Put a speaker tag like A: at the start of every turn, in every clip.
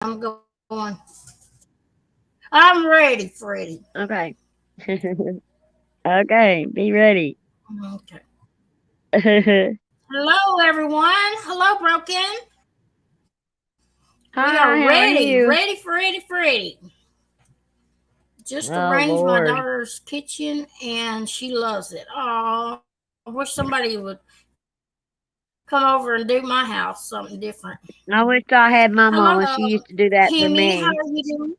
A: I'm going. I'm ready, Freddie.
B: Okay. Okay, be ready.
A: Okay.
B: Hi,
A: Hello, everyone. Hello, Broken. We are
B: how are
A: ready.
B: you?
A: Ready, Freddie, Freddie. Just
B: Oh
A: arranged my
B: Lord.
A: daughter's kitchen, and she loves it. Oh, I wish somebody would come over and do my house something different.
B: I wish I had my
A: Hello,
B: mama. She used to do that for
A: Hemi. How
B: me.
A: are you doing?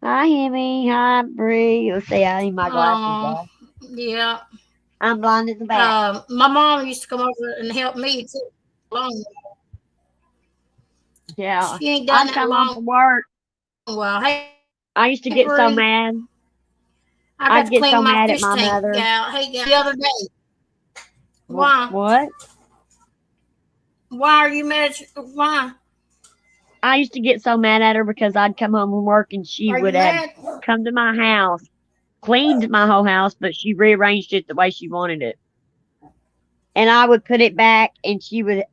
B: Hi, Hemi. Hi, Bree. Let's see, I need my glasses
A: Oh,
B: off.
A: yeah.
B: I'm blind as a bat.
A: My mom used to come over and help me too. Long.
B: Yeah.
A: She ain't done
B: I'd
A: that
B: come home
A: long
B: from work.
A: while. Hey, Bree.
B: I used to get so mad.
A: I got to clean
B: I'd
A: my
B: get
A: fish
B: so
A: tank
B: mad at my
A: out. Hey,
B: mother.
A: gal, the other day. Why?
B: What?
A: Why are you mad? Why
B: I used to get so mad at her because I'd come home from work and she
A: are you
B: would have
A: mad?
B: come to my house, cleaned my whole house, but she rearranged it the way she wanted it. And I would put it back, and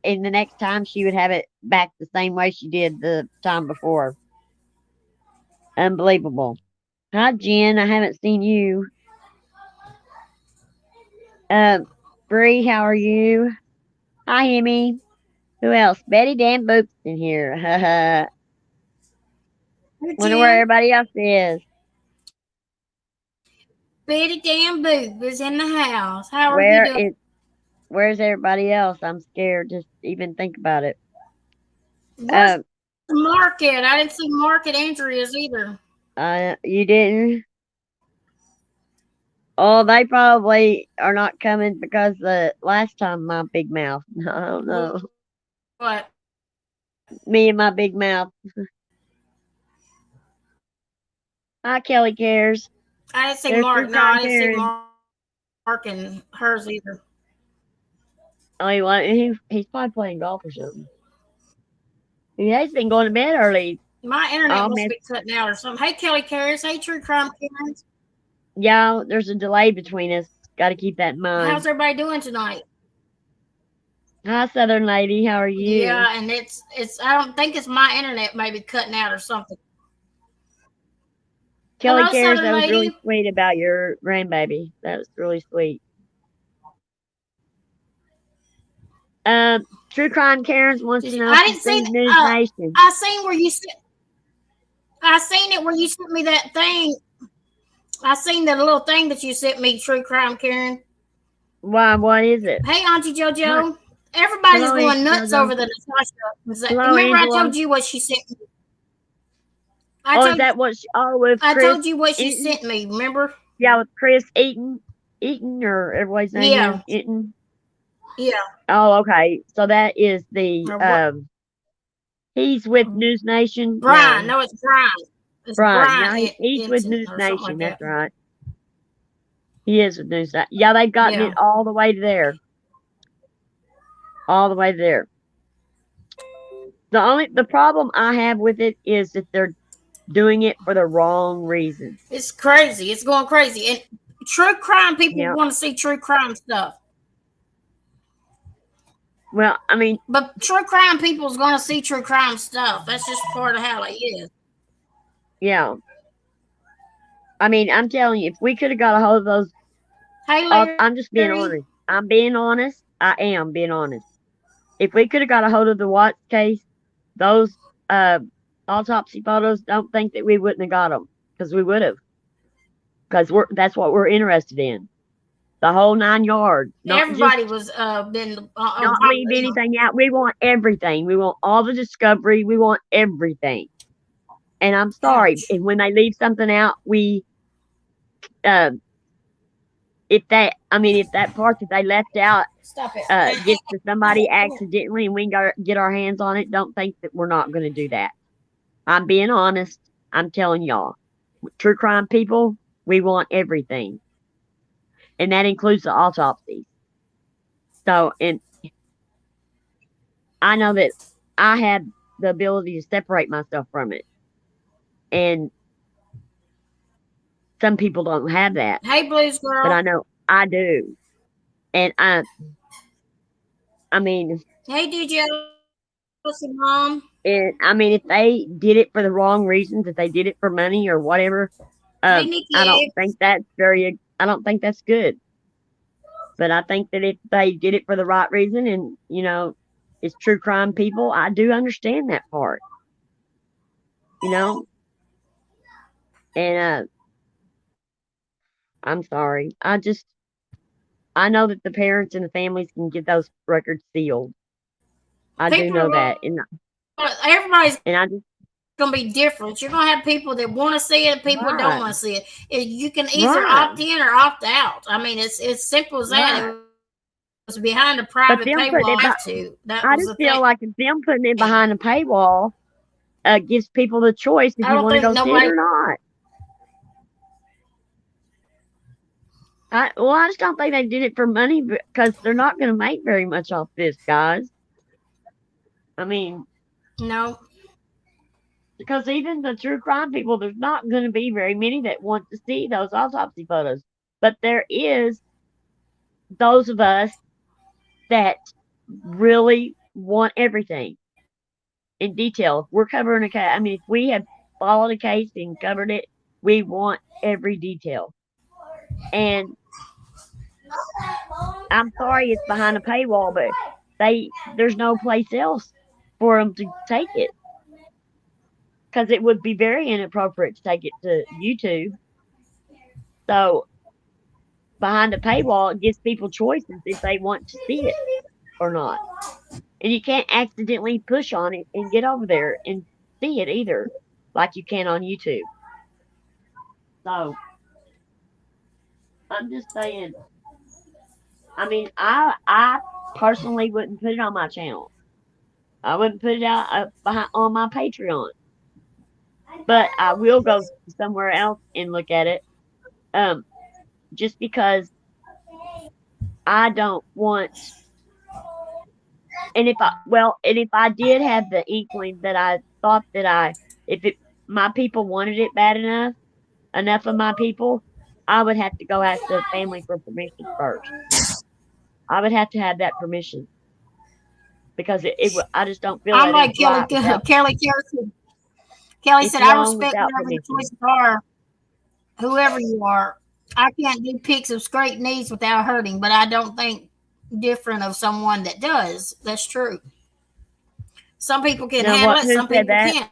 B: and the next time she would have it back the same way she did the time before. Unbelievable. Hi, Jen. I haven't seen you. Uh, Bree, how are you? Hi, Emmy. Who else? Betty Dan Boop's in here.
A: Hey,
B: Wonder where
A: Jen.
B: everybody else is.
A: Betty Dan Boop is in the house. How are you
B: Where
A: doing?
B: is Where's everybody else? I'm scared to even think about it.
A: Where's
B: Uh,
A: the market? I didn't see Market Andreas either.
B: you didn't? Oh, they probably are not coming because the last time my big mouth. I don't know.
A: What?
B: Me and my big mouth. Hi, Kelly Cares.
A: I didn't see
B: There's
A: Mark.
B: True
A: No, I
B: Crime
A: didn't see
B: Karen.
A: Mark and hers either.
B: Oh, he's probably playing golf or something. He has been going to bed early.
A: My internet
B: Oh,
A: must
B: man.
A: be cutting out or something. Hey, Kelly Cares. Hey, True Crime Karens.
B: Yeah, there's a delay between us. Got to keep that in
A: How's
B: mind.
A: everybody doing tonight?
B: Hi, Southern Lady. How are you?
A: Yeah, and it's. I don't think it's my internet maybe cutting out or something.
B: Kelly
A: Hello,
B: Cares,
A: Southern
B: that was really
A: Lady.
B: sweet about your grandbaby. That was really sweet. True Crime Karens wants to know if
A: I
B: you've
A: didn't see.
B: seen News Nation.
A: I seen where you sent. I seen it where you sent me that thing. I seen the little thing that you sent me, True Crime Karen.
B: Why? What is it?
A: Hey, Auntie
B: Hi,
A: JoJo. Everybody's
B: hello,
A: going
B: Auntie
A: nuts
B: JoJo.
A: over the Natasha.
B: Hello,
A: Remember, I
B: Angela.
A: told you what she sent me. I
B: Oh, is
A: told
B: that what? With
A: I
B: Chris
A: told you what she
B: Eaton?
A: sent me. Remember?
B: Yeah, with Chris Eaton, or everybody's name is
A: Yeah,
B: Eaton.
A: yeah.
B: Oh, okay. So that is the
A: Or what?
B: he's with News Nation.
A: Brian.
B: No,
A: No, it's Brian. It's
B: Brian.
A: Brian
B: Yeah, he's with
A: Ensign
B: News
A: or something
B: Nation.
A: like
B: That's
A: that.
B: right. He is with News Nation. Yeah, they've gotten it
A: Yeah.
B: all the way to there, all the way there. The problem I have with it is that they're doing it for the wrong reasons.
A: It's crazy. It's going crazy. And true crime people
B: Yeah.
A: want to see true crime stuff.
B: Well, I mean,
A: But true crime people is going to see true crime stuff. That's just part of how it is.
B: yeah. I mean, I'm telling you, if we could have got a hold of those,
A: Hey, Larry.
B: I'm just being honest. I'm being honest. I am being honest. If we could have got a hold of the Watts case, those uh, autopsy photos, don't think that we wouldn't have got them because we would have, because that's what we're interested in. The whole 9 yards, not just
A: Everybody was been
B: not leave anything out. We want everything. We want all the discovery. We want everything. And I'm sorry,
A: ouch.
B: and when they leave something out, we uh, if that part that they left out
A: Stop it.
B: gets to somebody accidentally and we get our hands on it, don't think that we're not going to do that. I'm being honest. I'm telling y'all, true crime people, we want everything, and that includes the autopsies. So, and I know that I have the ability to separate myself from it, and some people don't have that,
A: Hey, Blues
B: but I
A: Girl.
B: know I do, and I mean,
A: Hey, DJ Elsie Mom.
B: And I mean, if they did it for the wrong reasons, if they did it for money or whatever,
A: Hey,
B: I don't
A: Nikki.
B: think that's very. I don't think that's good. But I think that if they did it for the right reason, and it's true crime people, I do understand that part. You know, and I'm sorry. I know that the parents and the families can get those records sealed. I do
A: People
B: know
A: are
B: that,
A: everybody's
B: and I just
A: going to be different. You're going to have people that want to see it, and people that don't
B: right,
A: want to see it. You can either
B: right,
A: opt in or opt out. I mean, it's simple as that. It
B: right.
A: was behind a private paywall.
B: But
A: You
B: them
A: have
B: putting it,
A: to. That was the
B: I
A: thing.
B: just feel like if them putting it behind a paywall gives people the choice
A: I
B: if
A: don't
B: you want to
A: think
B: go see it
A: nobody.
B: or not. I just don't think they did it for money because they're not going to make very much off this, guys. I mean,
A: No,
B: because even the true crime people, there's not going to be very many that want to see those autopsy photos. But there is those of us that really want everything in detail. If we're covering a case, I mean, if we have followed a case and covered it, we want every detail. And I'm sorry it's behind a paywall, but there's no place else for them to take it because it would be very inappropriate to take it to YouTube. So behind a paywall, it gives people choices if they want to see it or not. And you can't accidentally push on it and get over there and see it either, like you can on YouTube. So I'm just saying. I mean, I personally wouldn't put it on my channel. I wouldn't put it out behind on my Patreon, but I will go somewhere else and look at it. Um, just because I don't want. And if I did have the inkling that I thought that if it my people wanted it bad enough of my people, I would have to go ask the family for permission first. I would have to have that permission because I just don't feel
A: I'm
B: that
A: like
B: it's
A: Kelly.
B: right without.
A: Kelly said. Kelly
B: It's
A: said, "I
B: wrong
A: respect
B: without
A: whatever your
B: permission.
A: choices are, whoever you are. I can't do pics of scraped knees without hurting, but I don't think different of someone that does. That's true. Some people can
B: Now,
A: handle it.
B: who
A: Some
B: said
A: people
B: that?
A: can't.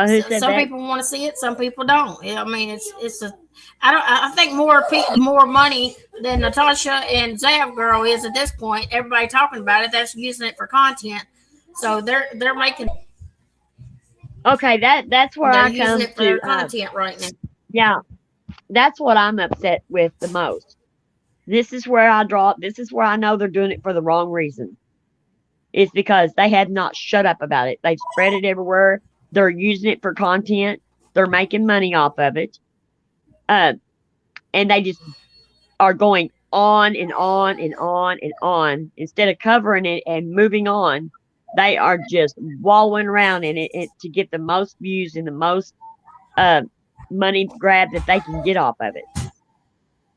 B: Who
A: Some
B: said
A: people
B: that?
A: want to see it. Some people don't. I mean, it's a. I don't. I think more money than Natasha and Zav girl is at this point. Everybody talking about it. That's using it for content. So they're making.
B: Okay, that's where
A: They're
B: I
A: using
B: come
A: it for
B: to.
A: their content right now.
B: Yeah, that's what I'm upset with the most. This is where I draw. This is where I know they're doing it for the wrong reason. It's because they have not shut up about it. They've spread it everywhere. They're using it for content. They're making money off of it. Uh, and they just are going on and on and on and on instead of covering it and moving on. They are just wallowing around in it to get the most views and the most uh, money grab that they can get off of it.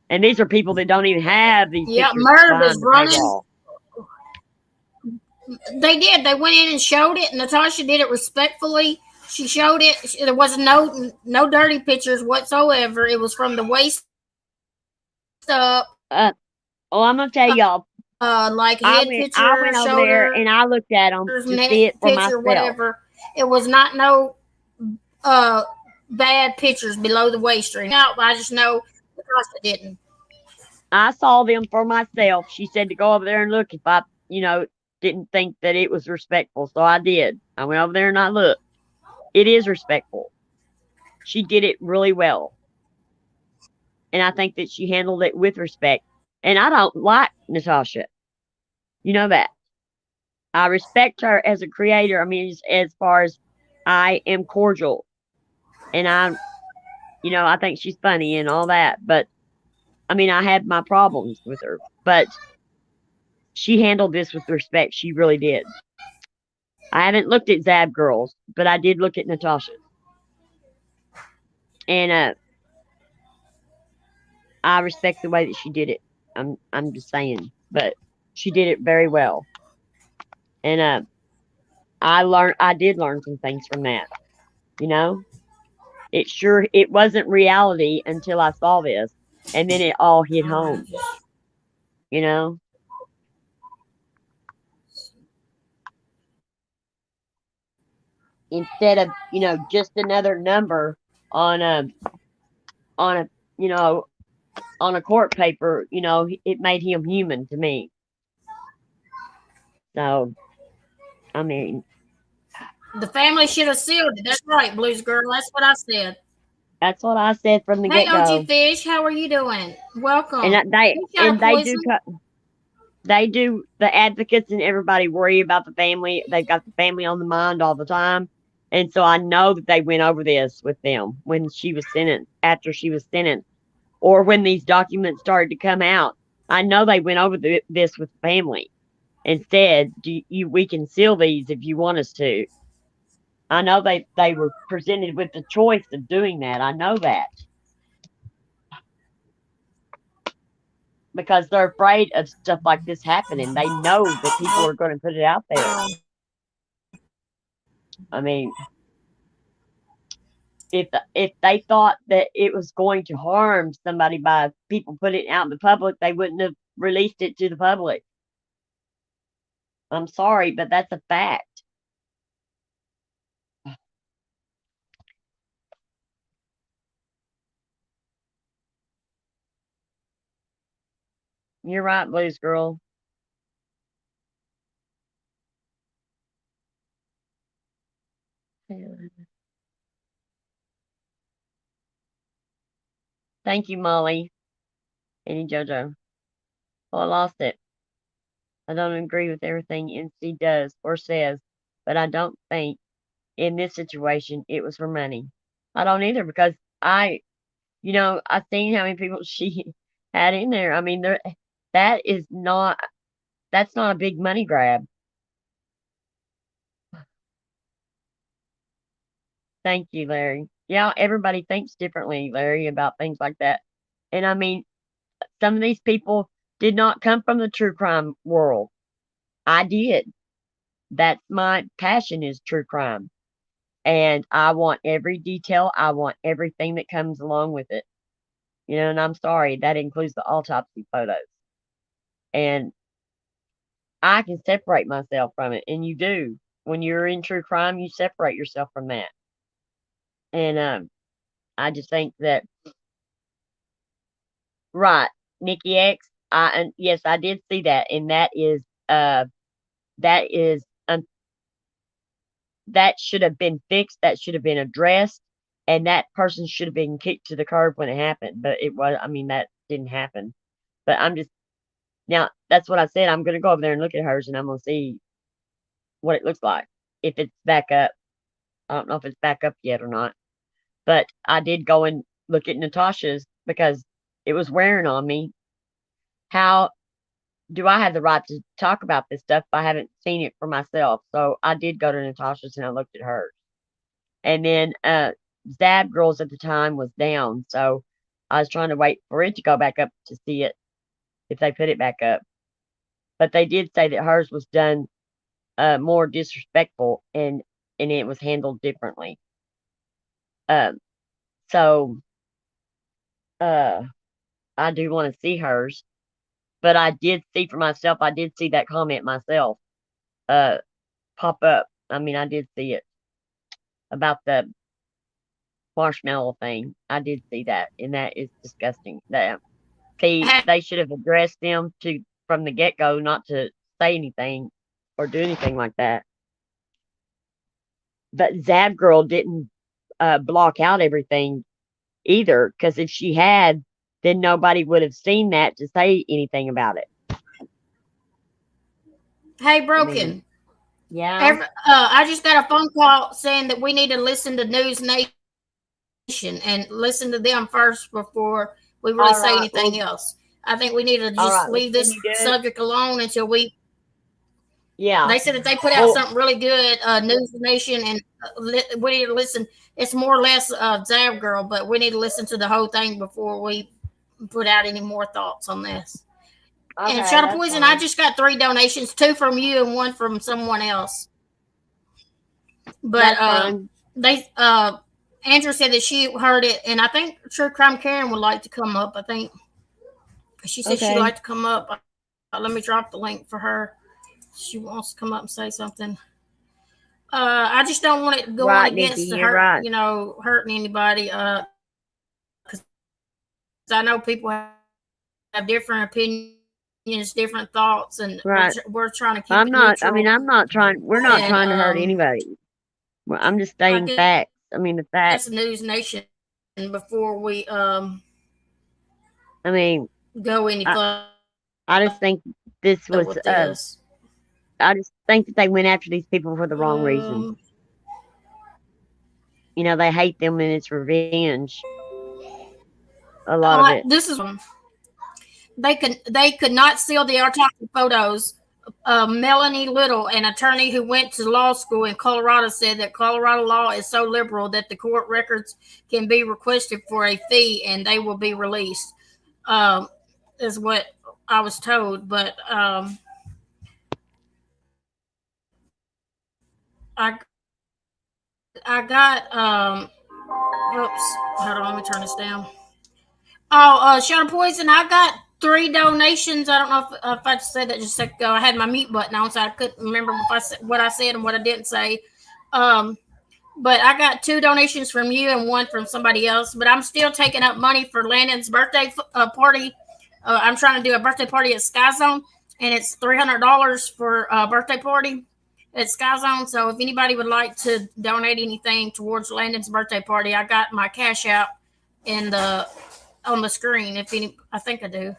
B: And these are people that don't even have these
A: Yeah,
B: pictures
A: Murd was
B: behind the
A: running.
B: paywall.
A: They did. They went in and showed it. Natasha did it respectfully. She showed it. There was no dirty pictures whatsoever. It was from the waist up,
B: Uh, well, I'm gonna tell y'all,
A: like head
B: I
A: picture,
B: went over there
A: shoulders,
B: and I looked at them to
A: neck
B: see it for
A: picture,
B: myself.
A: whatever. It was not no uh bad pictures below the waist ring. No, I just know Natasha didn't.
B: I saw them for myself. She said to go over there and look if didn't think that it was respectful. So I did. I went over there and I looked. It is respectful. She did it really well. And I think that she handled it with respect. And I don't like Natasha. You know that. I respect her as a creator. I mean, as far as I am cordial and I think she's funny and all that. But I mean, I had my problems with her, but she handled this with respect. She really did. I haven't looked at Zab Girls, but I did look at Natasha's. And I respect the way that she did it. I'm just saying. But she did it very well. And I did learn some things from that, you know? It wasn't reality until I saw this, and then it all hit
A: All right.
B: home, you know? Instead of, just another number on a, you know, on a court paper, it made him human to me. So, I mean,
A: The family should have sealed it. That's right, Blues Girl. That's what I said.
B: that's what I said from the
A: Hey, OG
B: get-go.
A: Fish, how are you doing?
B: And
A: Welcome.
B: they
A: You shot a
B: and
A: poison.
B: they do the advocates and everybody worry about the family. They've got the family on the mind all the time. And so I know that they went over this with them when she was sentenced, after she was sentenced, or when these documents started to come out. I know they went over this with the family and said, we can seal these if you want us to. I know they were presented with the choice of doing that. I know that because they're afraid of stuff like this happening. They know that people are going to put it out there. I mean, if they thought that it was going to harm somebody by people putting it out in the public, they wouldn't have released it to the public. I'm sorry, but that's a fact. You're right, Blues Girl. Thank you, Molly. Any JoJo. Oh, I lost it. I don't agree with everything NC does or says, but I don't think in this situation it was for money. I don't either because I seen how many people she had in there. I mean, that is not that's not a big money grab. Thank you, Larry. Yeah, everybody thinks differently, Larry, about things like that. And I mean, some of these people did not come from the true crime world. I did. That's my passion is true crime. And I want every detail. I want everything that comes along with it. And I'm sorry, that includes the autopsy photos. And I can separate myself from it. And you do. When you're in true crime, you separate yourself from that. And I just think that right, Nikki X. And yes, I did see that, and that is that should have been fixed. That should have been addressed, and that person should have been kicked to the curb when it happened. But it was, I mean, that didn't happen. But I'm just now. That's what I said. I'm gonna go over there and look at hers, and I'm gonna see what it looks like. If it's back up, I don't know if it's back up yet or not. But I did go and look at Natasha's because it was wearing on me. How do I have the right to talk about this stuff if I haven't seen it for myself? So I did go to Natasha's and I looked at hers. And then Zab Girls at the time was down, so I was trying to wait for it to go back up to see it if they put it back up. But they did say that hers was done more disrespectful and it was handled differently. Um, so uh, I do want to see hers, but I did see for myself. I did see that comment myself uh, pop up. I mean, I did see it about the marshmallow thing. I did see that, and that is disgusting. They should have addressed them to from the get go, not to say anything or do anything like that. But Zab Girl didn't block out everything either, because if she had, then nobody would have seen that to say anything about it.
A: Hey,
B: I mean,
A: Broken.
B: yeah.
A: I just got a phone call saying that we need to listen to News Nation and listen to them first before we really say anything
B: All
A: else.
B: right.
A: I
B: Well,
A: think we need to just leave this
B: all right. Well, can you
A: subject
B: do it?
A: alone until they said that
B: Yeah.
A: they put out something really
B: Well,
A: good, News Nation, and we need to listen. It's more or less Zab Girl, but we need to listen to the whole thing before we put out any more thoughts on this. And
B: okay,
A: Shot of
B: that's
A: Poison, I
B: fine.
A: just got 3 donations, 2 from you and 1 from someone else. But
B: That's fine.
A: they Andrew said that she heard it, and I think True Crime Karen would like to come up. I think she said she'd
B: Okay.
A: like to come up. Let me drop the link for her. She wants to come up and say something. I just don't want it going
B: Right,
A: against the
B: Nikki, you're
A: hurt,
B: right.
A: hurting anybody. Because I know people have different opinions, different thoughts, and we're trying to keep it neutral.
B: Right.
A: And
B: I'm not trying, we're not trying to hurt anybody. Well, I'm just
A: I
B: stating
A: guess
B: facts.
A: News
B: I mean, the
A: Nation
B: facts.
A: before we
B: I mean,
A: go any further with this.
B: I just think this was, I just think that they went after these people for the wrong reasons. You know, they hate them and it's revenge. A lot of it.
A: This is they could not steal the autopsy photos. Melanie Little, an attorney who went to law school in Colorado, said that Colorado law is so liberal that the court records can be requested for a fee and they will be released. Um, is what I was told, but I got oops, hold on, let me turn this down. Oh, Shadow Poison, I got 3 donations. I don't know if I said that just a second ago. I had my mute button on, so I couldn't remember if what I said and what I didn't say. Um, but I got 2 donations from you and one from somebody else. But I'm still taking up money for Landon's birthday party. I'm trying to do a birthday party at Sky Zone, and it's $300 for a birthday party at Sky Zone. So if anybody would like to donate anything towards Landon's birthday party, I got my cash out in the on the screen. If any, I think I do.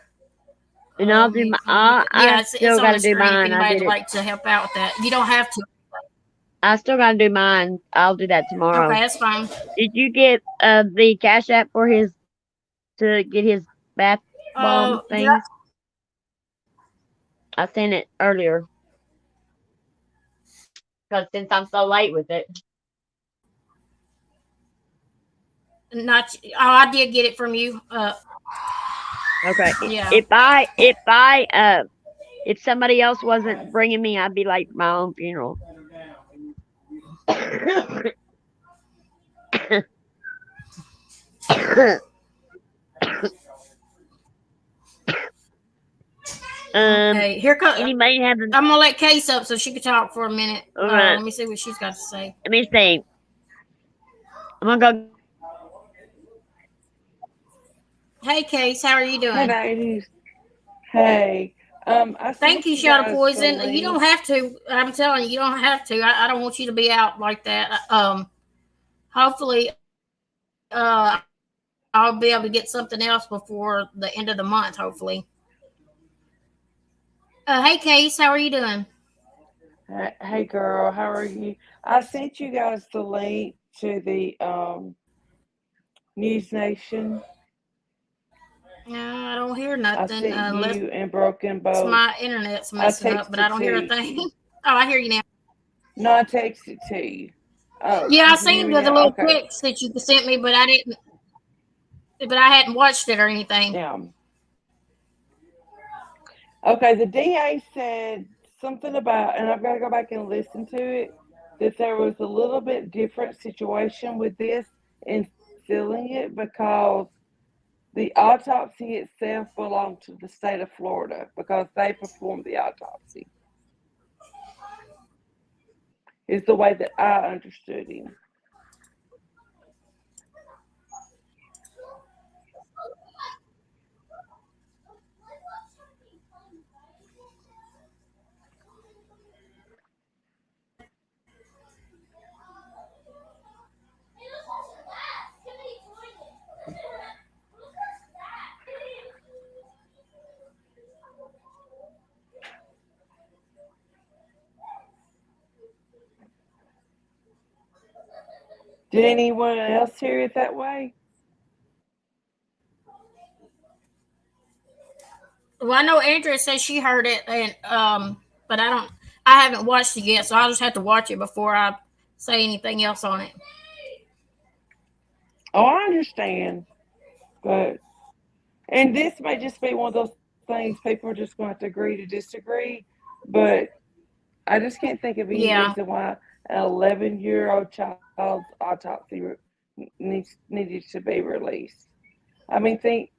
B: And I'll do my,
A: Let me look at.
B: I
A: Yeah, it's
B: still
A: on
B: got
A: the
B: to do
A: screen. If
B: mine. I
A: anybody
B: did
A: would
B: it.
A: like to help out with that, you don't have to.
B: I still got to do mine. I'll do that
A: Okay,
B: tomorrow.
A: that's fine.
B: Did you get the Cash App for his to get his bath bomb
A: Did
B: things? I sent it earlier because since I'm so late with it.
A: not? Oh, I did get it from you.
B: Okay.
A: Yeah.
B: If somebody else wasn't bringing me, I'd be late for my own funeral.
A: Okay. Here comes.
B: Anybody having?
A: I'm gonna let Case up so she can talk for a minute.
B: All right.
A: Let me see what she's got to say.
B: Let me see. I'm gonna go get her.
A: Hey, Case, how are you
C: Hey,
A: doing?
C: ladies. Hey, I
A: Thank
C: sent
A: you,
C: you
A: Shadow
C: guys the
A: Poison. You don't
C: link.
A: have to. I'm telling you, you don't have to. I don't want you to be out like that. Hopefully, I'll be able to get something else before the end of the month. Hopefully. Hey, Case, how are you doing?
C: Hey, girl, how are you? I sent you guys the link to the News Nation.
A: I don't hear
C: I
A: nothing
C: sent
A: unless
C: you and Broken
A: my
C: Boat.
A: internet's
C: I
A: messing up, but I
C: texted
A: don't
C: to
A: hear a
C: you.
A: thing. Oh, I hear you now.
C: No, I texted to you. Oh,
A: Yeah, I
C: you can hear
A: seen
C: me
A: the
C: now?
A: little
C: Okay.
A: pics that you sent me, but I didn't. But I hadn't watched it or anything.
C: Yeah. Okay, the DA said something about, and I've got to go back and listen to it, that there was a little bit different situation with this in sealing it because the autopsy itself belonged to the state of Florida because they performed the autopsy, is the way that I understood him. Did anyone else hear it that way?
A: Well, I know Andrea says she heard it, and but I don't. I haven't watched it yet, so I'll just have to watch it before I say anything else on it.
C: Oh, I understand, but and this may just be one of those things people are just going to have to agree to disagree, but I just can't think of any
A: Yeah.
C: reason why. an 11-year-old child's autopsy needed to be released. I mean, think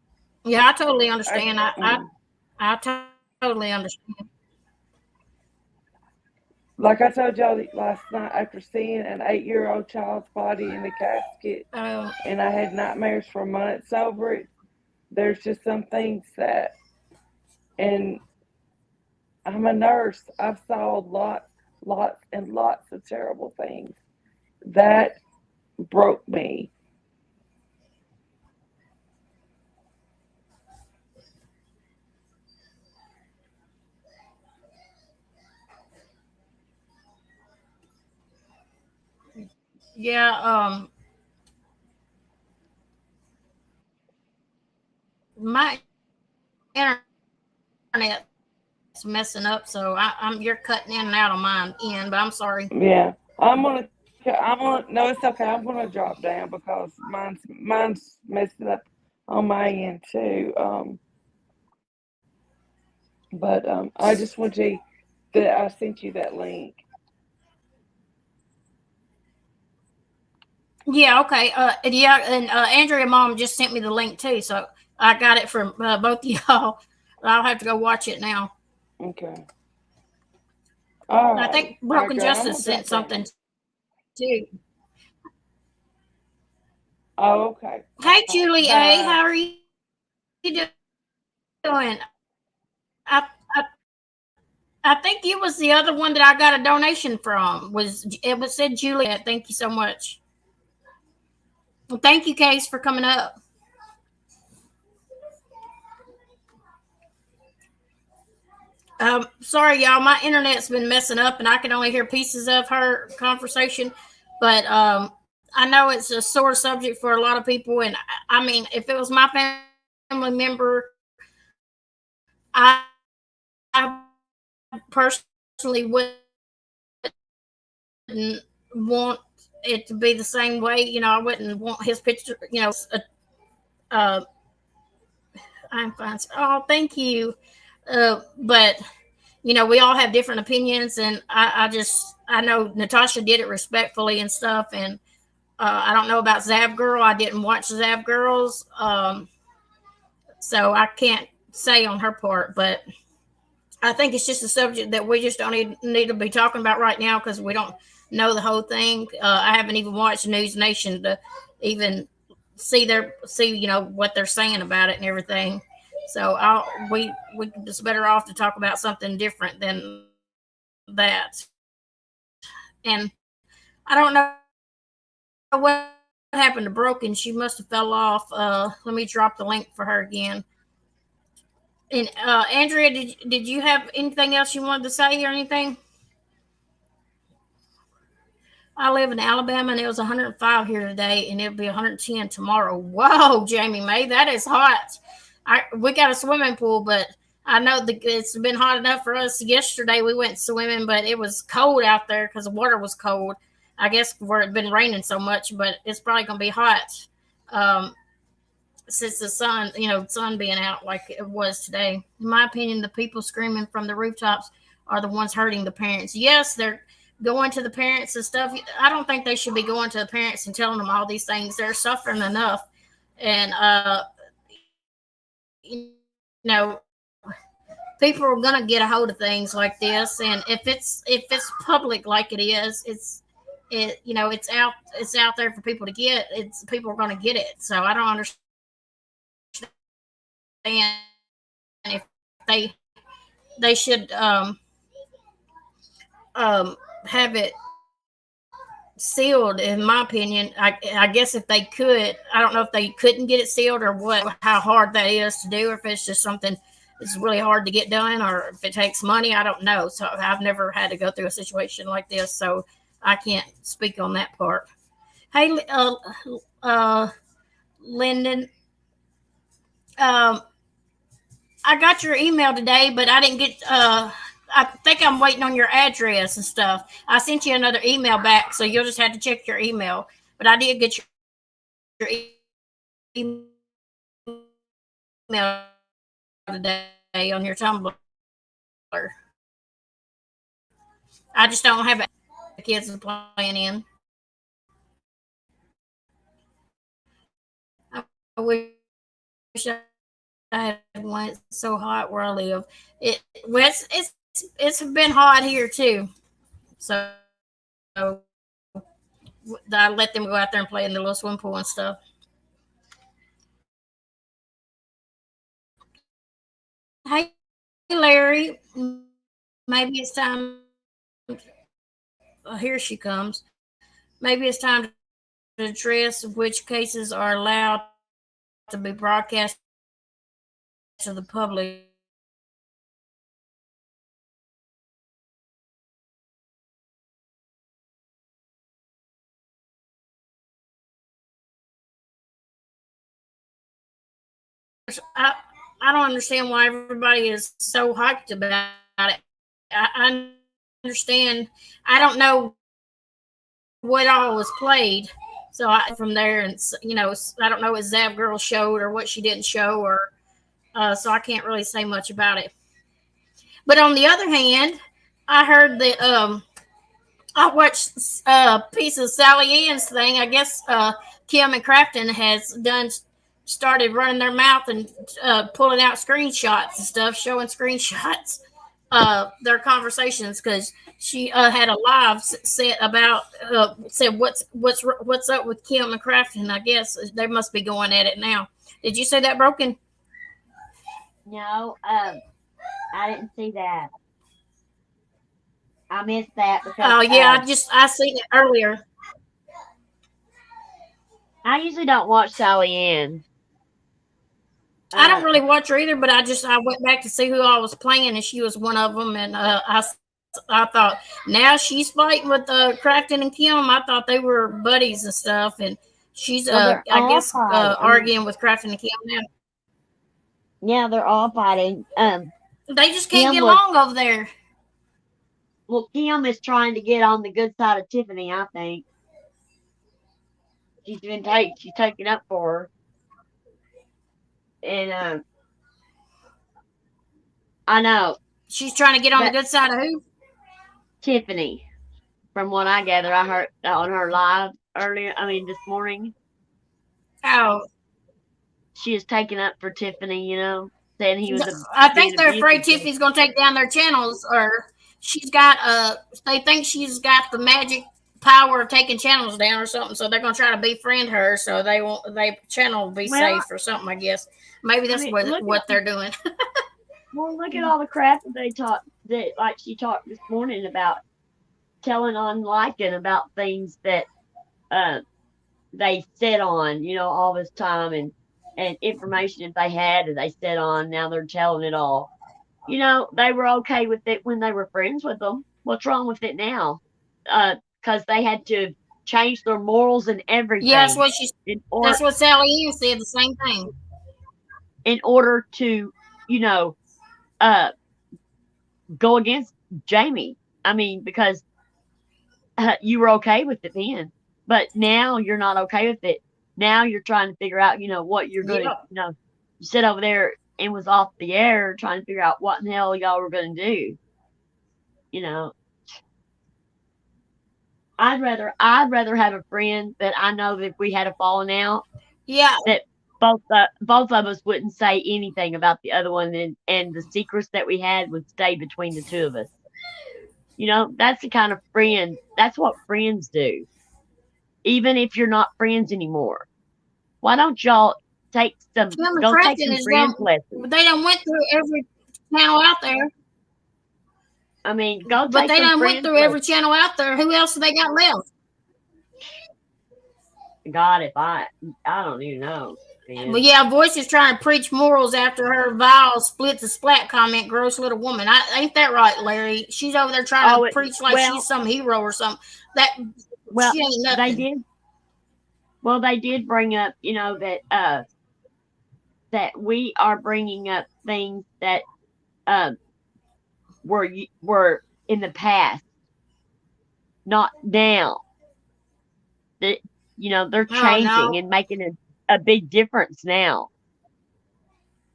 A: Yeah, I totally
C: I.
A: understand. I totally understand.
C: Like I told y'all last night, after seeing an 8-year-old child's body in the casket, and I had nightmares for months over it, there's just some things that, and I'm a nurse. I've saw lots, and lots of terrible things. That broke me.
A: Yeah, my internet's messing up, so I'm you're cutting in and out on mine end, but I'm sorry.
C: Yeah, I'm gonna. No, it's okay. I'm gonna drop down because mine's messing up on my end too. But I just want you that I sent you that link.
A: Yeah, okay. Yeah, and Andrea mom just sent me the link too, so I got it from both of y'all. I'll have to go watch it now.
C: Okay. All
A: I
C: right.
A: think
C: All right,
A: Broken
C: girl. I'm
A: Justice
C: gonna
A: sent
C: drop
A: something
C: down.
A: too.
C: Oh, okay. All
A: Hey,
C: right.
A: Julie A,
C: Bye.
A: how are you doing? I think you was the other one that I got a donation from. Was said Juliet? Thank you so much. Well, thank you, Case, for coming up. Sorry, y'all. My internet's been messing up, and I can only hear pieces of her conversation. But I know it's a sore subject for a lot of people, and I mean, if it was my family member, I personally wouldn't want it to be the same way. You know, I wouldn't want his picture. You know, uh, I'm fine. Oh, thank you. But you know, we all have different opinions, and I know Natasha did it respectfully and stuff, and I don't know about Zav Girl. I didn't watch Zav Girls, so I can't say on her part, but I think it's just a subject that we just don't need to be talking about right now because we don't know the whole thing. I haven't even watched News Nation to even see you know what they're saying about it and everything. So we just better off to talk about something different than that. And I don't know what happened to Broken. She must have fell off. Let me drop the link for her again. And Andrea, did you have anything else you wanted to say or anything? I live in Alabama and it was 105 here today and it'll be 110 tomorrow. Whoa, Jamie May, that is hot. We got a swimming pool, but I know it's been hot enough for us. Yesterday we went swimming, but it was cold out there because the water was cold. I guess where it's been raining so much, but it's probably gonna be hot. Um, since the sun, you know, sun being out like it was today. In my opinion, the people screaming from the rooftops are the ones hurting the parents. Yes, they're going to the parents and stuff. I don't think they should be going to the parents and telling them all these things. They're suffering enough, and you know, people are gonna get a hold of things like this. And if it's public like it is, you know it's out there for people to get. It's people are gonna get it. So I don't understand if they should have it sealed. In my opinion, I guess if they could, I don't know if they couldn't get it sealed or what, how hard that is to do, or if it's just something that's really hard to get done, or if it takes money. I don't know. So I've never had to go through a situation like this, so I can't speak on that part. Hey, uh, Lyndon, um, I got your email today, but I didn't get. I think I'm waiting on your address and stuff. I sent you another email back, so you'll just have to check your email. But I did get your email today on your Tumblr. I just don't have it. kids are playing in. I wish I had one. It's so hot where I live. It's been hot here too. So I let them go out there and play in the little swimming pool and stuff. Hey, Larry. Maybe it's time. Here she comes. Maybe it's time to address which cases are allowed to be broadcast to the public and which ones aren't. I don't understand why everybody is so hyped about it. I understand. I don't know what all was played, so I can't really say much about it. From there, and I don't know what Zav Girl showed or what she didn't show, or so I can't really say much about it. But on the other hand, I heard that I watched a piece of Sally Ann's thing. I guess Kim and Crafton has done started running their mouth and pulling out screenshots and stuff, showing screenshots their conversations because she had a live set about said what's up with Kim and Crafton. I guess they must be going at it now. Did you say that, Broken?
B: No, I didn't see that. I missed that because
A: Oh yeah, I seen it earlier.
B: I usually don't watch Sally Ann.
A: I don't
B: Uh,
A: really watch her either, but I went back to see who I was playing, and she was one of them. And I thought now she's fighting with Crafton and Kim. I thought they were buddies and stuff, and she's
B: well, they're
A: I
B: all
A: guess
B: fighting. I mean,
A: arguing with Crafton and Kim now.
B: yeah, they're all fighting.
A: They just can't
B: Kim
A: get
B: was
A: along over there.
B: Kim is trying to get on the good side of Tiffany. I think she's taking up for her, and I know
A: She's trying to get on the
B: that
A: good side of who?
B: Tiffany. From what I gather, I heard on her live earlier. I mean, this morning,
A: Oh,
B: she is taking up for Tiffany. Saying he was
A: I
B: being
A: think they're afraid
B: abusive to her.
A: Tiffany's going to take down their channels, or she's got they think she's got the magic power of taking channels down or something. So they're going to try to befriend her, so they channel will be
B: Well,
A: safe or something. I guess maybe
B: I
A: that's
B: mean,
A: what they're doing.
B: look at all the crap that they talked that like she talked this morning about telling on liking about things that uh they sit on, all this time and information that they had that they sit on. Now they're telling it all. They were okay with it when they were friends with them. What's wrong with it now? Because they had to change their morals and
A: Yeah,
B: everything in
A: that's
B: order
A: what Sally Ann said. The same thing.
B: to, you know, uh, go against Jamie. I mean, because you were okay with it then, but now you're not okay with it. Now you're trying to figure out, what you're going to,
A: Yeah.
B: you sit over there and was off the air trying to figure out what in the hell y'all were going to do. You know, I'd rather have a friend that I know that if we had a falling out,
A: Yeah.
B: that both of us wouldn't say anything about the other one, and the secrets that we had would stay between the two of us. That's the kind of friend. That's what friends do. Even if you're not friends anymore, why don't y'all
A: Kim and
B: go take
A: Crafton
B: some
A: is
B: friends
A: done.
B: lessons?
A: They done went through every channel out there,
B: I mean, go
A: but
B: take
A: they
B: some
A: done went
B: friends
A: through every
B: lessons.
A: channel out there. Who else have they got left?
B: God, if I don't even know,
A: But
B: man.
A: yeah, Voice is trying to preach morals after her vile split the splat comment. Gross little woman. Ain't that right, Larry? She's over there trying to
B: Oh,
A: preach like she's
B: well,
A: some hero or something. That
B: well,
A: she ain't
B: they
A: nothing.
B: did. Well, they did bring up, that we are bringing up things that uh, were in the past, not now. That they're
A: Oh
B: changing
A: no.
B: and making a big difference now.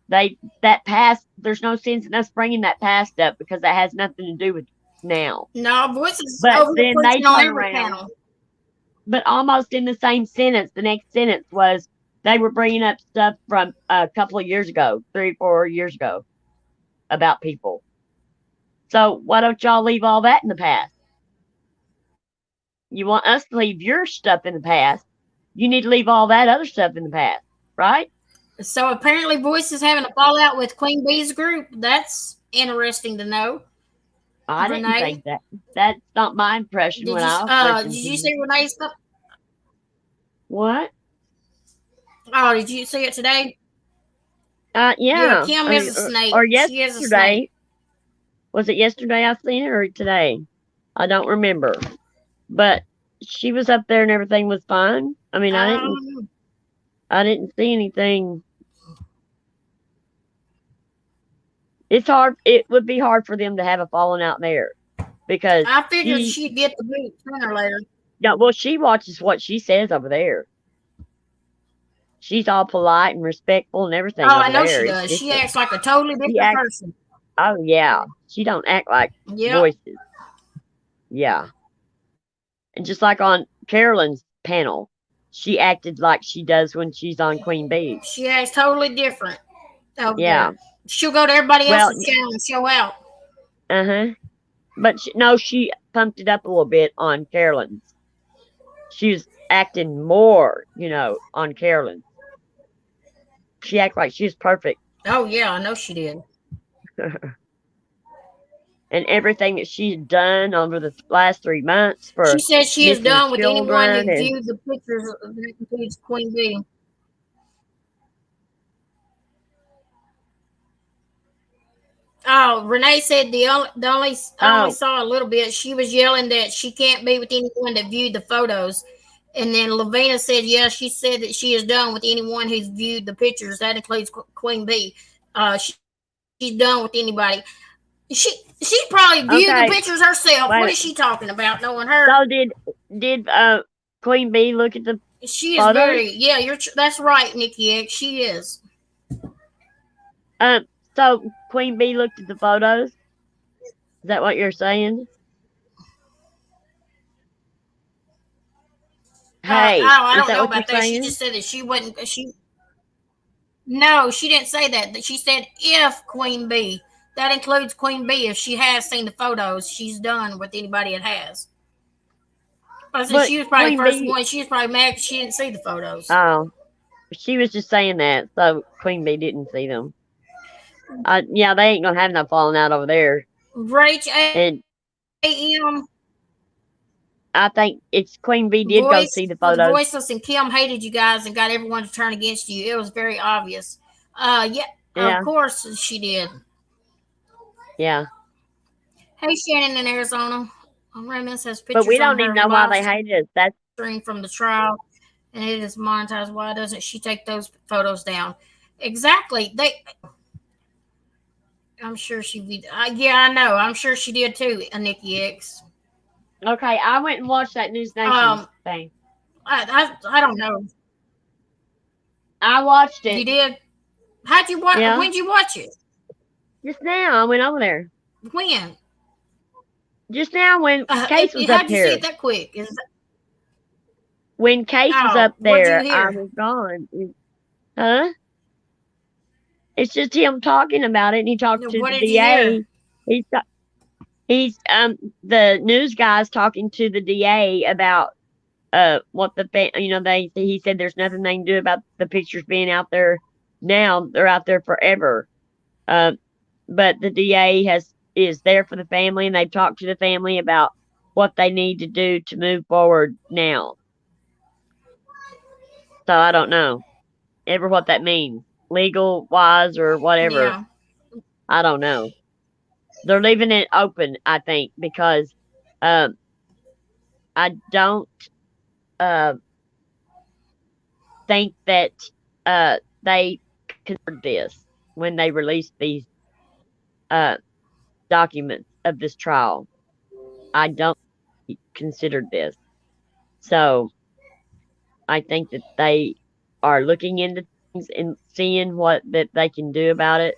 B: That past, there's no sense in us bringing that past up because that has nothing to do with now.
A: No, Voice is
B: But
A: over here
B: then they
A: preaching on
B: turn
A: every
B: around,
A: panel.
B: but almost in the same sentence, the next sentence was they were bringing up stuff from a couple of years ago, 3, 4 years ago, about people. So why don't y'all leave all that in the past? You want us to leave your stuff in the past. You need to leave all that other stuff in the past, right?
A: So apparently, Voice is having a fallout with Queen Bee's group. That's interesting to know.
B: I didn't
A: Renee,
B: think that. That's not my impression
A: did
B: when
A: you
B: I
A: did
B: listened to
A: you
B: you.
A: see Renee's stuff?
B: What?
A: Oh, did you see it today? Yeah,
B: Yeah.
A: Kim is a snake.
B: Or
A: She is a snake.
B: yesterday. Was it yesterday I seen it or today? I don't remember. But she was up there and everything was fine. I mean,
A: Um,
B: I didn't see anything. It's hard. It would be hard for them to have a falling out there because
A: I figured she'd get the boot sooner or later.
B: yeah, well, she watches what she says over there. She's all polite and respectful and everything
A: Oh, I
B: over
A: know she
B: there.
A: does.
B: It's
A: She
B: a,
A: acts like a totally
B: she
A: different
B: acts.
A: person.
B: Oh yeah, she don't act like
A: Yep.
B: voices. Yeah, and just like on Carolyn's panel, she acted like she does when she's on Queen Bee.
A: She acts totally different over
B: Yeah.
A: there. She'll go to everybody
B: Well,
A: else's channel and show out.
B: uh-huh. But no, she pumped it up a little bit on Carolyn's. She was acting more, on Carolyn. She acted like she was perfect.
A: Oh yeah, I know she did.
B: And everything that she's done over the last 3 months
A: She
B: for
A: said she is
B: missing
A: done with anyone
B: children
A: who
B: and
A: viewed the pictures that includes Queen Bee. Oh, Renee said I only
B: oh,
A: saw a little bit. She was yelling that she can't be with anyone that viewed the photos. And then Lavina said, yeah, she said that she is done with anyone who's viewed the pictures. That includes Queen Bee. She's done with anybody. She she probably viewed the
B: okay.
A: pictures herself.
B: Wait a
A: What
B: minute.
A: is she talking about? Knowing her,
B: So did Queen Bee look at the
A: she is
B: photos?
A: very yeah. That's right, Nikki X. She is.
B: Um, so Queen Bee looked at the photos. Is that what you're saying? Hey,
A: I
B: is
A: don't
B: that
A: know
B: what you're
A: about that. She
B: saying?
A: just said that she wasn't. No, she didn't say that. That she said if Queen Bee. That includes Queen Bee. If she has seen the photos, she's done with anybody that has. I said
B: But
A: she was probably the
B: Queen
A: first
B: Bee,
A: one. She was probably mad because she didn't see the photos.
B: oh, she was just saying that, so Queen Bee didn't see them. Yeah, they ain't gonna have no falling out over there.
A: Rach
B: And
A: AM
B: I think it's Queen Bee did go
A: voice
B: see the
A: for the
B: photos.
A: voiceless, and Kim hated you guys and got everyone to turn against you. It was very obvious. Yeah, of
B: Yeah,
A: course she did.
B: yeah.
A: Hey, Shannon in Arizona. Remiss has
B: But we
A: pictures on
B: don't even
A: her
B: know why
A: live
B: they hated us. That's
A: stream from the trial, and it is monetized. Why doesn't she take those photos down? Exactly. I'm sure she did. Yeah, I know. I'm sure she did too, Nikki X.
B: okay. I went and watched that News Nation
A: Um,
B: thing.
A: I don't know.
B: I watched
A: You
B: it.
A: did? How'd you watch?
B: Yeah,
A: When'd you watch it?
B: just now. I went over there.
A: When?
B: Just now when Case was up
A: How'd you see
B: here.
A: it that quick?
B: When Case was up
A: What'd you
B: there, I
A: hear?
B: was gone. Huh? It's just him talking about it, and he talked to
A: What
B: the
A: did you hear?
B: DA. He's he's the news guy's talking to the DA about what he said there's nothing they can do about the pictures being out there now. They're out there forever. Uh, but the DA is there for the family, and they've talked to the family about what they need to do to move forward now. So I don't know ever what that means, legal wise or whatever.
A: Yeah.
B: I don't know. They're leaving it open, I think, because um, I don't uh, think that they considered this when they released these uh, documents of this trial. I don't think they considered this. So I think that they are looking into things and seeing what that they can do about it.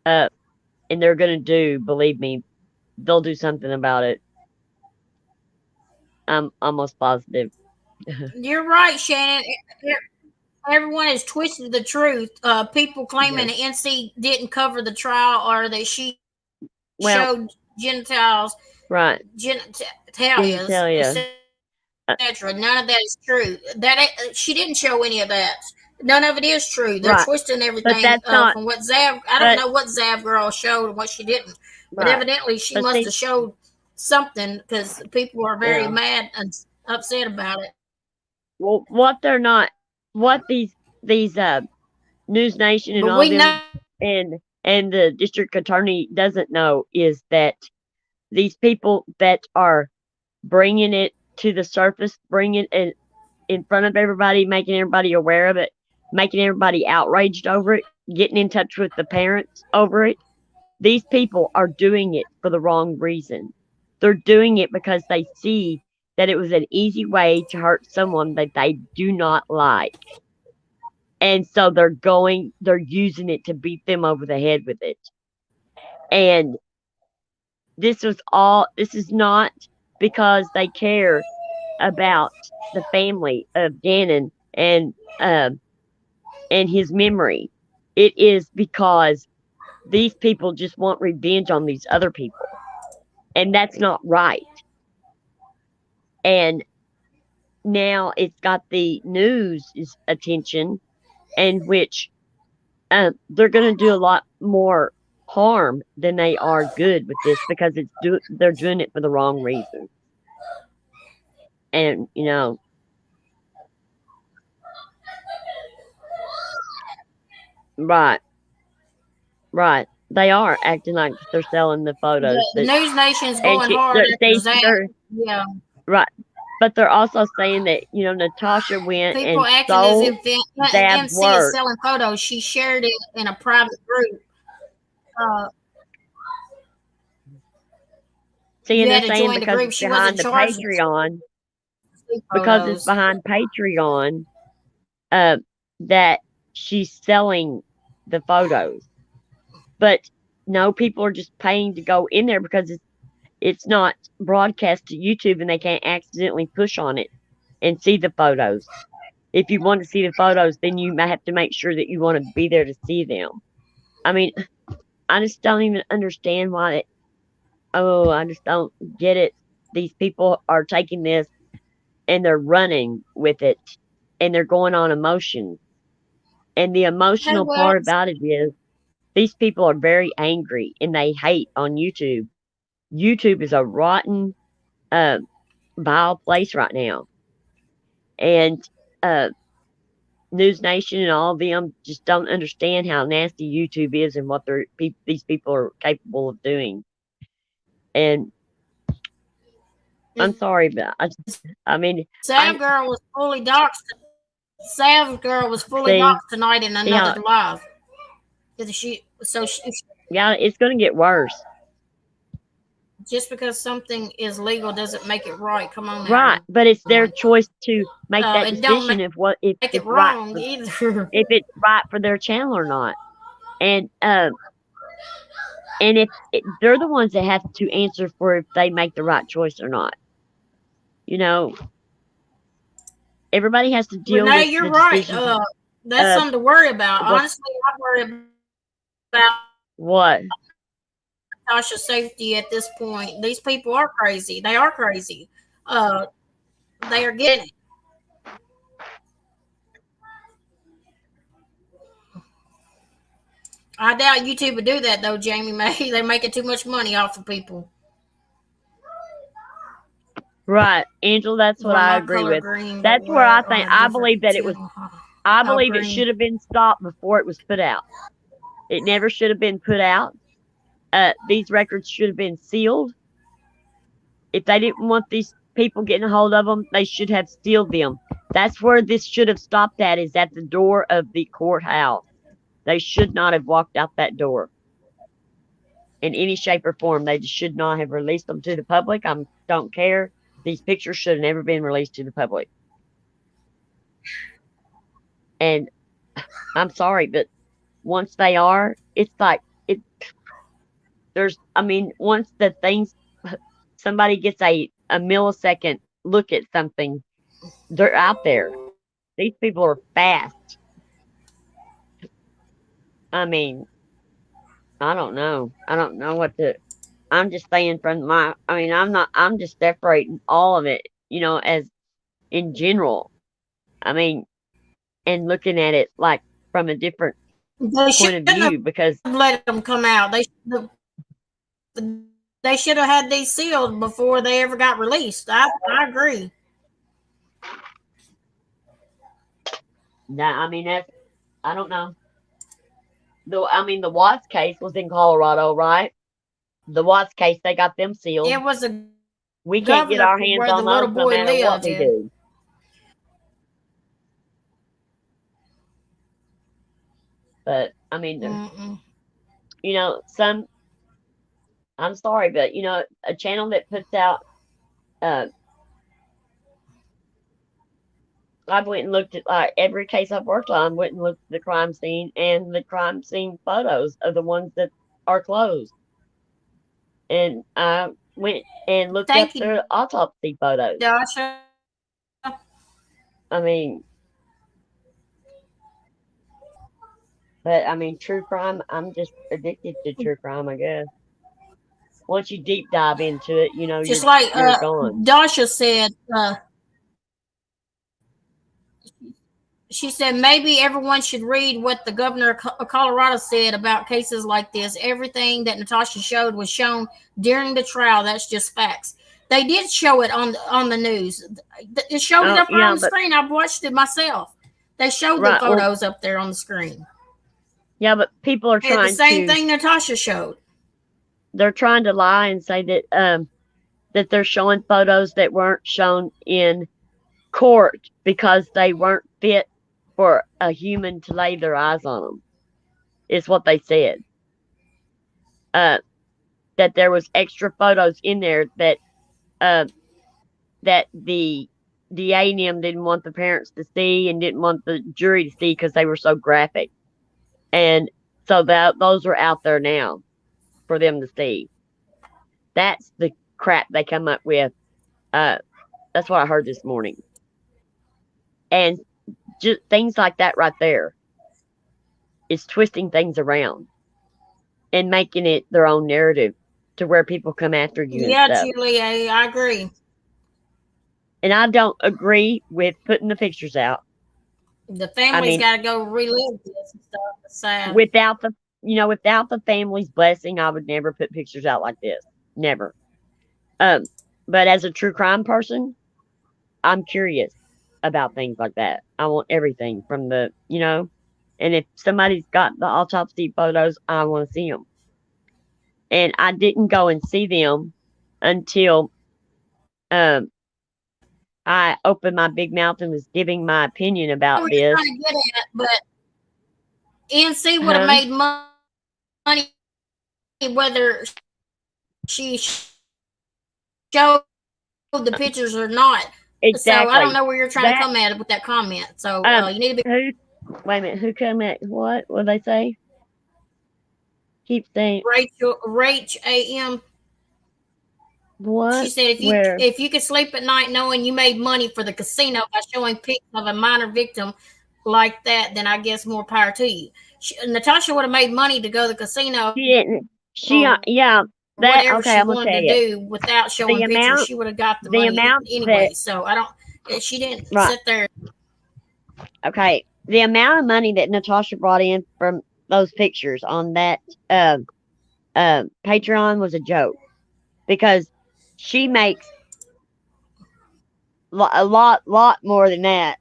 B: Uh, and they're going to do, believe me, they'll do something about it. I'm almost positive.
A: You're right, Shannon. Everyone has twisted the truth. People
B: Yeah.
A: claiming the NC didn't cover the trial or that she showed
B: Well, right.
A: genitalias,
B: Genitalia. Uh,
A: etc. None of that is true. She didn't show any of that. None of it is true. They're
B: right.
A: twisting
B: But
A: everything
B: that's
A: from
B: not.
A: what Zav. I don't
B: But
A: know what Zav girl showed and what she didn't, but
B: right.
A: evidently she
B: But
A: must
B: see,
A: have showed something because people are very
B: yeah.
A: mad and upset about it.
B: Well, what they're not, what these News Nation and
A: But
B: all
A: we
B: them
A: know
B: and the district attorney doesn't know is that these people that are bringing it to the surface, bringing it in front of everybody, making everybody aware of it, making everybody outraged over it, getting in touch with the parents over it. These people are doing it for the wrong reason. They're doing it because they see that it was an easy way to hurt someone that they do not like. And so they're using it to beat them over the head with it. And this is not because they care about the family of Gannon um and his memory. It is because these people just want revenge on these other people. And that's not right. And now it's got the news' attention, and which they're going to do a lot more harm than they are good with this because they're doing it for the wrong reason. And right, right, they are acting like they're selling the photos.
A: the News Nation's
B: And
A: going hard after Zach.
B: they're
A: Yeah,
B: right, but they're also saying that Natasha went
A: people
B: and
A: acting as if
B: stole
A: the
B: Zab's
A: MC is
B: work,
A: selling photos. She shared it in a private group. Uh,
B: seeing
A: you
B: they're
A: had to
B: saying
A: join the
B: because
A: group.
B: it's
A: She
B: behind
A: wasn't
B: the
A: charging us
B: Patreon,
A: with
B: because it's
A: photos.
B: behind Patreon, uh, that she's selling the photos. But no, people are just paying to go in there because it's not broadcast to YouTube and they can't accidentally push on it and see the photos. If you want to see the photos, then you may have to make sure that you want to be there to see them. I mean, I just don't even understand why I just don't get it. These people are taking this and they're running with it and they're going on emotion. And the
A: Hey,
B: emotional
A: well,
B: part about it is these people are very angry and they hate on YouTube. YouTube is a rotten, uh, vile place right now. And uh, News Nation and all of them just don't understand how nasty YouTube is and what these people are capable of doing. And I'm sorry, but I mean,
A: Sav girl was fully doxxed. Sav girl was fully
B: see,
A: doxxed tonight in another
B: yeah,
A: live. She
B: yeah, it's going to get worse.
A: just because something is legal doesn't make it right. Come on
B: Right,
A: now.
B: but it's their choice to make that
A: It don't
B: decision
A: make
B: if what if
A: it
B: it's right
A: wrong
B: for
A: either.
B: if it's right for their channel or not. And and if they're the ones that have to answer for if they make the right choice or not. You know, everybody has to deal
A: Renee,
B: with
A: you're
B: the
A: right.
B: decisions
A: That's
B: of
A: something to worry about.
B: what
A: Honestly, I worry about
B: what
A: Tasha's safety at this point. These people are crazy. They are crazy. Uh, they are getting it. I doubt YouTube would do that though, Jamie May. They're making too much money off of people.
B: right, Angel, that's what
A: Well,
B: I
A: my
B: agree
A: color
B: with.
A: green, but
B: That's where
A: we're on a
B: I
A: different
B: believe that it was
A: channel.
B: I
A: Oh,
B: believe it
A: green.
B: should have been stopped before it was put out. It never should have been put out. These records should have been sealed. If they didn't want these people getting a hold of them, they should have sealed them. That's where this should have stopped at, is at the door of the courthouse. They should not have walked out that door in any shape or form. They just should not have released them to the public. I don't care. These pictures should have never been released to the public. And I'm sorry, but once they are, it's like I mean, once the things, somebody gets a millisecond look at something, they're out there. These people are fast. I mean, I don't know. I don't know what to. I'm just saying from my. I mean, I'm not. I'm just separating all of it. As in general. I mean, and looking at it like from a different
A: They
B: point of
A: shouldn't have
B: view because
A: let them come out. They should have had these sealed before they ever got released. I agree.
B: I mean that's I don't know. The Watts case was in Colorado, right? The Watts case, they got them sealed.
A: It was a
B: We can't get
A: governor
B: our
A: where
B: hands
A: the
B: on
A: little
B: those no
A: boy
B: matter what
A: lived
B: we
A: in.
B: do. But I mean,
A: Mm-mm.
B: some. I'm sorry, but a channel that puts out. Uh, I've went and looked at like every case I've worked on. Went and looked at the crime scene and the crime scene photos of the ones that are closed, and I went and looked up
A: Thank you,
B: their autopsy photos.
A: Dasha.
B: I mean, but I mean, true crime. I'm just addicted to true crime, I guess. Once you deep dive into it,
A: Just
B: you're
A: like
B: you're gone.
A: Dasha said, she said maybe everyone should read what the governor of Colorado said about cases like this. Everything that Natasha showed was shown during the trial. That's just facts. They did show it on the news. It showed it
B: Oh
A: up there on
B: yeah,
A: the
B: but
A: screen. I've watched it myself. They showed the
B: right. Well,
A: photos up there on the screen.
B: yeah, but people are
A: It's the
B: trying
A: same
B: to
A: thing Natasha showed.
B: they're trying to lie and say that they're showing photos that weren't shown in court because they weren't fit for a human to lay their eyes on them. Is what they said. Uh, that there was extra photos in there uh that the DA and them didn't want the parents to see and didn't want the jury to see because they were so graphic. And so that those are out there now for them to see. That's the crap they come up with. Uh, that's what I heard this morning. And just things like that right there is twisting things around and making it their own narrative to where people come after you and
A: Yeah,
B: stuff.
A: Julie, I agree.
B: And I don't agree with putting the pictures out.
A: The
B: I
A: family's
B: mean,
A: got to go relive this and stuff. It's sad.
B: without the family's blessing, I would never put pictures out like this. Never. Um, but as a true crime person, I'm curious about things like that. I want everything from and if somebody's got the autopsy photos, I want to see them. And I didn't go and see them until um I opened my big mouth and was giving my opinion
A: I
B: about
A: was
B: this.
A: trying to get at, but NC would have
B: Huh?
A: made money whether she showed the pictures or not. So I don't
B: Exactly.
A: know where you're trying to
B: That
A: come at it with that comment. So
B: um
A: you need to be.
B: who wait a minute, who come at what? What they say? Keep saying
A: Rach AM. She
B: what?
A: said
B: Where?
A: if you could sleep at night knowing you made money for the casino by showing pics of a minor victim like that, then I guess more power to you. Natasha would have made money to go to the casino
B: She didn't
A: or
B: yeah, that
A: whatever
B: okay,
A: she
B: I'm gonna
A: wanted
B: tell
A: to
B: you.
A: do without
B: The
A: showing pictures.
B: amount
A: She would have got the
B: the
A: money
B: amount that
A: anyway. So I don't. She didn't
B: right,
A: sit there.
B: okay. The amount of money that Natasha brought in from those pictures on that Patreon was a joke because she makes a lot more than that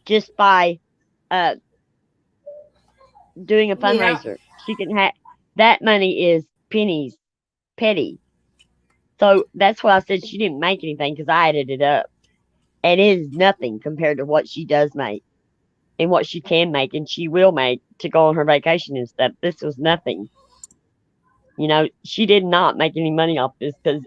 B: just by uh doing a
A: Yeah,
B: fundraiser. She can have that money is pennies, petty. So that's why I said she didn't make anything because I added it up, and it is nothing compared to what she does make and what she can make and she will make to go on her vacation and stuff. This was nothing. She did not make any money off this because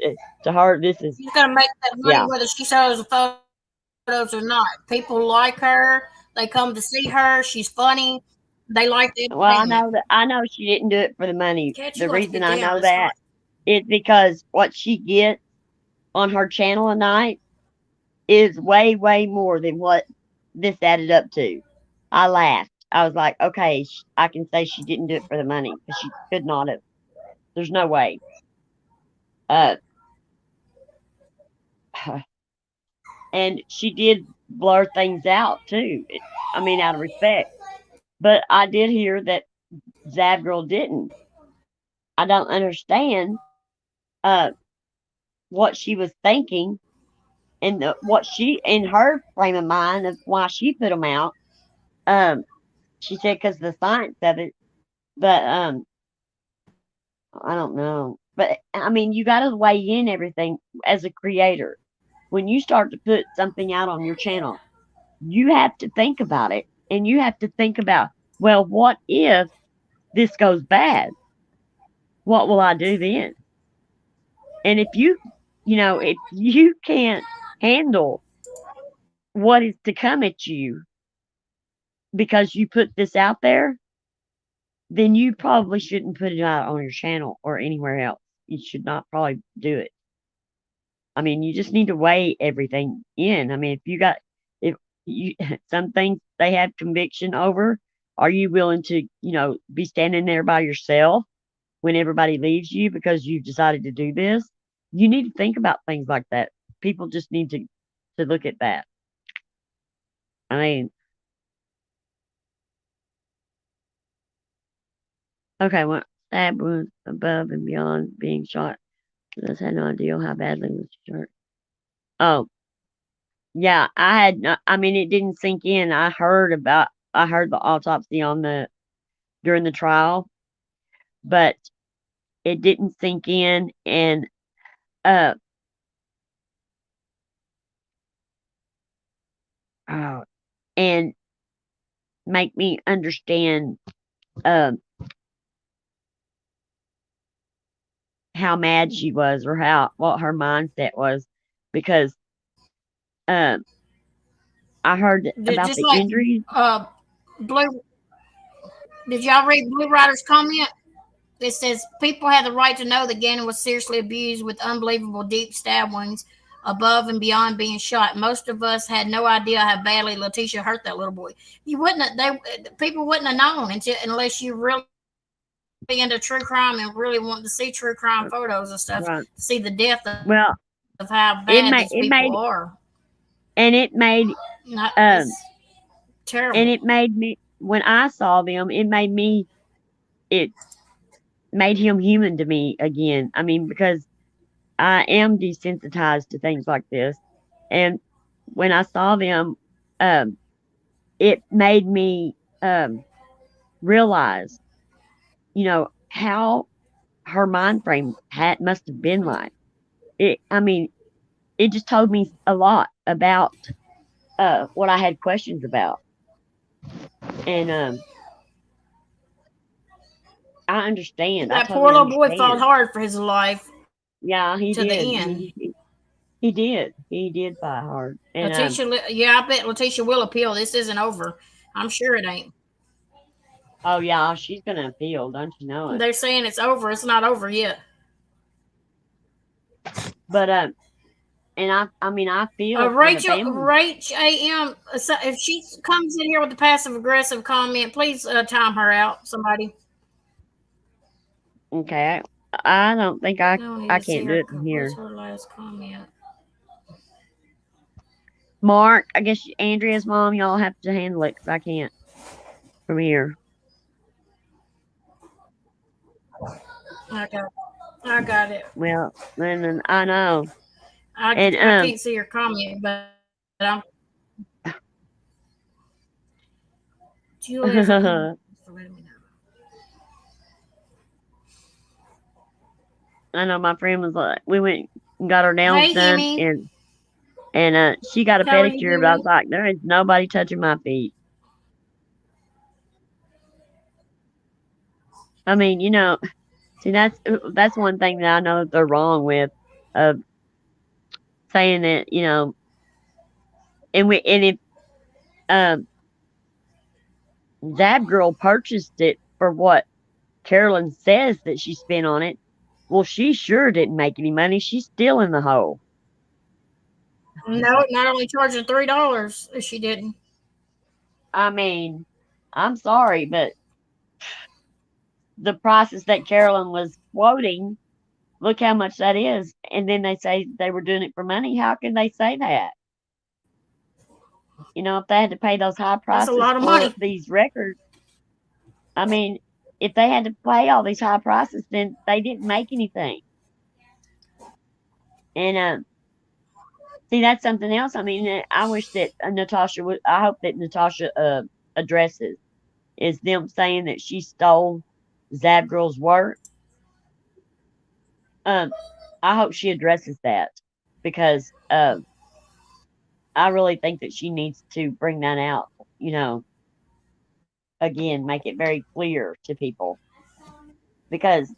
B: to her this is
A: she's gonna make that money
B: yeah.
A: whether she shows the photos or not. People like her. They come to see her. She's funny. They like the
B: Well,
A: entertainment.
B: I know she didn't do it for the money.
A: Cat,
B: The
A: you have to
B: reason
A: get
B: I
A: down.
B: know
A: It's hot.
B: that is because what she gets on her channel a night is way, way more than what this added up to. I laughed. I was like, okay, I can say she didn't do it for the money because she could not have. There's no way. Uh, and she did blur things out too. I mean, out of respect. But I did hear that Zab Girl didn't. I don't understand uh, what she was thinking and what she, in her frame of mind, of why she put them out. Um, she said because the science of it, but I don't know. But I mean, you got to weigh in everything as a creator. When you start to put something out on your channel, you have to think about it, and you have to think about, well, what if this goes bad? What will I do then? And if if you can't handle what is to come at you because you put this out there, then you probably shouldn't put it out on your channel or anywhere else. You should not probably do it. I mean, you just need to weigh everything in. I mean, if you, some things they have conviction over, are you willing to, be standing there by yourself when everybody leaves you because you've decided to do this? You need to think about things like that. People just need to look at that. I mean, okay, well, stab wounds above and beyond being shot. Just had no idea how badly was shot. Oh, yeah, I had. I mean, it didn't sink in. I heard the autopsy on the during the trial, but it didn't sink in, uh, oh, and make me understand um how mad she was or how what her mindset was, because um I heard about
A: Just
B: the
A: like
B: injuries.
A: Blue. Did y'all read Blue Rider's comment? It says people have the right to know that Gannon was seriously abused with unbelievable deep stab wounds above and beyond being shot. Most of us had no idea how badly Letitia hurt that little boy. You wouldn't have, people wouldn't have known unless you really into true crime and really want to see true crime photos and stuff to see the depth of how
B: Right.
A: bad these people
B: Well,
A: are.
B: it made and it made
A: It's
B: um
A: terrible.
B: and it made me when I saw them, it made him human to me again. I mean, because I am desensitized to things like this. And when I saw them, um, it made me realize, how her mind frame must have been like. I mean, it just told me a lot about what I had questions about. And I understand. I
A: That
B: totally
A: poor little boy fought
B: understand.
A: hard for his life
B: Yeah, he
A: to the
B: did.
A: end.
B: He did. He did fight hard. And
A: Yeah, I bet Letitia will appeal. This isn't over. I'm sure it ain't.
B: oh yeah, she's gonna appeal, don't you know it?
A: They're saying it's over. It's not over yet.
B: But and I mean, I feel for the family.
A: Rach AM. So if she comes in here with a passive aggressive comment, please time her out. Somebody.
B: Okay, I don't think
A: I don't
B: I
A: even see
B: can't do
A: her.
B: it from
A: Where's
B: here.
A: her last comment?
B: Mark, I guess Andrea's mom, y'all have to handle it because I can't from here.
A: I got. I got it.
B: Well, then I know,
A: I
B: and
A: I can't see her comment, but I'm Julia. For letting me know.
B: I know my friend was like, we went and got her nails
A: Hey,
B: done,
A: Hemi.
B: and she got a
A: How are you,
B: pedicure, but I was
A: Hemi?
B: like, there is nobody touching my feet. I mean, see, that's one thing that I know that they're wrong with, of saying that, and if um Zab Girl purchased it for what Carolyn says that she spent on it. Well, she sure didn't make any money. She's still in the hole.
A: No, not only charging $3, she didn't.
B: I mean, I'm sorry, but the prices that Carolyn was quoting, look how much that is. And then they say they were doing it for money. How can they say that? If they had to pay those high
A: That's a
B: prices
A: lot of
B: for
A: money.
B: these records, I mean, if they had to pay all these high prices, then they didn't make anything. And see, that's something else. I mean, I wish that Natasha would. I hope that Natasha addresses is them saying that she stole Zab Girl's work. Um, I hope she addresses that because I really think that she needs to bring that out. You know, again, make it very clear to people because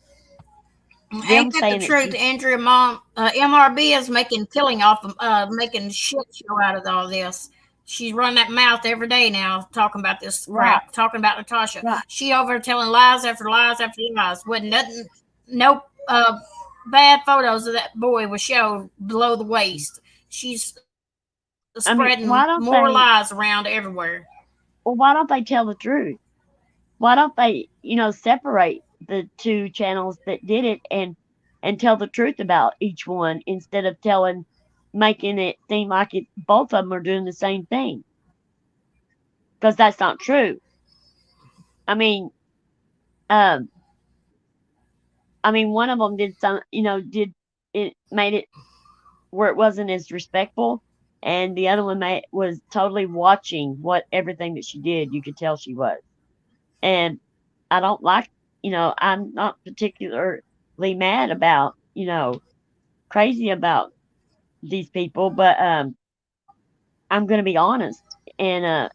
B: them
A: Ain't that the
B: saying that
A: truth,
B: she
A: Andrea? Mom, MRB is making killing off of, making shit show out of all this. She's running that mouth every day now, talking about this
B: right,
A: crap, talking about Natasha.
B: right.
A: She over there telling lies after lies after lies. Wasn't nothing, no bad photos of that boy was showed below the waist. She's
B: I mean,
A: spreading more lies around everywhere.
B: why don't they tell the truth? Why don't they, separate the two channels that did it and tell the truth about each one instead of making it seem like both of them are doing the same thing? Because that's not true. I mean, um, one of them did did it made it where it wasn't as respectful, and the other one was totally watching what everything that she did. You could tell she was, and I don't like, I'm not particularly mad about, crazy about these people, but I'm gonna be honest, and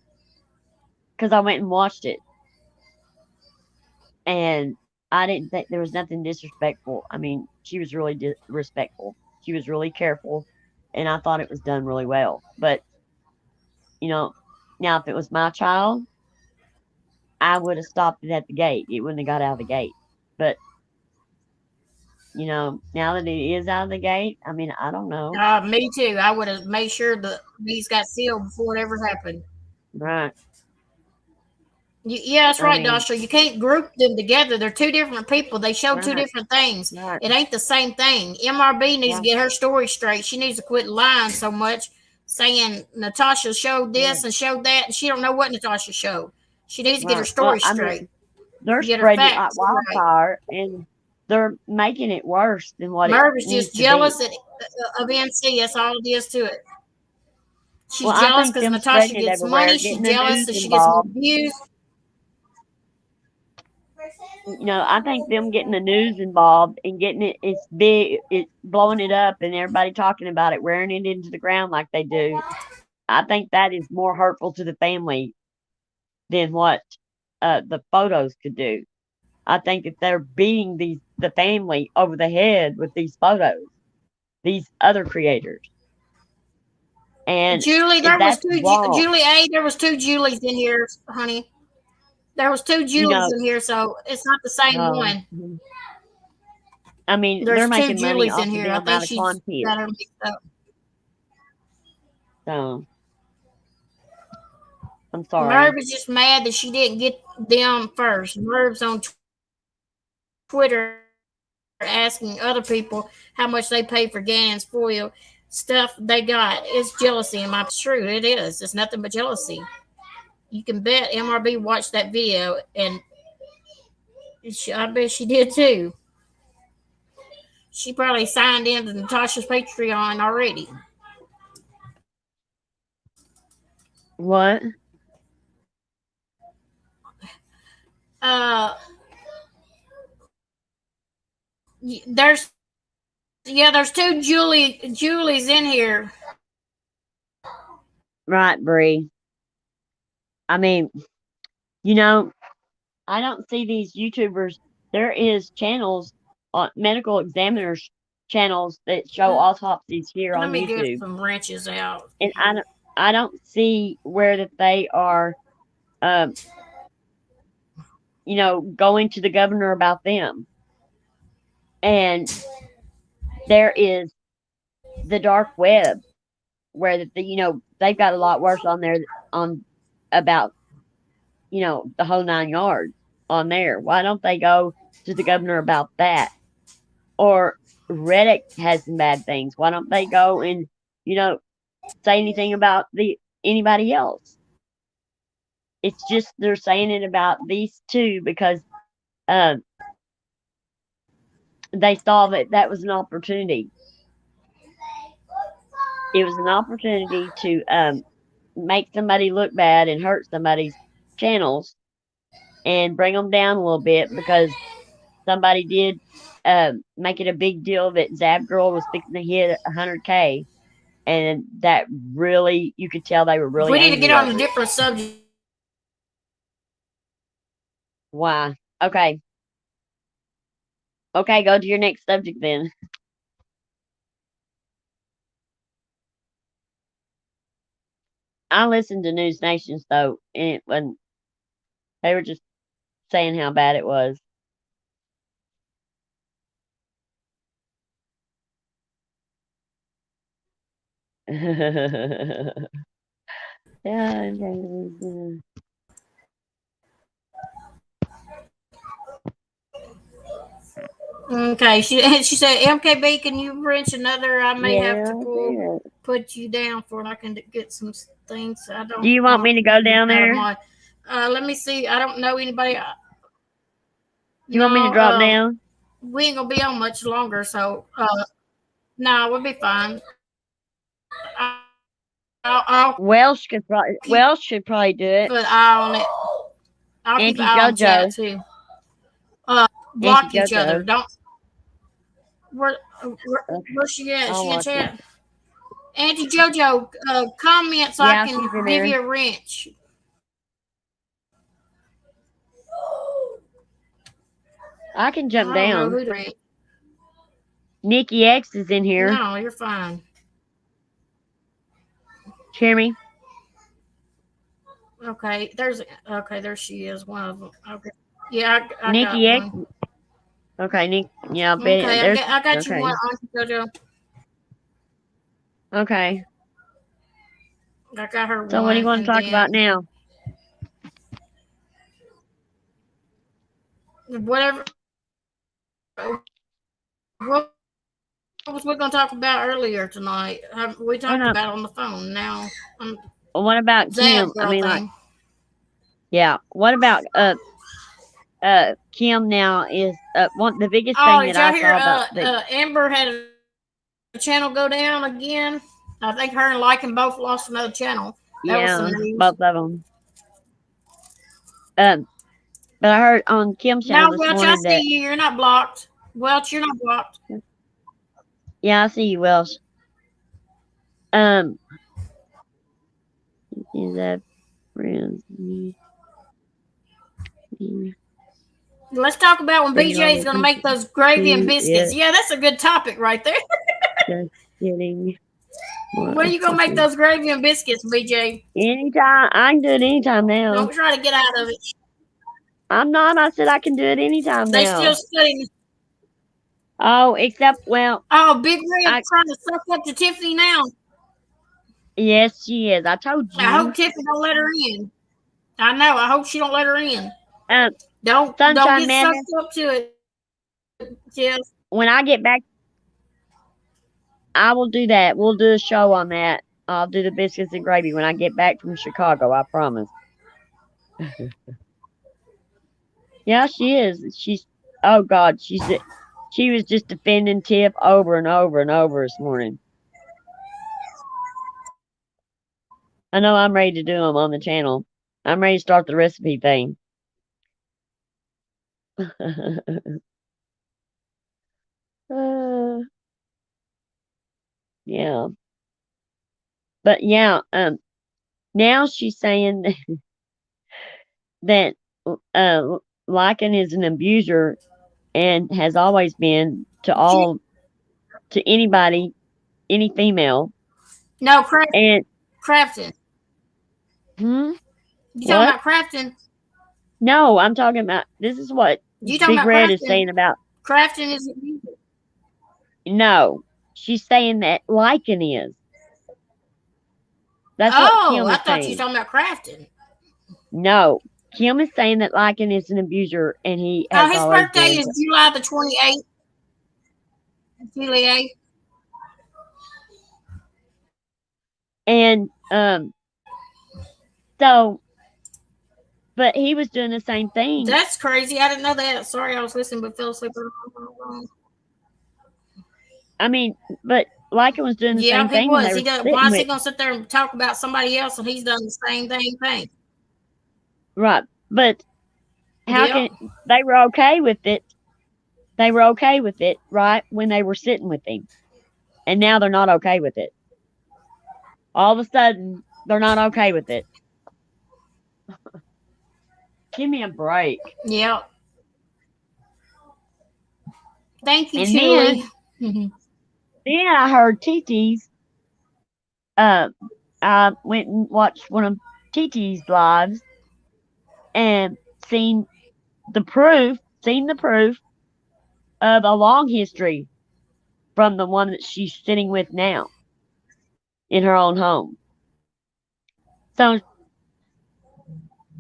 B: because I went and watched it, and I didn't think there was nothing disrespectful. I mean, she was really respectful. She was really careful, and I thought it was done really well. But you know, now if it was my child, I would have stopped it at the gate. It wouldn't have got out of the gate. But now that it is out of the gate, I mean, I don't know.
A: Me too. I would have made sure the these got sealed before it ever happened.
B: Right.
A: Yeah, that's
B: I
A: right,
B: mean,
A: Dasha. You can't group them together. They're two different people. They show two
B: right,
A: different things.
B: right,
A: It ain't the same thing. MRB needs to
B: right,
A: get her story straight. She needs to quit lying so much, saying Natasha showed
B: right,
A: this and showed that, and she don't know what Natasha showed. She needs to get her
B: right. Well,
A: story
B: I mean,
A: straight.
B: they're
A: Get her
B: spreading it like
A: facts right.
B: wildfire, and they're making it worse than what it
A: Merv is
B: needs
A: just
B: to be.
A: jealous of NC. That's all it is to it.
B: Well,
A: She's
B: I
A: jealous
B: think
A: because
B: them
A: Natasha
B: spreading it
A: gets
B: everywhere,
A: money. She's
B: getting the
A: jealous
B: news
A: that she gets more
B: involved.
A: views.
B: I think them getting the news involved and getting it's big, it's blowing it up, and everybody talking about it, wearing it into the ground like they do. I think that is more hurtful to the family than what the photos could do. I think that they're beating the family over the head with these photos, these other creators, and
A: Julie, there was
B: that's
A: two
B: wrong.
A: Julie A. There was two Julies in here, honey. There was two
B: You
A: Julies
B: know,
A: in here, so it's not the same
B: uh,
A: one.
B: I mean, they're
A: There's two
B: making money
A: Julies in
B: off of
A: here.
B: the
A: I think
B: amount of
A: she's
B: content.
A: got her mixed up.
B: So I'm
A: Merv
B: sorry.
A: is just mad that she didn't get them first. Merv's on Twitter asking other people how much they pay for Gannon's foil stuff they got. It's jealousy, and my it's true. It is. It's nothing but jealousy. You can bet MRB watched that video, and I bet she did too. She probably signed into Natasha's Patreon already.
B: What?
A: Uh, there's two Julies in here.
B: Right, Bree. I mean, you know, I don't see these YouTubers. There is channels on medical examiners channels that show autopsies here
A: Let
B: on
A: me get
B: YouTube,
A: some wrenches out.
B: and I don't see where that they are. Um, going to the governor about them. And there is the dark web where they've got a lot worse on there on about the whole 9 yards on there. Why don't they go to the governor about that? Or Reddit has some bad things. Why don't they go and you know say anything about the anybody else? It's just they're saying it about these two because uh, they saw that that was an opportunity. It was an opportunity to make somebody look bad and hurt somebody's channels and bring them down a little bit because somebody did make it a big deal that Zab Girl was fixing to hit 100K, and that really you could tell they were really
A: We need to get
B: angry
A: on a
B: over it.
A: different subject.
B: Why? Okay. Okay, go to your next subject then. I listened to News Nations though, and it wasn't, they were just saying how bad it was. Yeah,
A: Okay, she said, MKB, can you wrench another? I may have to
B: yeah, yeah.
A: put you down for it. I can get some things. I
B: Do
A: don't
B: you want
A: want
B: me to go
A: you
B: down
A: out of
B: there?
A: my. Let me see. I don't know anybody.
B: Do you want me to
A: No,
B: drop down?
A: we ain't gonna be on much longer, so no, we'll be fine. I'll keep
B: Welsh should probably do
A: an
B: it.
A: eye on it. I'll keep an eye
B: Auntie
A: on chat
B: JoJo.
A: too.
B: Auntie
A: Block each other.
B: JoJo.
A: Don't. Where's she at? Is
B: I'll
A: she in
B: watch it.
A: chat? Auntie JoJo, comment so I
B: Yeah,
A: can
B: she's in
A: give
B: there.
A: you a wrench.
B: I can jump
A: I don't know
B: down.
A: who to wrench.
B: Nikki X is in here.
A: No, you're fine.
B: Hear me?
A: Okay, there she is. One of them. Okay, yeah, I got
B: Nikki X.
A: one.
B: Okay, Nick. Yeah,
A: Okay,
B: there's.
A: I got you
B: Okay.
A: one, Auntie JoJo.
B: Okay.
A: I got her
B: So, what do you
A: one,
B: want to
A: and
B: talk about
A: then
B: now?
A: whatever. What was we gonna talk about earlier tonight? We
B: Oh,
A: talked
B: no.
A: about it on the phone. Now,
B: What about
A: Zab
B: Kim? I
A: girl
B: mean, like,
A: thing.
B: yeah. What about Kim now is one the biggest
A: Oh,
B: thing
A: did
B: that
A: y'all
B: I
A: hear?
B: saw about the
A: Amber had a channel go down again. I think her and Lycan both lost another channel. That was some
B: yeah,
A: news.
B: both of them. Um, but I heard on Kim's
A: Now,
B: channel this
A: Welch, I
B: morning
A: see
B: that
A: you. You're not blocked. Welch, you're not blocked.
B: yeah, I see you, Welsh. Um, is that friends?
A: Let's talk about when
B: Bring
A: BJ
B: all
A: is
B: the
A: going to make
B: pieces
A: those gravy and
B: to
A: biscuits.
B: it.
A: Yeah, that's a good topic right there.
B: Just kidding.
A: When are you going to make those gravy and biscuits, BJ?
B: Anytime. I can do it anytime now.
A: Don't try to get out of it.
B: I'm not. I said I can do it anytime
A: They still
B: now.
A: studying.
B: Oh, except, well,
A: Oh, Big Red
B: I
A: trying to suck up to Tiffany now.
B: yes, she is. I told
A: I hope
B: you.
A: Tiffany don't let her in. I know. I hope she don't let her in.
B: Um,
A: Don't
B: Sunshine
A: get sucked
B: Madness.
A: up to it, Jess.
B: When I get back, I will do that. We'll do a show on that. I'll do the biscuits and gravy when I get back from Chicago. I promise. Yeah, she is. She's. Oh God, she was just defending Tiff over and over and over this morning. I know I'm ready to do them on the channel. I'm ready to start the recipe thing. Uh, yeah, but yeah, now she's saying that Lycan is an abuser and has always been
A: She,
B: to anybody, any female.
A: no,
B: And
A: Crafton.
B: hmm,
A: You talking
B: what?
A: about Crafton?
B: No, I'm talking about this is what
A: You talking
B: Big
A: about
B: Red is
A: Crafton?
B: saying about
A: Crafton is abusive.
B: no. She's saying that Lycan is. That's what
A: Oh,
B: Kim
A: I
B: is
A: thought you was
B: saying.
A: talking about Crafton.
B: No. Kim is saying that Lycan is an abuser and he
A: Oh,
B: has
A: his
B: always
A: birthday
B: been.
A: is July the 28th. Julie 8th.
B: And so but he was doing the same thing.
A: That's crazy. I didn't know that. Sorry, I was listening but fell asleep.
B: I mean, but Lycan was doing the
A: Yeah,
B: same
A: he
B: thing when
A: was.
B: they
A: He
B: were
A: does. Why
B: sitting
A: is he
B: with
A: gonna sit there and talk about somebody else and he's done the same thing?
B: right. But how
A: Yep.
B: can they were okay with it? They were okay with it, right, when they were sitting with him. And now they're not okay with it. All of a sudden, they're not okay with it. Give me a break.
A: Yep. Thank you,
B: And
A: Julie.
B: then I heard TT's uh I went and watched one of TT's lives and seen seen the proof of a long history from the one that she's sitting with now in her own home. So,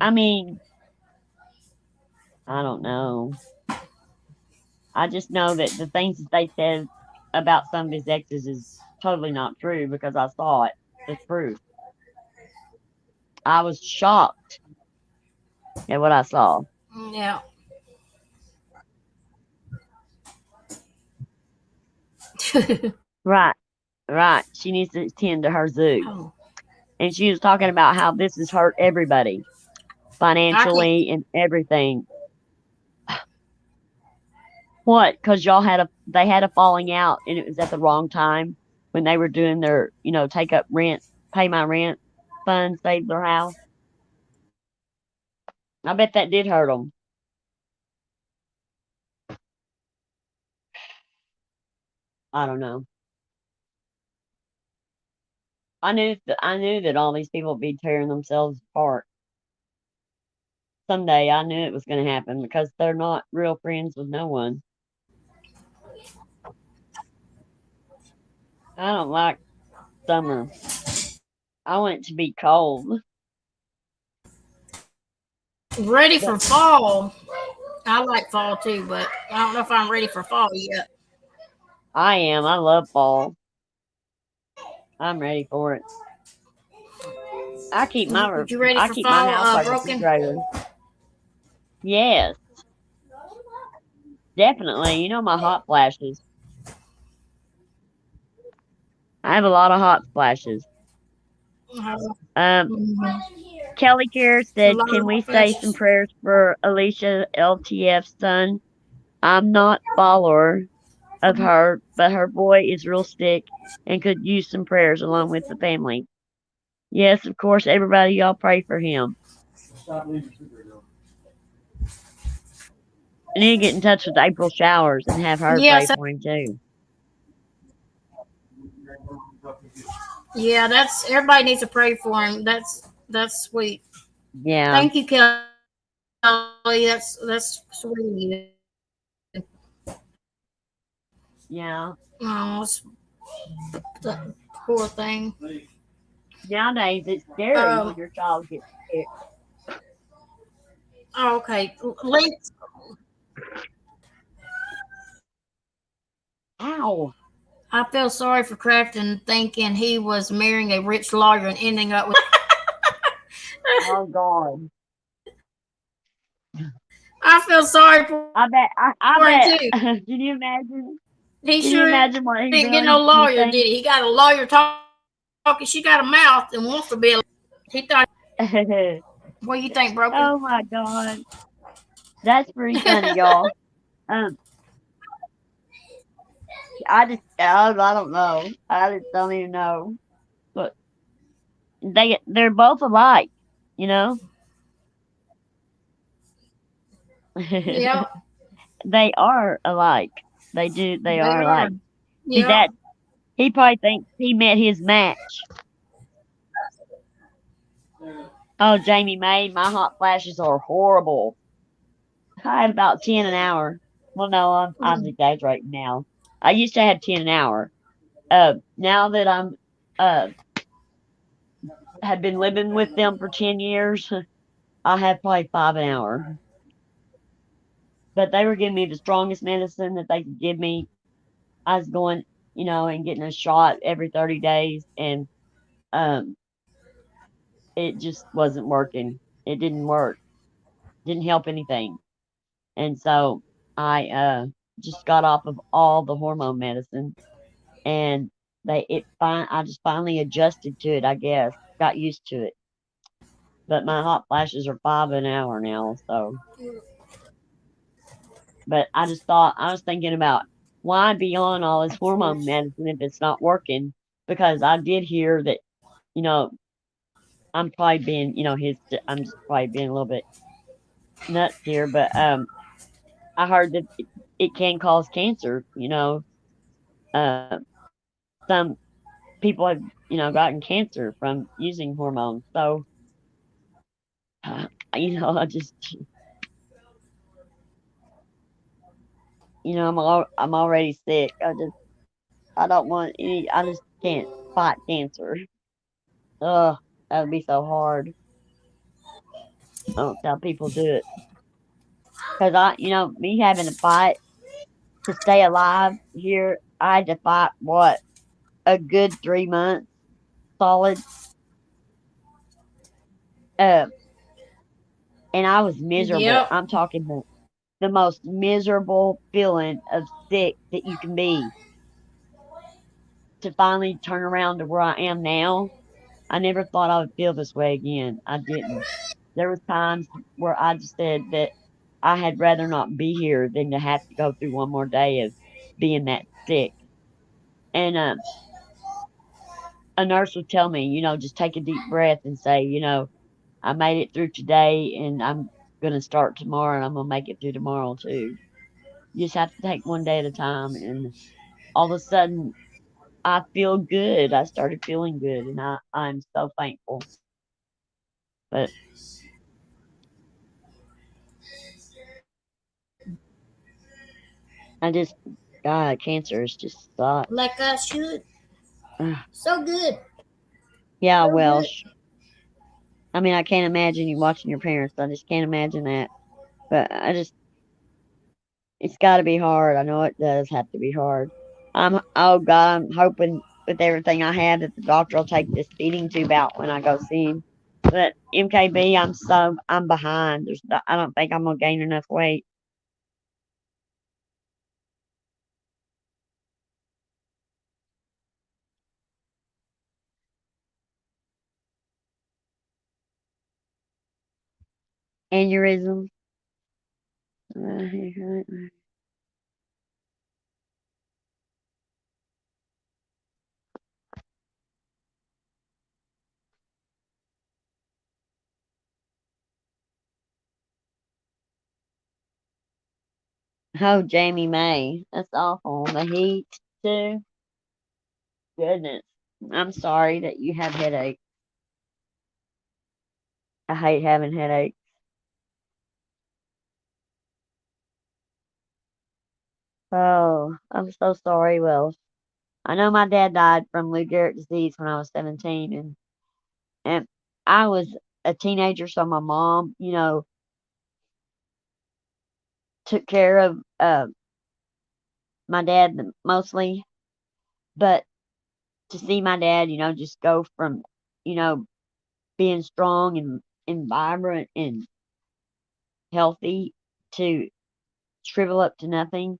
B: I mean, I don't know. I just know that the things that they said about some of his exes is totally not true because I saw it. The proof. I was shocked at what I saw.
A: Yeah.
B: Right, right. She needs to tend to her zoo.
A: Oh,
B: And she was talking about how this has hurt everybody
A: I can't.
B: financially and everything. What? Because they had a falling out and it was at the wrong time when they were doing their, take up rent, pay my rent fund, save their house. I bet that did hurt them. I don't know. I knew that all these people would be tearing themselves apart someday. I knew it was going to happen because they're not real friends with no one. I don't like summer. I want it to be cold.
A: Ready
B: But
A: for fall. I like fall too, but I don't know if I'm ready for fall yet.
B: I am. I love fall. I'm ready for it. I keep my
A: You ready for
B: I keep my
A: fall,
B: house like a
A: Broken?
B: refrigerator. Yes, definitely. You know my hot flashes. I have a lot of hot flashes. Um, Kelly Care
A: A
B: said,
A: lot
B: "Can we
A: of
B: say some
A: fashions.
B: prayers for Alicia LTF's son? I'm not follower of her, but her boy is real sick and could use some prayers along with the family. Yes, of course, everybody, y'all pray for him. I need to get in touch with April Showers and have her pray
A: Yes,
B: for him too.
A: yeah. That's everybody needs to pray for him. That's sweet.
B: Yeah,
A: Thank you, Kelly. That's sweet of you.
B: yeah.
A: Oh, the poor thing.
B: Nowadays, it's scary
A: Um.
B: when your child gets sick.
A: Okay. Link.
B: Ow!
A: I feel sorry for Crafton thinking he was marrying a rich lawyer and ending up with.
B: Oh God!
A: I feel sorry for him too.
B: I bet. Can you imagine?
A: He
B: Can you
A: sure
B: imagine what he
A: didn't get no
B: really would
A: lawyer, did
B: think?
A: he? He got a lawyer talking. She got a mouth and wants to be a. He thought. What do you think, Broken?
B: Oh my God! That's pretty funny, y'all. Um, I don't know. I just don't even know. But they're both alike, you know.
A: Yep,
B: They are alike. They
A: they
B: are
A: are.
B: alike. See
A: Yep.
B: that he probably thinks he met his match. Oh, Jamie May, my hot flashes are horrible. I have about 10 an hour. Well, no, I'm
A: Mm.
B: exaggerating now. I used to have 10 an hour. Now that I'm uh have been living with them for 10 years, I have probably 5 an hour. But they were giving me the strongest medicine that they could give me. I was going, and getting a shot every 30 days, and um, it just wasn't working. It didn't work. Didn't help anything. And so I just got off of all the hormone medicine, and I just finally adjusted to it, I guess. Got used to it. But my hot flashes are 5 an hour now, so but I was thinking about why be on all this hormone medicine if it's not working, because I did hear that, you know, I'm probably being, I'm just probably being a little bit nuts here, but I heard that it can cause cancer. Uh, some people have, gotten cancer from using hormones. So, I just, I'm already sick. I don't want any. I just can't fight cancer. Ugh, that would be so hard. I don't see how people do it. Cause me having to fight to stay alive here, I had to fight what, a good 3 months solid. Uh, and I was miserable.
A: Yep.
B: I'm talking the most miserable feeling of sick that you can be, to finally turn around to where I am now. I never thought I would feel this way again. I didn't. There was times where I just said that I had rather not be here than to have to go through one more day of being that sick. And a nurse would tell me, just take a deep breath and say, I made it through today, and I'm gonna start tomorrow, and I'm gonna make it through tomorrow too. You just have to take one day at a time, and all of a sudden I feel good. I started feeling good, and I'm so thankful. But I just, God, cancer is just sucks.
A: Like I should.
B: Ugh.
A: So good.
B: Yeah,
A: So
B: well,
A: good.
B: I mean, I can't imagine you watching your parents. I just can't imagine that. But it's got to be hard. I know it does have to be hard. Oh God, I'm hoping with everything I have that the doctor will take this feeding tube out when I go see him. But MKB, I'm behind. I don't think I'm gonna gain enough weight. Aneurysm. Oh, Jamie May. That's awful. The heat too. Goodness. I'm sorry that you have headaches. I hate having headaches. Oh, I'm so sorry. Well, I know my dad died from Lou Gehrig disease when I was 17, and I was a teenager, so my mom, took care of my dad mostly. But to see my dad, just go from, you know, being strong and vibrant and healthy to shrivel up to nothing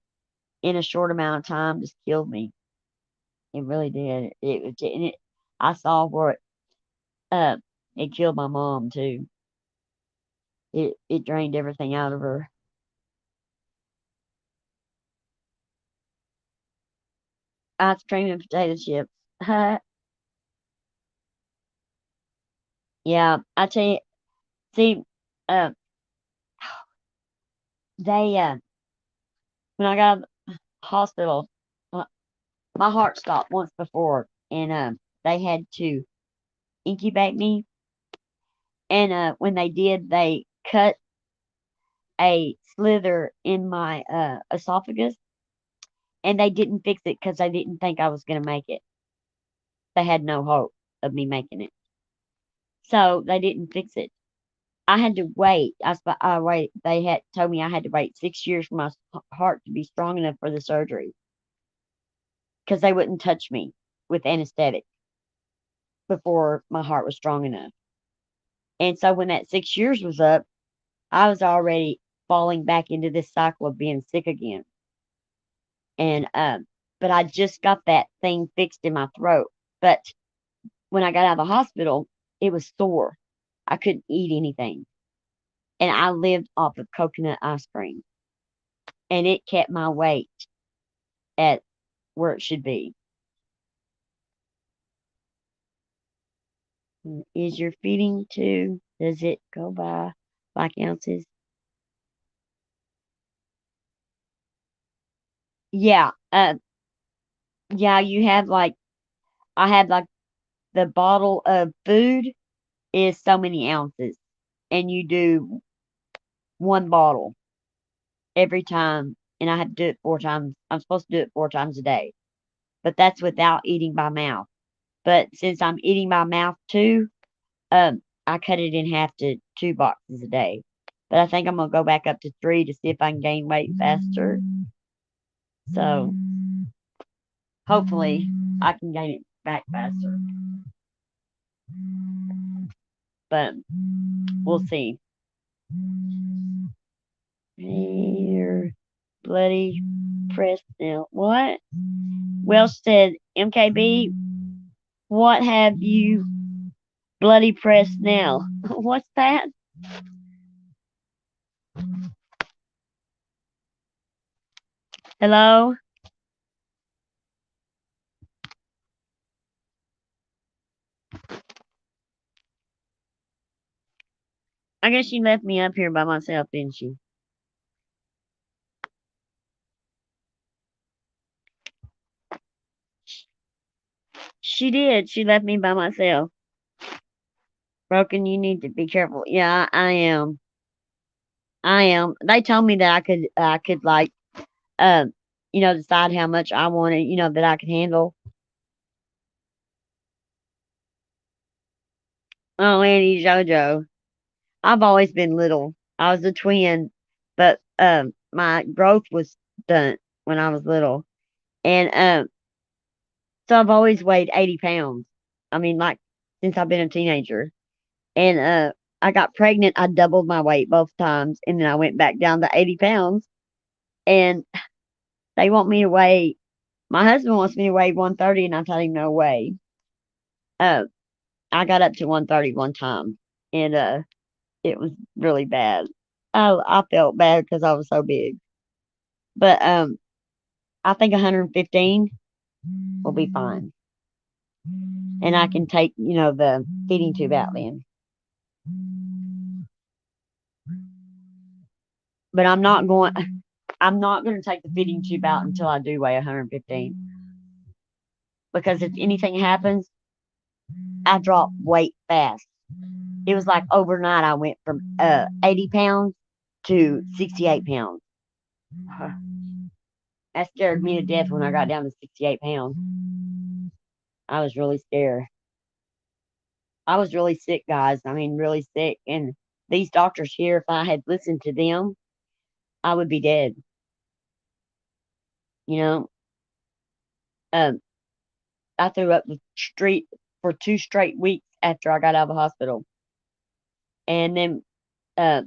B: in a short amount of time just killed me. It really did. I saw where uh, it killed my mom too. It drained everything out of her. Ice cream and potato chips. Yeah, I tell you. See, uh, they when I got out of the hospital, uh, my heart stopped once before, and they had to incubate me, And when they did, they cut a slither in my esophagus, and they didn't fix it because they didn't think I was going to make it. They had no hope of me making it. So they didn't fix it. I had to wait. I wait. They had told me I had to wait 6 years for my heart to be strong enough for the surgery because they wouldn't touch me with anesthetic before my heart was strong enough. And so when that 6 years was up, I was already falling back into this cycle of being sick again. And but I just got that thing fixed in my throat. But when I got out of the hospital, it was sore. I couldn't eat anything. And I lived off of coconut ice cream. And it kept my weight at where it should be. Is your feeding too? Does it go by like ounces? Yeah. Yeah, you have like I have like the bottle of food is so many ounces. And you do one bottle every time. And I have to do it 4 times. I'm supposed to do it 4 times a day. But that's without eating by mouth. But since I'm eating by mouth too, I cut it in half to 2 boxes a day. But I think I'm gonna go back up to 3 to see if I can gain weight faster. So hopefully I can gain it back faster. But we'll see. Here, bloody press now. What? Welsh said, MKB, what have you bloody pressed now? What's that? Hello? I guess she left me up here by myself, didn't she? She did. She left me by myself. Broken, you need to be careful. Yeah, I am. I am. They told me that I could like, um, decide how much I wanted, that I could handle. Oh, Annie JoJo. I've always been little. I was a twin, but my growth was done when I was little, and so I've always weighed 80 pounds. I mean, like since I've been a teenager, and I got pregnant. I doubled my weight both times, and then I went back down to 80 pounds, and they want me to weigh. My husband wants me to weigh 130, and I told him no way. Uh, I got up to 130 one time, and it was really bad. I felt bad because I was so big, but I think 115 will be fine, and I can take the feeding tube out then. But I'm not going. I'm not going to take the feeding tube out until I do weigh 115 because if anything happens, I drop weight fast. It was like overnight I went from 80 pounds to 68 pounds. That scared me to death when I got down to 68 pounds. I was really scared. I was really sick, guys. I mean, really sick. And these doctors here, if I had listened to them, I would be dead. You know, um, I threw up the street for 2 straight weeks after I got out of the hospital. And then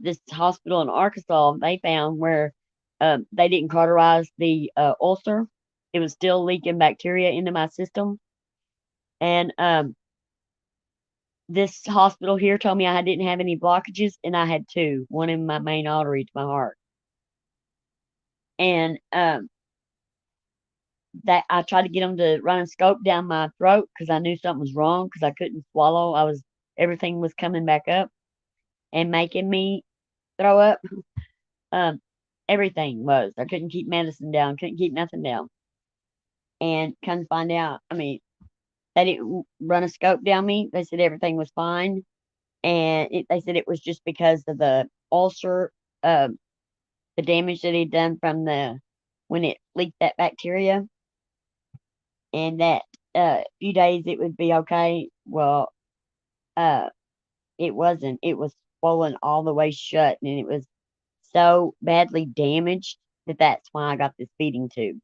B: this hospital in Arkansas, they found where they didn't cauterize the ulcer. It was still leaking bacteria into my system. And this hospital here told me I didn't have any blockages, and I had two, one in my main artery to my heart. And that I tried to get them to run a scope down my throat because I knew something was wrong because I couldn't swallow. Everything was coming back up and making me throw up. Um, everything was. I couldn't keep medicine down, couldn't keep nothing down. And come to find out, I mean, they didn't run a scope down me. They said everything was fine. and they said it was just because of the ulcer, uh, the damage that he'd done from the when it leaked that bacteria, and that few days it would be okay. Well, uh, it wasn't. It was swollen all the way shut, and it was so badly damaged that that's why I got this feeding tube.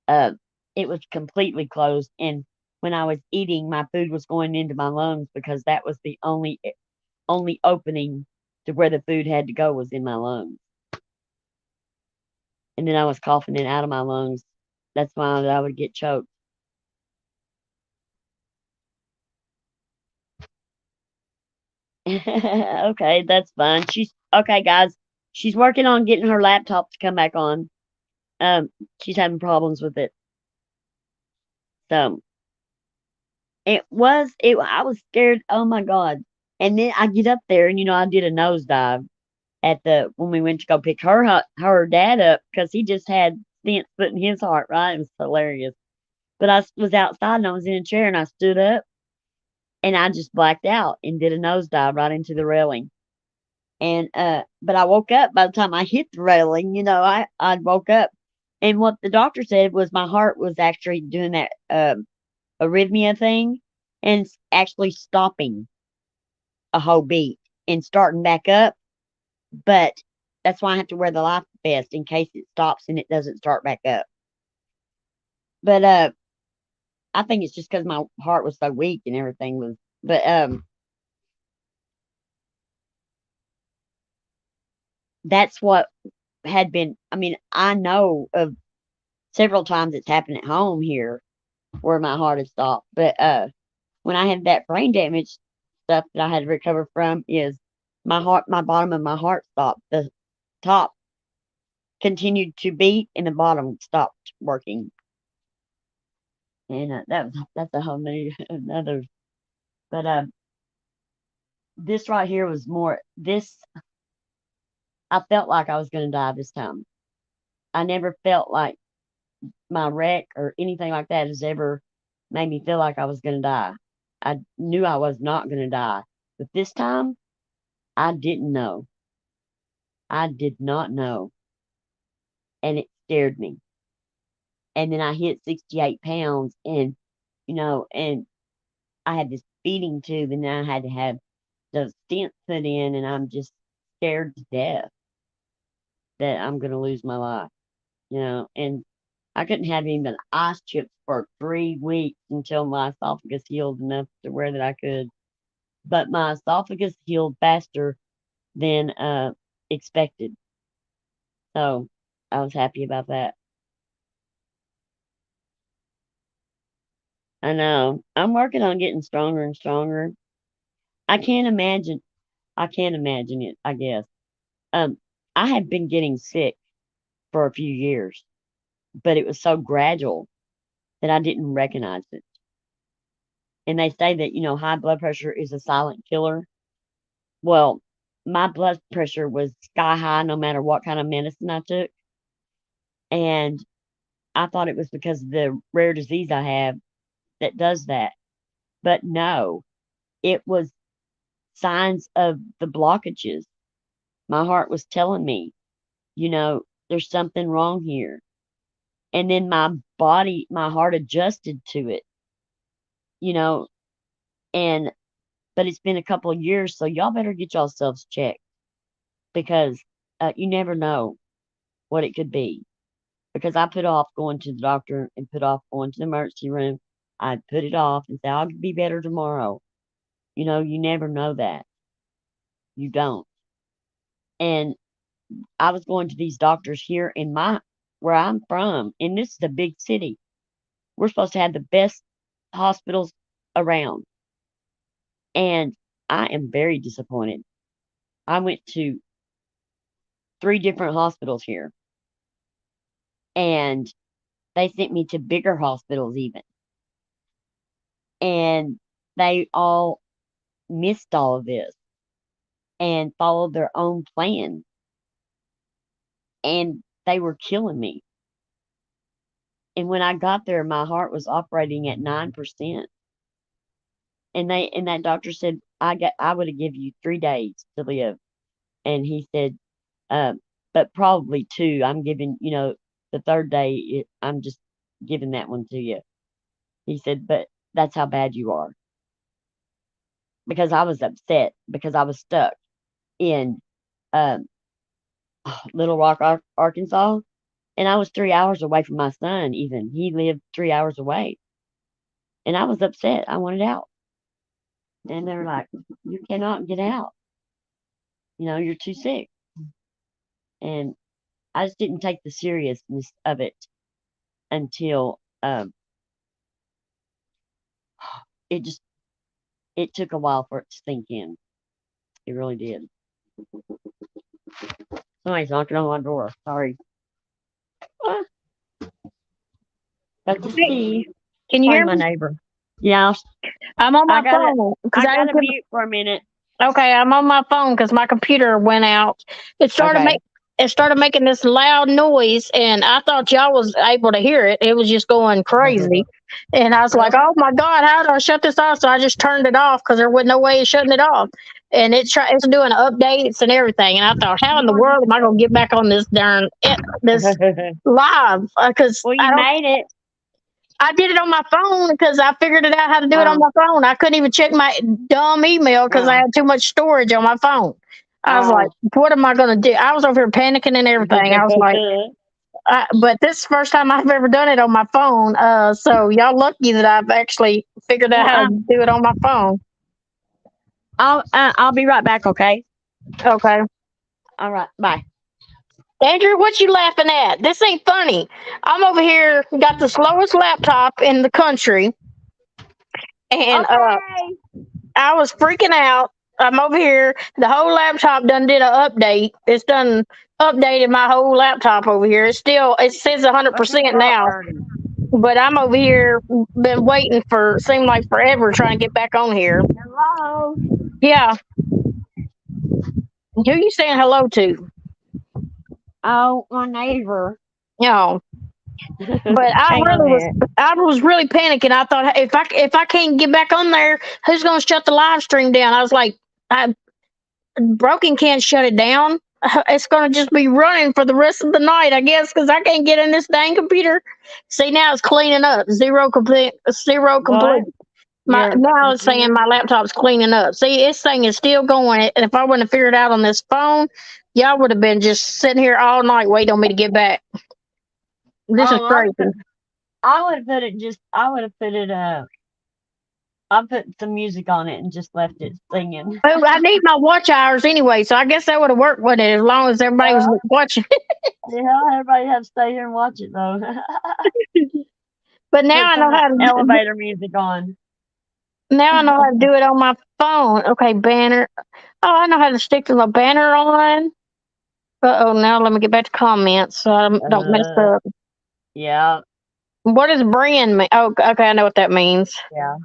B: Uh, it was completely closed, and when I was eating, my food was going into my lungs because that was the only opening to where the food had to go was in my lungs. And then I was coughing it out of my lungs. That's why I would get choked. Okay, that's fine. She's okay, guys. She's working on getting her laptop to come back on. Um, she's having problems with it. So I was scared. Oh my god. And then I get up there and I did a nosedive at the when we went to go pick her dad up because he just had stents put in his heart, right? It was hilarious. But was outside and I was in a chair and I stood up and I just blacked out and did a nosedive right into the railing. And but I woke up by the time I hit the railing, I woke up. And what the doctor said was my heart was actually doing that arrhythmia thing and actually stopping a whole beat and starting back up. But that's why I have to wear the life vest in case it stops and it doesn't start back up. But I think it's just because my heart was so weak and everything was. But that's what had been. I mean, I know of several times it's happened at home here where my heart has stopped. But when I had that brain damage stuff that I had to recover from, is my bottom of my heart stopped. The top continued to beat, and the bottom stopped working. And that's a whole new another. But this right here was more. This I felt like I was going to die this time. I never felt like my wreck or anything like that has ever made me feel like I was going to die. I knew I was not going to die, but this time I didn't know. I did not know, and it scared me. And then I hit 68 pounds, and and I had this feeding tube, and then I had to have the stent put in, and I'm just scared to death that I'm going to lose my life, and I couldn't have even ice chips for 3 weeks until my esophagus healed enough to where that I could. But my esophagus healed faster than expected, so I was happy about that. I know I'm working on getting stronger and stronger. I can't imagine. I can't imagine it. I guess. Um, I had been getting sick for a few years, but it was so gradual that I didn't recognize it. And they say that, high blood pressure is a silent killer. Well, my blood pressure was sky high no matter what kind of medicine I took. And I thought it was because of the rare disease I have that does that. But no, it was signs of the blockages. My heart was telling me, there's something wrong here. And then my heart adjusted to it, you know, and but it's been a couple of years, so y'all better get yourselves checked because you never know what it could be. Because I put off going to the doctor and put off going to the emergency room. I put it off and say I'll be better tomorrow. You never know that. You don't. And I was going to these doctors here in my where I'm from, and this is a big city. We're supposed to have the best hospitals around, and I am very disappointed. I went to 3 different hospitals here, and they sent me to bigger hospitals even, and they all missed all of this and followed their own plan, and they were killing me. And when I got there, my heart was operating at 9%. And that doctor said, I would have give you 3 days to live. And he said, um, but probably two. I'm giving, the third day, I'm just giving that one to you. He said, but that's how bad you are. Because I was upset because I was stuck in um, Little Rock, Arkansas. And I was 3 hours away from my son, even. He lived 3 hours away. And I was upset. I wanted out. And they're like, you cannot get out. You're too sick. And I just didn't take the seriousness of it until it just it took a while for it to sink in. It really did. Somebody's knocking on my door. Sorry. Ah, got to
A: Hey,
B: see.
A: can you
B: Probably
A: hear
B: my
A: me?
B: neighbor. Yeah,
A: I'm on
B: I
A: my
B: got it.
A: phone because
B: I
A: I
B: got
A: didn't
B: to
A: put.
B: mute for a minute.
A: Okay, I'm on my phone because my computer went out. It started
B: Okay.
A: make it started making this loud noise, and I thought y'all was able to hear it. It was just going crazy, and I was like, "Oh my god, how do I shut this off?" So I just turned it off because there was no way of shutting it off, and it's doing updates and everything. And I thought, how in the
B: well,
A: world am I gonna get back on this this live? Because
B: you made it.
A: I did it on my phone because I figured it out how to do it on
B: Oh,
A: my phone. I couldn't even check my dumb email because I
B: oh,
A: had too much storage on my phone. I was like,
B: oh.
A: what am I going to do? I was over here panicking and everything. I was like, but this is the first time I've ever done it on my phone. So y'all lucky that I've actually figured out
B: well,
A: how to do it on my phone.
B: I'll be right back. Okay.
A: Okay.
B: All right. Bye.
A: Andrew, what you laughing at? This ain't funny. I'm over here, got the slowest laptop in the country, and
B: Okay.
A: I was freaking out. I'm over here. The whole laptop done did an update. It's done updated my whole laptop over here. It says
B: What's your
A: 100%
B: throat
A: now,
B: hurting?
A: but I'm over here been waiting for seemed like forever trying to get back on here.
B: Hello.
A: Yeah, who you saying hello to?
B: Oh, my neighbor.
A: You know, but
B: Hang on a minute.
A: I was really panicking. I thought if I can't get back on there, who's gonna shut the live stream down? I was like, I Broken can't shut it down. It's going to just be running for the rest of the night, I guess, because I can't get in this dang computer. See, now it's cleaning up. Zero complete. Zero
B: What?
A: complete. My
B: Your
A: now it's saying
B: computer?
A: my laptop's cleaning up. See, this thing is still going. And if I wouldn't have figured it out on this phone, y'all would have been just sitting here all night waiting on me to get back. This is
B: Oh,
A: crazy.
B: I would have put it just. I would have put it. I put some music on it and just left it singing.
A: Oh, I need my watch hours anyway, so I guess that would have worked with it as long as everybody was
B: Yeah.
A: watching.
B: Yeah. Everybody had to stay here and watch it though.
A: But now
B: Put
A: I know
B: some
A: how to.
B: elevator music on.
A: Now I know how to do it on my phone. Okay, banner. Oh, I know how to stick the banner on. Oh, now let me get back to comments so I don't mess
B: Uh,
A: up.
B: yeah.
A: What does brand mean? Oh, okay, I know what that means.
B: Yeah.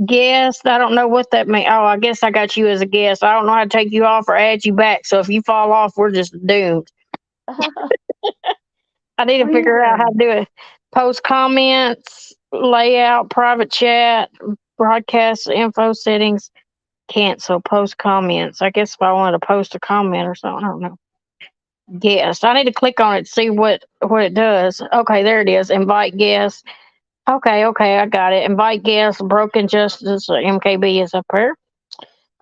A: Guest, I don't know what that means. Oh, I guess I got you as a guest. I don't know how to take you off or add you back. So if you fall off, we're just doomed.
B: What
A: I need to
B: are you
A: figure out how to
B: doing?
A: do it. Post comments, layout, private chat, broadcast info settings, cancel, post comments. I guess if I wanted to post a comment or something, I don't know. Guest. I need to click on it to see what it does. Okay, there it is. Invite guests. Okay, I got it. Invite guests. Broken Justice MKB is up here.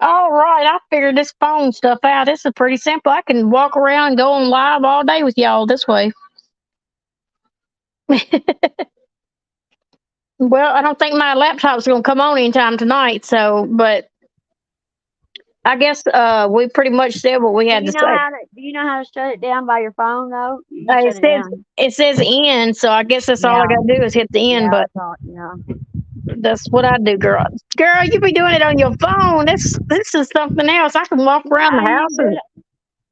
A: All right, I figured this phone stuff out. This is pretty simple. I can walk around and go on live all day with y'all this way. Well, I don't think my laptop's gonna come on anytime tonight. So, but I guess we pretty much said what we had to say.
B: Do you know how to shut it down by your phone though? You can shut
A: It
B: it
A: says
B: down.
A: it says end, so I guess that's all I
B: Yeah.
A: gotta do is hit the end
B: Yeah. I
A: button.
B: thought. Yeah.
A: That's what I do, girl. Girl, you be doing it on your phone. This is something else. I can walk around the
B: Yeah. You
A: house
B: can do
A: and
B: it.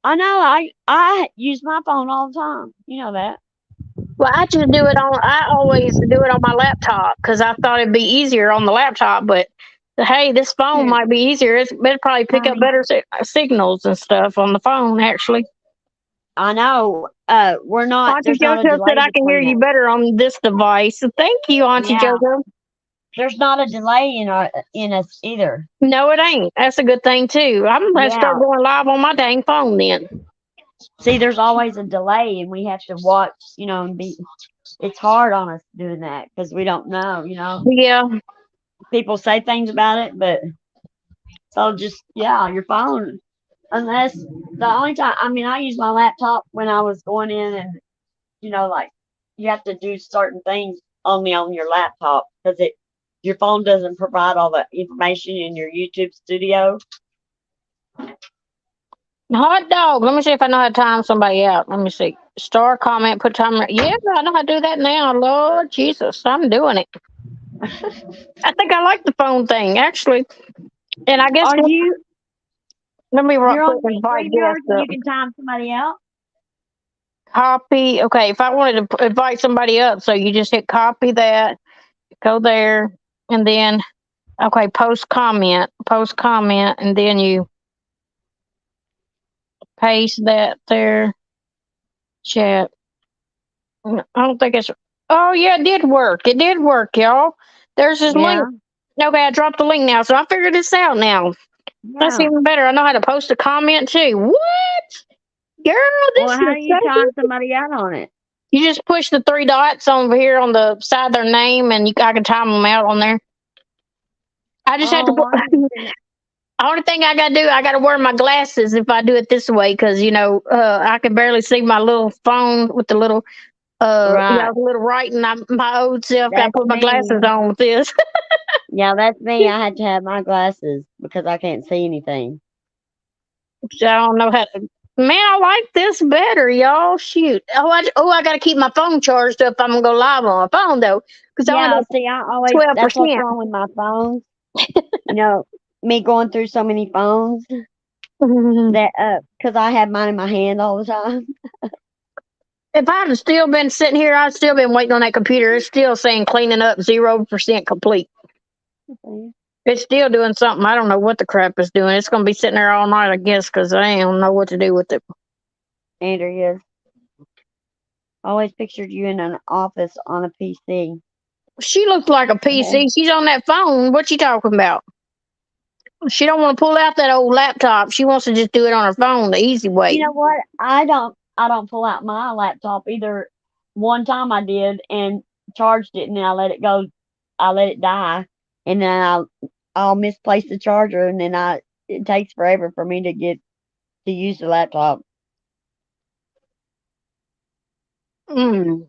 B: I know. I use my phone all the time. You know that.
A: well, I just do it on. I always do it on my laptop because I thought it'd be easier on the laptop. But hey, this phone
B: Here,
A: might be easier. It's better probably pick up
B: honey.
A: better signals and stuff on the phone. Actually,
B: I know. We're not.
A: Auntie
B: There's not a
A: JoJo said
B: delay
A: I can hear
B: between
A: you
B: us.
A: better on this device. So thank you, Auntie
B: Yeah.
A: JoJo.
B: there's not a delay in us either.
A: No, it ain't. That's a good thing too. I'm gonna start
B: Yeah.
A: going live on my dang phone then.
B: See, there's always a delay, and we have to watch. And be. It's hard on us doing that because we don't know.
A: Yeah.
B: People say things about it, but so just your phone. Unless the only time, I mean, I use my laptop when I was going in and like you have to do certain things only on your laptop because your phone doesn't provide all the information in your YouTube studio.
A: Hot dog. Let me see if I know how to time somebody out. Let me see. Star comment, put timer. Yeah, I know how to do that now. Lord Jesus, I'm doing it. I think I like the phone thing actually. And I guess
B: Are you?
A: let me
B: You're
A: put
B: on
A: invite
B: StreamYard
A: guests
B: and
A: up.
B: you can time somebody out.
A: Copy. Okay, if I wanted to invite somebody up, so you just hit copy that, go there, and then okay, post comment, and then you paste that there. Chat. I don't think it's. Oh yeah, it did work. It did work, y'all. There's his link.
B: Yeah,
A: Okay, I dropped the link now, so I figured this out now. That's
B: yeah.
A: even better. I know how to post a comment too. What? Girl,
B: Well,
A: this
B: how
A: is
B: do
A: so
B: you time
A: good.
B: somebody out on it?
A: You just push the three dots over here on the side of their name, and I can time them out on there. I just have to.
B: Oh, I understand.
A: Only thing I gotta do, I gotta wear my glasses if I do it this way, because I can barely see my little phone with the little
B: Right.
A: the little writing. My old self got to
B: That's
A: put my glasses
B: me.
A: on with this.
B: Yeah, that's me. I had to have my glasses because I can't see anything.
A: So I don't know how to. Man, I like this better, y'all. Shoot. I got to keep my phone charged up. I'm gonna go live on my phone though, because I only
B: Yeah,
A: got
B: see, that's what's
A: 12%.
B: wrong with my phones. You know, me going through so many phones that, because I have mine in my hand all the time.
A: If I'd have still been sitting here, I'd still been waiting on that computer. It's still saying cleaning up 0% complete. It's still doing something. I don't know what the crap it's doing. It's going to be sitting there all night, I guess, because I don't know what to do with it.
B: Andrea, always pictured you in an office on a PC.
A: She looks like a PC. She's on that phone. What you talking about? She don't want to pull out that old laptop. She wants to just do it on her phone the easy
B: You
A: way.
B: know what? I don't pull out my laptop either. One time I did and charged it and then I let it go. I let it die and then I'll misplace the charger and then it takes forever for me to get to use the laptop.
A: Mm.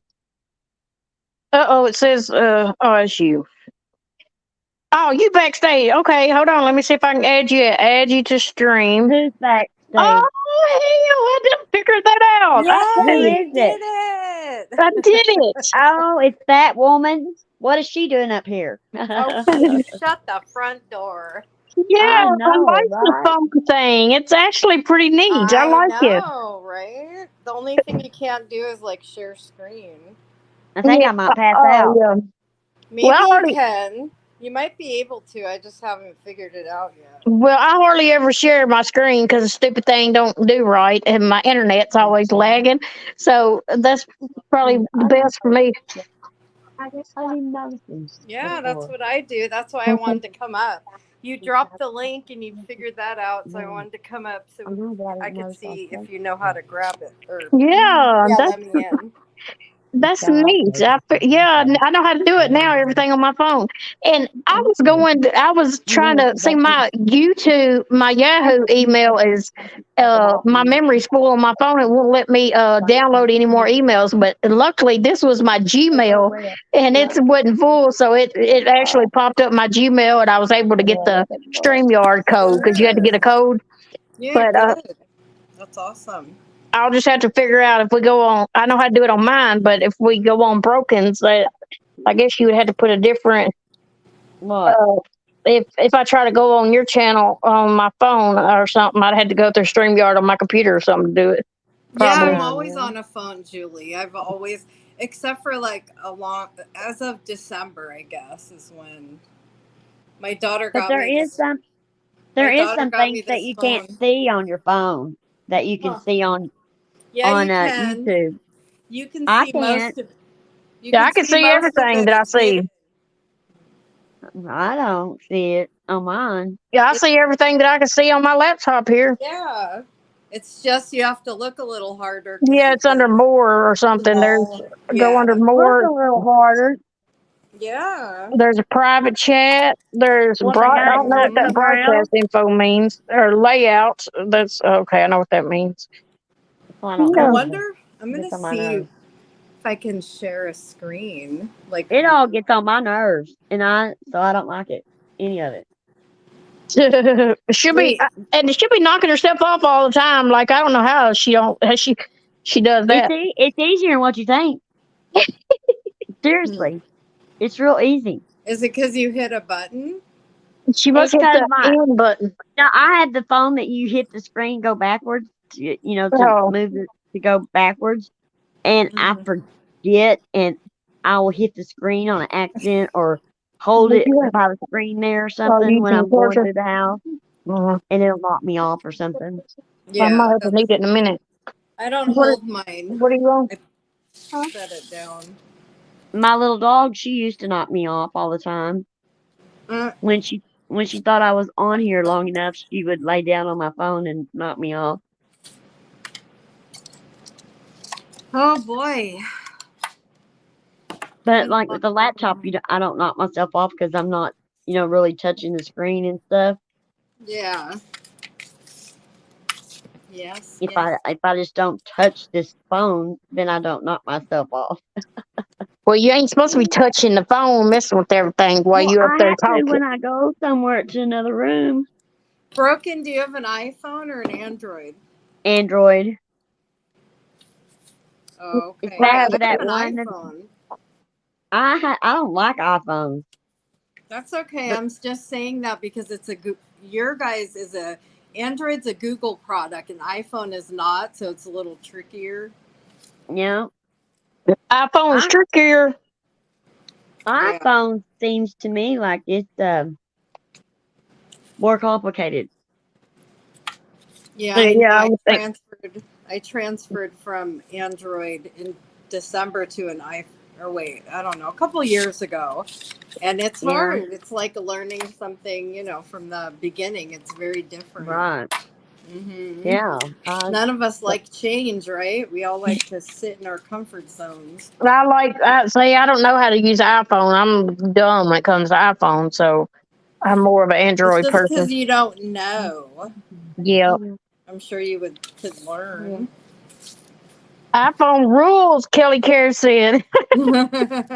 A: Uh-oh, it says, oh, it's you. Oh, you backstage. Okay, hold on. Let me see if I can add you to stream.
B: Who's backstage?
A: Oh, hell, I didn't figure that out.
B: Who
D: Yay, you
B: is it?
D: did it!
A: I did it.
B: Oh, it's that woman. What is she doing up here?
D: Oh, she shut the front door.
A: Yeah,
B: I
A: I
B: know,
A: like the
B: right?
A: phone thing. It's actually pretty neat. I
D: I
A: like it.
D: know, right? The only thing you can't do is like share screen.
B: I think
A: Yeah.
B: I might pass
A: Oh,
B: out.
A: yeah. Well,
D: Maybe you can. You might be able to. I just haven't figured it out yet.
A: I hardly ever share my screen because the stupid thing don't do right, and my internet's always lagging. So that's probably the
B: I didn't,
A: best for me.
B: I didn't notice this
D: Yeah, that's
B: before.
D: what I do. That's why I wanted to come up. You dropped the link and you figured that out, so I wanted to come up
B: I
D: so
B: know, but I
D: I
B: didn't
D: could
B: notice I was
D: see if you know how
B: posting.
D: to grab it or
A: Yeah,
D: yeah, let me in.
A: that's
B: God,
A: neat. Yeah, I know how to do it now. Everything on my phone. And I was trying to see my YouTube, my Yahoo email is, my memory's full on my phone. It won't let me download any more emails. But luckily, this was my Gmail, and it wasn't full, so it actually popped up my Gmail, and I was able to get the Streamyard code because you had to get a
D: Good.
A: code.
D: Yeah,
A: But
D: good. That's awesome.
A: I'll just have to figure out if we go on. I know how to do it on mine, but if we go on Broken's, I guess you would have to put a different.
B: what?
A: Uh, if I try to go on your channel on my phone or something, I'd have to go through Streamyard on my computer or something to do it.
D: Yeah,
A: Probably.
D: I'm
B: Oh,
D: always
B: yeah.
D: on a phone, Julie. I've always, except for like a long, as of December, I guess, is when my daughter
B: But
D: got me this. My
B: there is
D: daughter
B: some
D: got me
B: things that
D: this
B: you can't
D: phone.
B: see on your phone that you can
D: Huh.
B: see on
D: Yeah, you can.
B: YouTube.
D: You can
B: I
D: see
B: can't.
D: most of. You
A: Yeah,
D: can
A: I can
D: see
A: see
D: most of
A: everything
D: it.
A: that I
D: It's
A: see.
D: hidden.
B: I don't see it on mine.
A: Yeah, I
D: It,
A: see everything that I can see on my laptop here.
D: yeah. It's just you have to look a little harder because
A: Yeah, it's
D: it's
A: under
D: a
A: more or something. There's
D: small.
A: go under
D: Yeah.
B: Look
A: more.
B: a little harder.
D: Yeah.
A: There's a private chat. There's
B: Well, they
A: I
B: got it
A: don't know what that
B: somewhere else.
A: broadcast info means or layout. That's okay. I know what that means.
B: Well, I don't
D: I
A: Yeah.
B: know either.
D: wonder. I'm
B: It
D: gonna
B: gets on my
D: see if
B: nerves.
D: I can share a screen. Like,
B: It all gets on my nerves, so I don't like it. Any of it.
A: she'll be
D: wait,
A: and she'll be knocking herself off all the time. Like I don't know how she don't how she does that.
B: It's easier than what you think.
D: hmm.
B: Seriously, it's real easy.
D: Is it because you hit a button?
A: She must
B: It's
A: hit
B: because
A: the
B: my
A: end button.
B: now I have the phone that you hit the screen go backwards. To
A: Oh,
B: move it to go backwards, and I
D: Hmm.
B: forget, and I will hit the screen on an accident or hold it
A: yeah.
B: by the screen there or
A: Oh,
B: something when
A: using the
B: I'm going
A: cursor.
B: through the house, and it'll knock me off or something.
A: I might
D: Yeah,
A: have to need it in a minute.
D: I don't
A: What
D: hold mine.
A: What are you on?
D: I set it down.
B: My little dog, she used to knock me off all the time.
D: Uh,
B: When she thought I was on here long enough, she would lay down on my phone and knock me off.
D: oh boy.
B: But
D: Been
B: like
D: a
B: with the laptop, I don't knock myself off because I'm not, really touching the screen and stuff.
D: Yeah. Yes.
B: If
D: Yes.
B: I just don't touch this phone, then I don't knock myself off.
A: Well, you ain't supposed to be touching the phone, messing with everything while
B: Well,
A: you up
B: I
A: there
B: have to
A: talking.
B: when I go somewhere to another room.
D: Broken, do you have an iPhone or an Android?
B: Android.
D: Oh, okay.
A: I
D: I
A: have
B: Especially
D: have
B: that
D: an
B: one.
D: iPhone.
B: I don't like iPhones.
D: That's okay.
B: But
D: I'm just saying that because your guys is a Android's a Google product and iPhone is not, so it's a little trickier.
B: you know,
A: iPhone's
B: I,
A: trickier.
D: Yeah.
B: iPhone seems to me like it's more complicated.
D: Yeah,
A: So,
D: I know.
A: yeah, I
D: I
A: would think.
D: transferred. I transferred from Android in December to an iPhone. Or wait, I don't know, a couple years ago, and it's
B: Yeah,
D: hard. It's like learning something, from the beginning. It's very different.
B: right.
D: Hmm.
B: Yeah.
D: None of us like change, right? We all like to sit in our comfort zones.
A: I say I don't know how to use iPhone. I'm dumb when it comes to iPhone, so I'm more of an
D: It's
A: Android
D: just
A: person.
D: because you don't know.
A: Yeah,
D: I'm sure you could learn.
A: iPhone rules. Kelly Care said.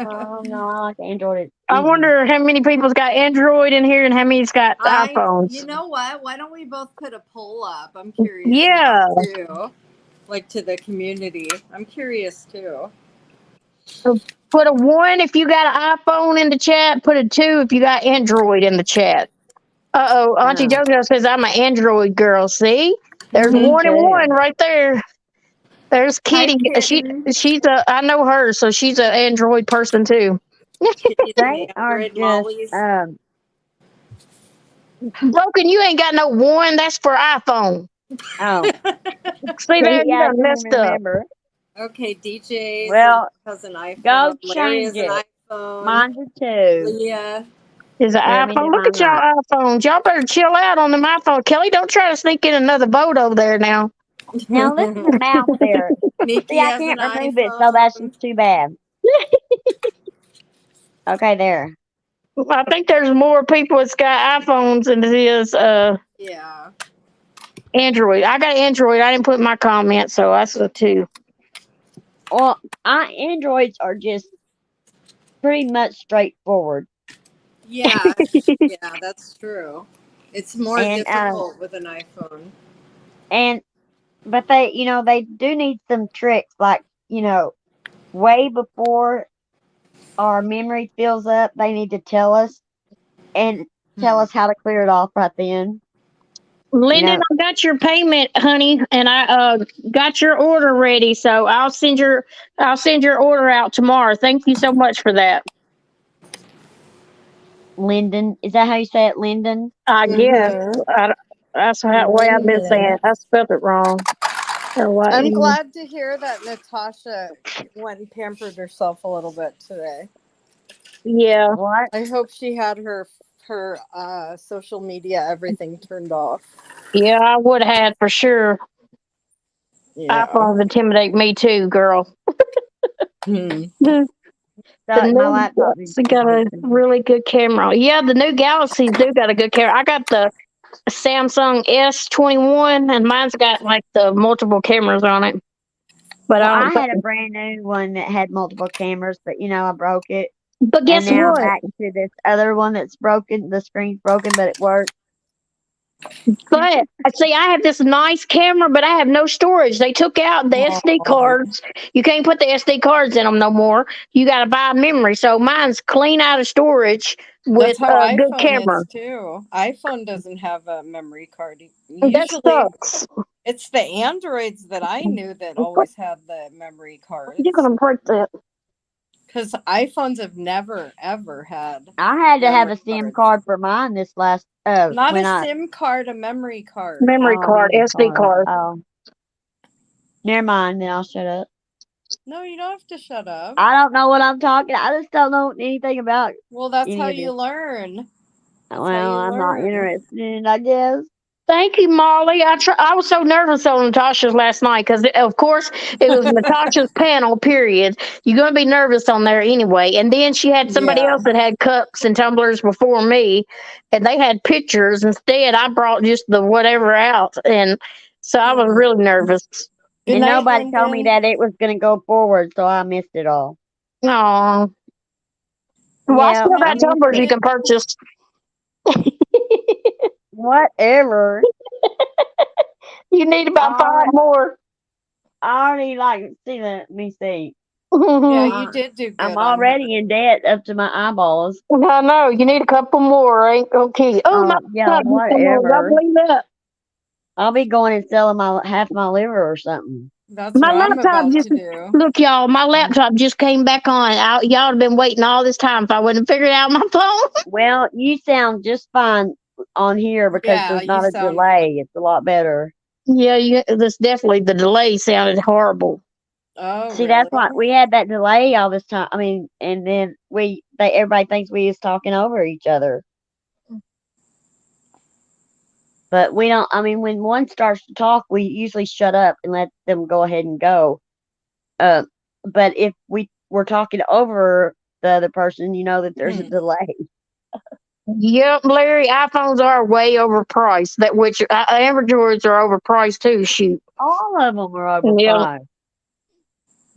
B: Oh no, I like Android. It's
A: I
B: easy.
A: wonder how many people's got Android in here and how many's got
D: You
A: iPhones.
D: know what? Why don't we both put a poll up? I'm curious now
A: Yeah,
D: too. Like to the community. I'm curious too.
A: so put a one if you got an iPhone in the chat. Put a two if you got Android in the chat. Auntie
B: Yeah,
A: JoJo says I'm an Android girl. See, there's
B: me
A: one and one
B: too.
A: right there. There's
D: Hi,
A: Kitty.
D: kitten.
A: She's a I know her, so she's an Android person too.
D: Kitty's an
B: They are
D: Android.
B: just
D: Molly's.
A: Broken, you ain't got no one. That's for iPhone.
B: oh,
A: See there, you
B: yeah, I
A: done
B: didn't
A: messed up.
B: remember.
D: Okay,
B: Well,
D: has an iPhone.
B: go
D: Larry
B: change
D: has an
B: it.
D: iPhone.
B: Mine's a two.
A: Is
D: Leah.
A: an
B: Here, let me
A: iPhone.
B: do
A: Look
B: mine
A: at
B: right.
A: y'all iPhones. Y'all better chill out on them iPhone. Kelly, don't try to sneak in another boat over there now.
B: Now look at the mouth there. See,
D: Nikki
B: I
D: has an
B: can't remove it, so that's
D: iPhone.
B: just too bad. Okay, there.
A: I think there's more people that's got iPhones than it is
D: Yeah.
A: Android. I got Android. I didn't put my comment, so that's a two.
B: Well, Androids are just pretty much straightforward,
D: Yeah. Yeah, that's true. It's more
B: and
D: difficult with an iPhone.
B: and but they do need some tricks, like way before our memory fills up, they need to tell us and tell
D: Hmm.
B: us how to clear it off right then. You
A: Lyndon,
B: know,
A: I got your payment, honey, and I got your order ready. So I'll send your order out tomorrow. Thank you so much for that.
B: Lyndon, is that how you say it, Lyndon?
A: I guess
D: Mm-hmm.
A: that's how way I've been saying
D: Linden.
A: it. I spelled it wrong.
D: I'm
A: L-Y-N.
D: glad to hear that Natasha went and pampered herself a little bit today.
A: Yeah.
B: What?
D: I hope she had her social media everything turned off.
A: Yeah, I would have had for sure.
D: Yeah.
A: iPhones intimidate me too, girl.
D: Hmm.
A: The
B: My
A: new
B: laptop
A: Galaxy got a
B: is
A: really good camera. Yeah, the new Galaxies do got a good camera. I got the Samsung S21, and mine's got like the multiple cameras on it. But
B: Well,
A: I don't
B: I had a
A: think.
B: brand new one that had multiple cameras, but I broke it.
A: But
B: And
A: guess
B: now I'm
A: what?
B: back to this other one that's broken. The screen's broken, but it works.
A: But I see, I have this nice camera, but I have no storage. They took out the SD
D: Oh,
A: cards. You can't put the SD cards in them no more. You got to buy memory. So mine's clean out of storage with
D: that's how
A: a good
D: iPhone
A: camera.
D: is too. iPhone doesn't have a memory card.
A: That
D: Usually,
A: sucks.
D: it's the Androids that I knew that
A: You're
D: always had the memory cards.
A: gonna break that.
D: Because iPhones have never ever had
B: I had to have
D: memory
B: a SIM
D: cards.
B: card for mine this last
D: Not a
B: when I
D: SIM card, a memory card.
A: Memory card,
B: memory
A: SD
B: card.
A: card.
B: Oh, never mind. Then I'll shut up.
D: No, you don't have to shut up.
B: I don't know what I'm talking. I just don't know anything about
D: Well, that's how
B: any of
D: you
B: this.
D: learn. That's how
B: Well,
D: you
B: I'm not
D: learn.
B: interested in it, I guess.
A: Thank you, Molly. I was so nervous on Natasha's last night because, of course, it was Natasha's panel. Period. You're gonna be nervous on there anyway. And then she had somebody
D: Yeah.
A: else that had cups and tumblers before me, and they had pictures. Instead, I brought just the whatever out, and so I was really nervous.
D: Good
B: And
D: night,
B: nobody told me
D: Lyndon.
B: that it was going to go forward, so I missed it all.
A: Oh, well, I
B: Yeah,
A: still
B: I
A: got
B: missed
A: tumblers you
B: it.
A: can purchase.
B: Whatever.
A: You need
B: I
A: about five
B: already,
A: more.
B: I already like see that. Let me see.
D: Yeah,
A: I
D: you
B: I,
D: did do
B: I'm
D: good on her.
B: already in debt up to my eyeballs.
A: know you need a couple more. Ain't okay. Oh, my
B: Yeah,
A: God, just come on. Don't
B: whatever.
A: believe that.
B: I'll be going and selling my half my liver or something.
D: That's
A: My
D: what I'm
A: laptop
D: about
A: just
D: to do.
A: look, y'all. My laptop just came back on. Y'all have been waiting all this time if I wouldn't have figured out my phone.
B: Well, you sound just fine on here because
D: Yeah,
B: there's
D: you
B: not a
D: sound good.
B: delay. It's a lot better.
A: Yeah, this definitely the delay sounded horrible.
D: Oh,
B: See, that's
D: really?
B: why we had that delay all this time. I mean, and then everybody thinks we is talking over each other, but we don't. I mean, when one starts to talk, we usually shut up and let them go ahead and go. Uh, but if we were talking over the other person, you know that there's a
D: Hmm.
B: delay.
A: Yep, Larry, iPhones are way overpriced. That which Androids are overpriced too. Shoot.
B: All of them are
A: Yeah.
B: overpriced.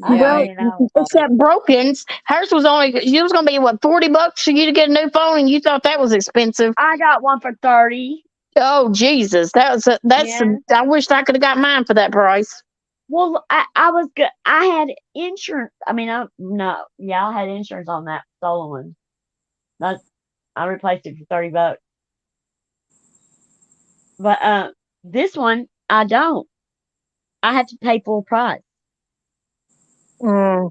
B: I
D: Yeah,
A: Well,
B: figured out about it.
A: except Broken's. Hers was only. It was gonna be what, $40 for you to get a new phone, and you thought that was expensive.
B: I got one for 30.
A: Oh Jesus, that's.
B: Yeah.
A: I wished I could have got mine for that price.
B: Well, I was good. I had insurance. I mean, no, yeah, I had insurance on that stolen one. That's I replaced it for $30. But this one I don't. I have to pay full price.
A: Mm.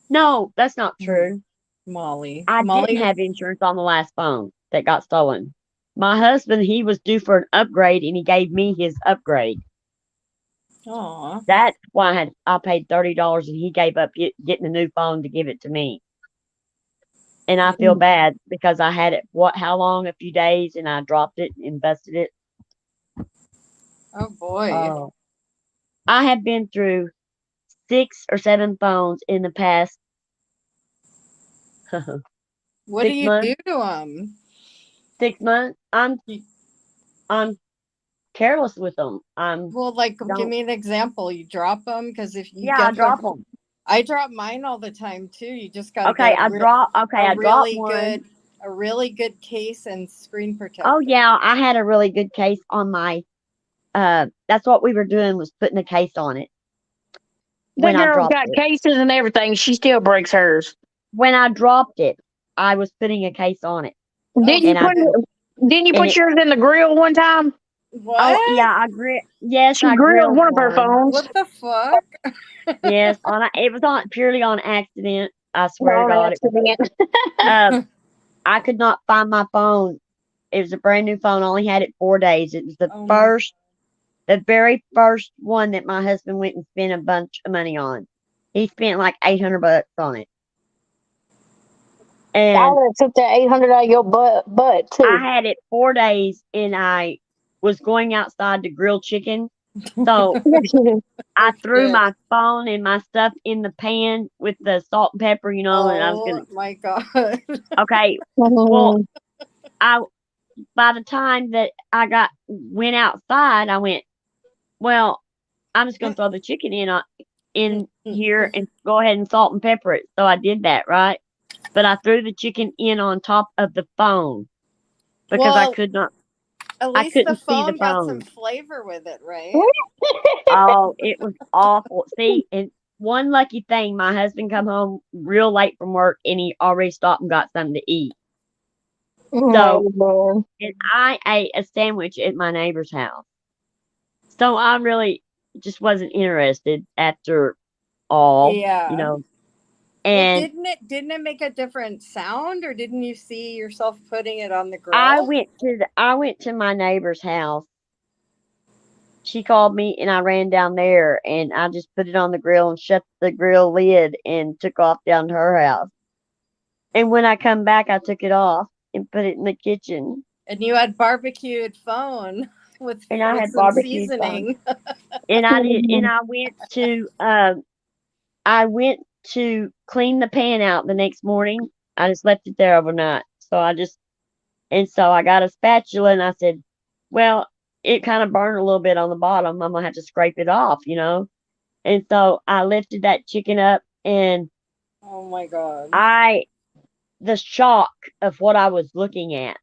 B: No, that's not
D: Hmm.
B: true.
D: Molly.
B: I didn't
D: Molly.
B: have insurance on the last phone that got stolen. My husband, he was due for an upgrade, and he gave me his upgrade.
D: Aw.
B: That's why I paid $30, and he gave up getting a new phone to give it to me. And I feel bad because I had it how long? A few days, and I dropped it and busted it.
D: Oh boy.
B: Oh, I have been through 6 or 7 phones in the past
D: What do
B: six
D: you
B: months.
D: do to them?
B: 6 months. I'm careless with them. I'm
D: Well, like, give
B: don't.
D: me an example. You drop them because if you
B: Yeah, I
D: get the,
B: drop them.
D: I drop mine all the time too. You just got to get
B: Okay,
D: a
B: I drop
D: really
B: one.
D: good, a really good case and screen
B: Oh
D: protector.
B: yeah, I had a really good case on my. That's what we were doing was putting a case on it
A: That
B: when I
A: girl's
B: dropped
A: got
B: it.
A: cases and everything. She still breaks hers.
B: When I dropped it, I was putting a case on it,
D: Oh
A: Didn't you
B: and I
A: put
D: shit!
A: Didn't you
B: and
A: put
B: it.
A: yours in the grill one time?
B: Oh
D: What?
B: yeah, I grill. Yes,
A: She
B: I
A: grilled
B: grilled
A: one of her
B: one.
A: phones.
D: What the fuck?
B: Yes, it was on purely on accident. I swear to
A: On
B: God, it was.
A: accident.
B: Uh, I could not find my phone. It was a brand new phone. I only had it 4 days. It was
D: Oh my!
B: the very first one that my husband went and spent a bunch of money on. He spent like $800 on it. And
E: All that took that 800 out of your butt
B: I
E: too.
B: had it 4 days, and I was going outside to grill chicken. So I
D: Oh
B: threw
D: shit.
B: my phone and my stuff in the pan with the salt and pepper, and I was
D: Oh
B: gonna.
D: my god.
B: Okay, well, I by the time that I went outside, I went, well, I'm just gonna throw the chicken in here and go ahead and salt and pepper it. So I did that, right? But I threw the chicken in on top of the phone because
D: Well, at
B: I
D: least the
B: couldn't see the
D: phone got some
B: phone.
D: flavor with it, right?
B: Oh, it was awful. See, and one lucky thing, my husband come home real late from work and he already stopped and got something to eat. So,
E: Oh, man.
B: and I ate a sandwich at my neighbor's house. So I really just wasn't interested after all,
D: Yeah. Well,
B: And
D: didn't it make a different sound, or didn't you see yourself putting it on the
B: I
D: grill?
B: went to my neighbor's house. She called me and I ran down there and I just put it on the grill and shut the grill lid and took off down to her house. And when I come back, I took it off and put it in the kitchen.
D: And you had barbecued phone with
B: And I had
D: some
B: barbecued fun.
D: seasoning.
B: And I did. And I went to clean the pan out the next morning. I just left it there overnight. So I got a spatula and I said, well, it kind of burned a little bit on the bottom. I'm gonna have to scrape it off. And so I lifted that chicken up and
D: Oh my god.
B: I the shock of what I was looking at,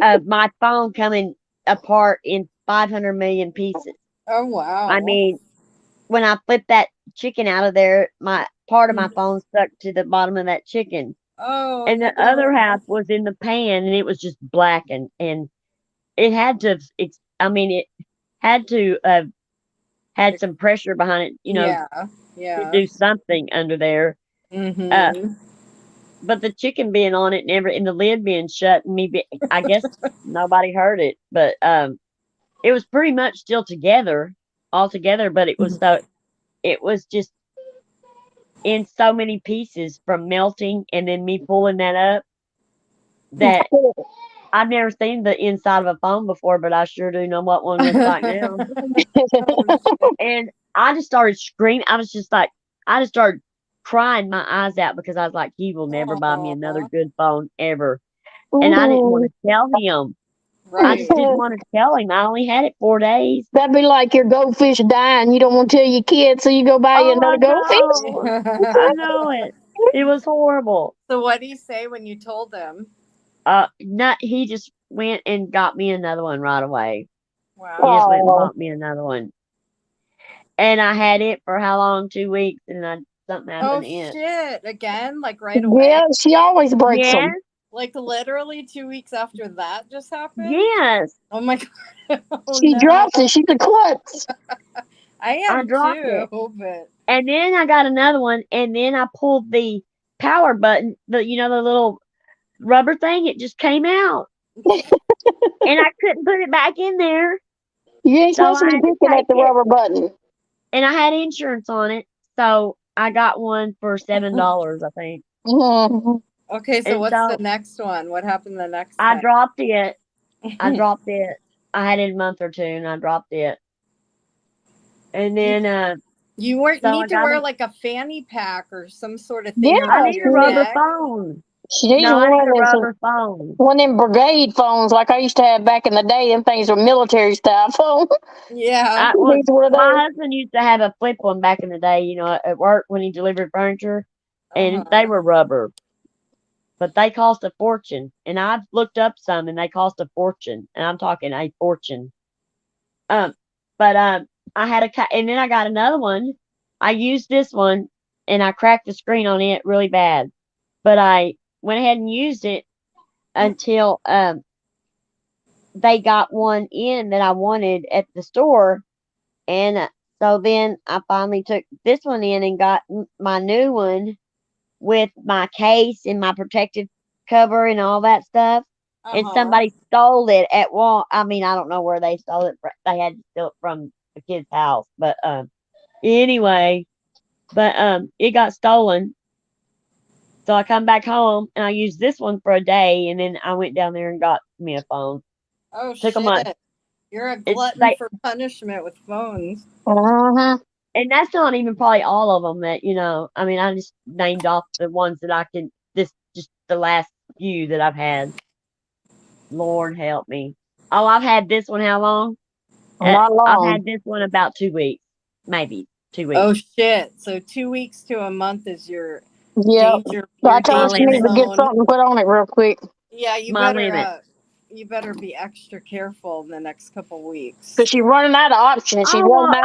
B: of my phone coming apart in 500 million pieces.
D: Oh
B: I
D: wow.
B: mean, when I flipped that chicken out of there, my part of my phone stuck to the bottom of that chicken.
D: Oh
B: And the other
D: no.
B: half was in the pan and it was just blackened. And it had to, I mean, it had to have had some pressure behind it,
D: Yeah.
B: to
D: Yeah.
B: do something under there. Uh,
D: Mhm.
B: but the chicken being on it and and the lid being shut and I guess nobody heard it, but it was pretty much still together, all together, but it was just in so many pieces from melting and then me pulling that up that I've never seen the inside of a phone before, but I sure do know what one looks like now.
D: Oh shit.
B: And I just started screaming. I just started crying my eyes out because I was like, he will never buy me another
D: Aw.
B: good phone ever. And I didn't want
E: Mhm.
B: to tell him. I just
D: Right.
B: didn't want to tell him. I only had it 4 days.
E: That'd be like your goldfish dying. You don't want to tell your kids, so you go buy you
B: Oh,
E: another
B: I
E: goldfish.
B: know. I know it. It was horrible.
D: So what did he say when you told him?
B: Not he just went and got me another one right away. He
D: Wow.
B: just went and
E: Oh,
B: bought me another one. And I had it for how long? 2 weeks, and something
D: Oh
B: happened to it.
D: shit. Again, like right away?
E: yeah, she always breaks them.
B: Yes,
D: Like literally 2 weeks after that just happened?
B: yes.
D: Oh my god. Oh
E: She drops it.
D: no.
E: She's a klutz.
D: I
B: I
D: am
B: dropped
D: too,
B: it.
D: but
B: And then I got another one, and then I pulled the power button, the little rubber thing, it just came out. And I couldn't put it back in there.
E: You ain't
B: So
E: supposed to
B: I
E: be
B: had to
E: picking at
B: take
E: the
B: it.
E: rubber button.
B: And I had insurance on it. So I got one for $7, I think.
E: Mhm.
D: okay, so
B: And
D: what's the
B: so
D: next one? What happened the next
B: I
D: time?
B: dropped it. I dropped it. I had it a month or two and I dropped it. And
D: you
B: then
D: you weren't
B: so I
D: need to
B: got
D: wear
B: a
D: like a fanny pack or some sort of thing
B: I
E: Yeah,
D: around
B: need a
D: your
E: she,
B: rubber
D: neck.
B: phone.
E: she needs
B: No, I need
E: one
B: a
E: in some
B: rubber phone.
E: one in brigade phones like I used to have back in the day. Them things were military style phone.
D: Yeah.
B: I
E: She
B: well,
E: needs one of
B: my
E: those.
B: husband used to have a flip one back in the day, at work when he delivered furniture, and they
D: Uh-huh.
B: were rubber, but they cost a fortune. And I've looked up some, and they cost a fortune, and I'm talking a fortune. Um, but I had and then I got another one. I used this one, and I cracked the screen on it really bad. But I went ahead and used it until they got one in that I wanted at the store. And so then I finally took this one in and got my new one with my case and my protective cover and all that stuff. And
D: Uh-huh.
B: somebody stole it at Wal. I mean, I don't know where they stole it. They had to steal it from the kid's house, but anyway, but it got stolen. So I come back home and I used this one for a day, and then I went down there and got me a phone.
D: Oh
B: Took a month.
D: shit. You're a
B: It's
D: glutton
B: like,
D: for punishment with phones.
E: Uh-huh.
B: and that's not even probably all of them that I mean, I just named off the ones that I can. This just the last few that I've had. Lord help me. Oh, I've had this one how long?
E: Not
B: I've
E: long.
B: had this one about 2 weeks, maybe 2 weeks.
D: Oh shit. So 2 weeks to a month is your
E: Yep.
D: danger
E: So I
D: your
E: told
B: My
E: her she
D: danger
E: needs
B: limit.
E: to get
D: zone.
E: something put on it real quick.
D: Yeah,
B: My limit.
D: you better be extra careful in the next couple
E: Because
D: weeks.
E: she's running out of options. She's
B: Oh
E: running
B: well,
E: out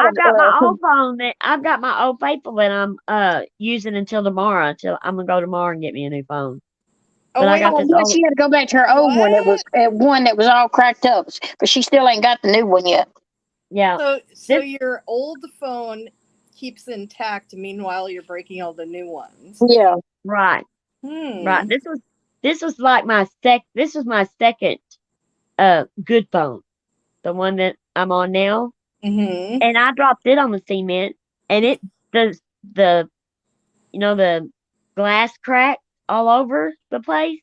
B: I've got my old faithful that I'm using until tomorrow. Until I'm gonna go tomorrow and get me a new phone.
D: Oh
B: But I
D: wait,
B: got
E: oh,
B: this
E: yeah,
B: old.
E: she had to go back to her old one. It was
D: what?
E: one that was all cracked up. But she still ain't got the new one yet.
B: Yeah.
D: So
B: This
D: your old phone keeps intact meanwhile you're breaking all the new ones.
E: Yeah.
B: right. Right.
D: Hmm.
B: This was like my this was my second good phone. The one that I'm on now.
D: Mm-hmm.
B: And I dropped it on the cement, and it the the glass cracked all over the place,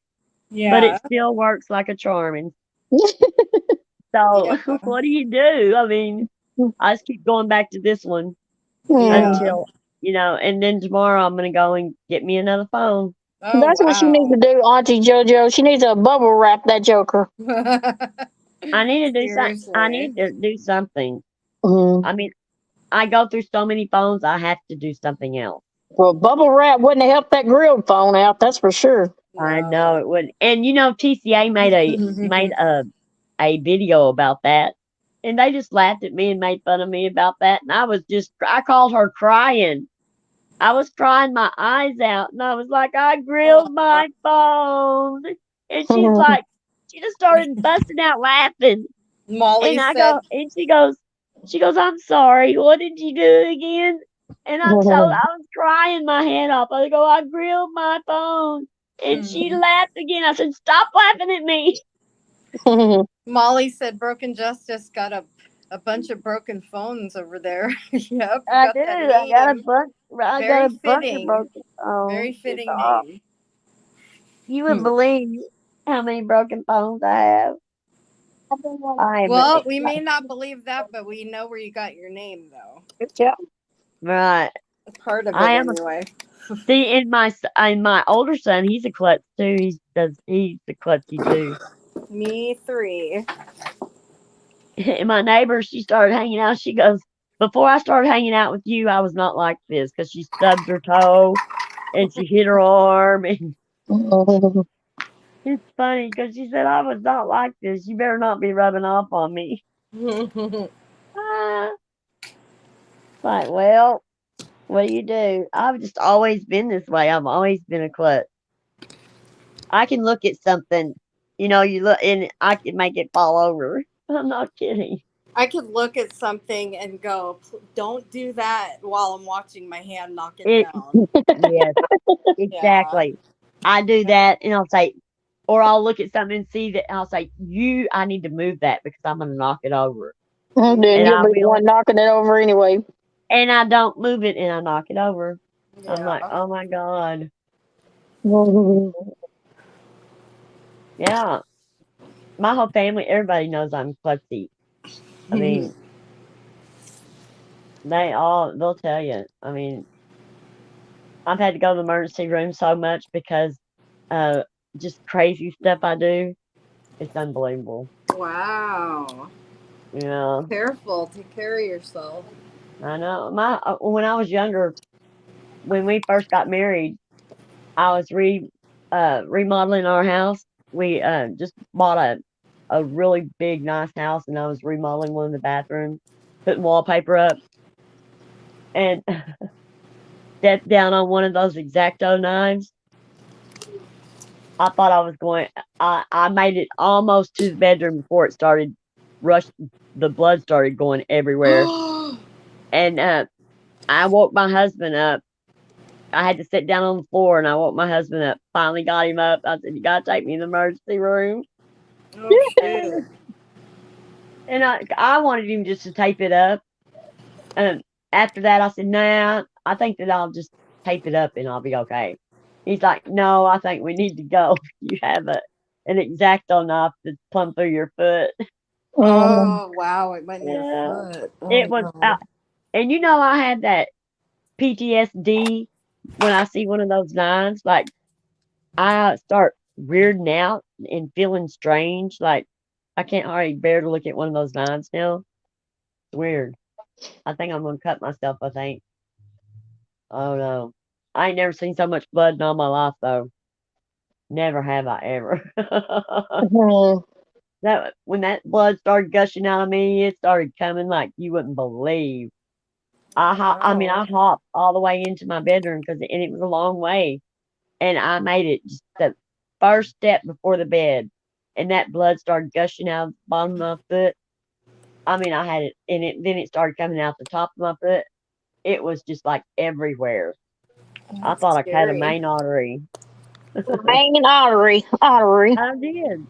B: but it
D: Yeah.
B: still works like a charm. And so,
D: Yeah.
B: what do you do? I mean, I just keep going back to this one
E: Mhm.
D: Yeah.
B: until and then tomorrow I'm gonna go and get me another phone.
D: Oh
E: That's what she needs to
D: wow.
E: do, Auntie JoJo. She needs to bubble wrap that joker.
B: I need to do something. I
D: Seriously.
B: need to do something.
E: Mm.
B: I mean, I go through so many phones. I have to do something else.
E: Well, bubble wrap wouldn't have helped that grilled phone out, that's for sure.
B: I know
D: No.
B: it would. And TCA made a video about that. And they just laughed at me and made fun of me about that. And I called her crying. I was crying my eyes out. And I was like, I grilled
D: Aw.
B: my phone. And she just started busting out laughing.
D: Molly
B: And
D: said,
B: she goes, I'm sorry. What did you do again? And I was crying my head off. I go, I grilled my phone. And she
D: hmm.
B: laughed again. I said, stop laughing at me.
D: Molly said Broken Justice got a bunch of broken phones over there. Yep, you
B: I
D: got
B: do.
D: that
B: I got a
D: name.
B: bunch. I got
D: Very
B: a bunch of
D: fitting.
B: broken phones.
D: Very
B: It's
D: fitting
B: all.
D: name.
B: You wouldn't
D: Hmm.
B: believe how many broken phones I have. I am
D: Well, we may not believe that, but we know where you got your name, though.
E: Yeah.
B: right.
D: Part of
B: I
D: it,
B: am.
D: anyway.
B: See, in my older son, he's a klutz too. He's a klutzy too.
D: Me three.
B: And my neighbor, she started hanging out. She goes, before I started hanging out with you, I was not like this because she stubbed her toe and she hit her arm. And
E: Mhm.
B: it's funny because she said, I was not like this. You better not be rubbing off on me. Ah, like, well, what do you do? I've just always been this way. I've always been a klutz. I can look at something, you look and I can make it fall over. I'm not kidding.
D: I could look at something and go, "Don't do that," while I'm watching my hand knock it
B: It,
D: down.
B: yes,
D: Yeah.
B: exactly. I do that and I'll say, or I'll look at something and see that I'll say, I need to move that because I'm going to knock it over.
E: Then
B: And
E: you'll
B: I
E: be the
B: will.
E: one knocking it over anyway.
B: And I don't move it and I knock it over. I'm like,
D: Yeah.
B: oh my God.
E: Mhm.
B: Yeah. My whole family, everybody knows I'm klutzy. I mean, they'll tell you. I mean, I've had to go to the emergency room so much because uh just crazy stuff I do. It's unbelievable.
D: Wow.
B: Yeah,
D: Careful. Take care of yourself.
B: I know. When I was younger, when we first got married, I was remodeling our house. We just bought a really big, nice house, and I was remodeling one of the bathrooms, putting wallpaper up, and stepped down on one of those Exacto knives. I thought I was going. I made it almost to the bedroom before it started rush. The blood started going everywhere, and I woke my husband up. I had to sit down on the floor, and I woke my husband up. Finally got him up. I said, "You gotta take me in the emergency room."
D: Oh shoot.
B: And I wanted him just to tape it up. And after that, I said, "Nah, I think that I'll just tape it up and I'll be okay." He's like, no, I think we need to go. You have an X-Acto knife that's plumbed through your foot.
E: Mm.
D: Oh wow, it went in your
B: Yeah,
D: foot.
B: it
D: Oh
B: was.
D: no.
B: And I had that PTSD when I see one of those lines. Like I start weirding out and feeling strange. Like I can't hardly bear to look at one of those lines now. It's weird. I think I'm gonna cut myself. I think. Oh no, I ain't never seen so much blood in all my life though. Never have I ever.
E: Mhm.
B: That when that blood started gushing out of me, it started coming like you wouldn't believe. I mean, I
D: Wow.
B: hopped all the way into my bedroom and it was a long way, and I made it just the first step before the bed, and that blood started gushing out the bottom of my foot. I mean, I had it, and then it started coming out the top of my foot. It was just like everywhere. I
D: That's
B: thought I cut a
D: scary.
B: main artery.
E: Main artery.
B: I did.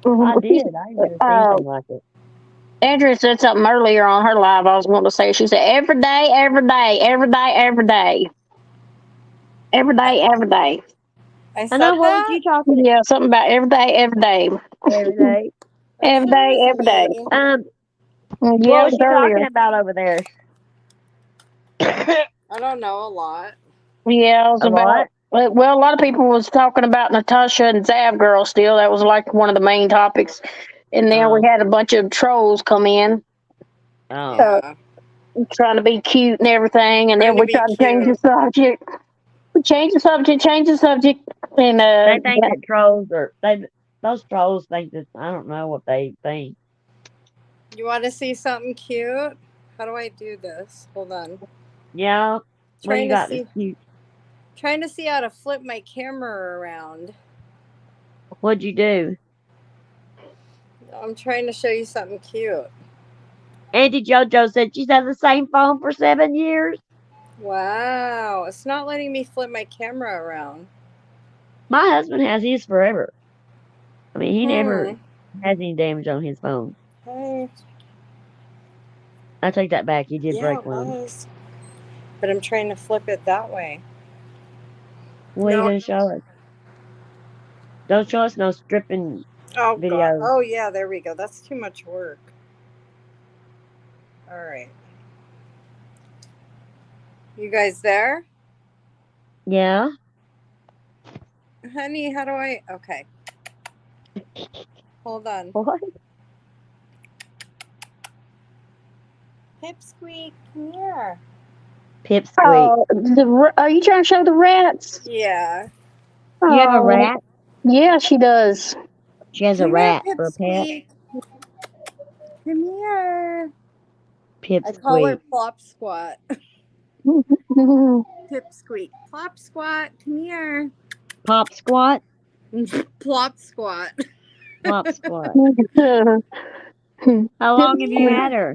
E: Mhm.
B: I did. I ain't never seen
E: Uh,
B: anything like it.
E: Andrea said something earlier on her live. I was going to say. She said every day, every day, every day, every day, every
D: I,
E: day, every day.
D: I
B: I know.
D: said
B: What was
D: that?
B: you talking
E: Yeah, something about every day,
B: every day?
D: Are you
E: every
D: sure it
E: day,
D: was
E: every day.
D: me?
B: What
E: Yeah, it
B: was
E: was
B: you talking
E: earlier.
B: about over there?
D: I don't know a lot.
E: Yeah, it was
B: A
E: about.
B: lot?
E: Well, a lot of people was talking about Natasha and Zav girl. Still, that was like one of the main topics. And then we
B: Oh,
E: had a bunch of trolls come in,
B: oh.
E: uh,
D: Yeah.
E: trying to be cute and everything. And then
D: Trying to
E: we
D: be
E: tried to change the
D: cute.
E: subject. We change the subject, and
B: They think that trolls are those trolls think that I don't know what they think.
D: You want to see something cute? How do I do this? Hold on.
B: Yeah. What do
D: Trying
B: you
D: to
B: got that's
D: see
B: cute?
D: trying to see how to flip my camera around.
B: What'd you do?
D: I'm trying to show you something cute.
B: Auntie JoJo said she's had the same phone for 7 years.
D: Wow. It's not letting me flip my camera around.
B: My husband has his forever. I mean, he never
D: Hmm.
B: has any damage on his phone.
D: Hey.
B: I take that back. He did
D: Yeah,
B: break
D: it
B: one.
D: was. But I'm trying to flip it that way.
B: What are you
D: No.
B: gonna show us? Don't show us no stripping
D: Oh god.
B: videos.
D: Oh yeah, there we go. That's too much work. All right. You guys there?
B: Yeah.
D: Honey, how do I okay. Hold on.
B: What?
D: Pipsqueak, come here.
B: Pipsqueak.
E: oh, are you trying to show the rats?
D: Yeah.
B: You have a
E: Oh,
B: rat?
E: yeah, she does.
B: She has a
D: Come here,
B: rat for a pet.
D: Pipsqueak. Come here. I call her
B: Pipsqueak.
D: Plop Squat. Pipsqueak. Plop Squat, come here.
B: Pop squat.
D: Plop Squat.
B: Pop squat. How
D: Come
B: long have you
D: here.
B: had her?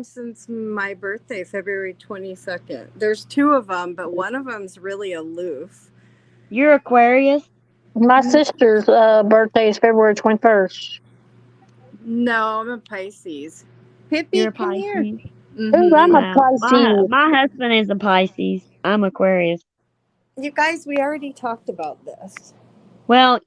D: Since my birthday, February 22nd. There's two of them, but one of them's really aloof.
B: You're Aquarius?
E: My sister's birthday is February 21st.
D: No, I'm a Pisces.
B: You're
D: Pippi,
B: a
D: come here.
B: Pisces?
E: Ooh, I'm a
D: Mm-hmm.
B: Wow. My
E: Pisces.
B: my husband is a Pisces. I'm Aquarius.
D: You guys, we already talked about this.
B: Well,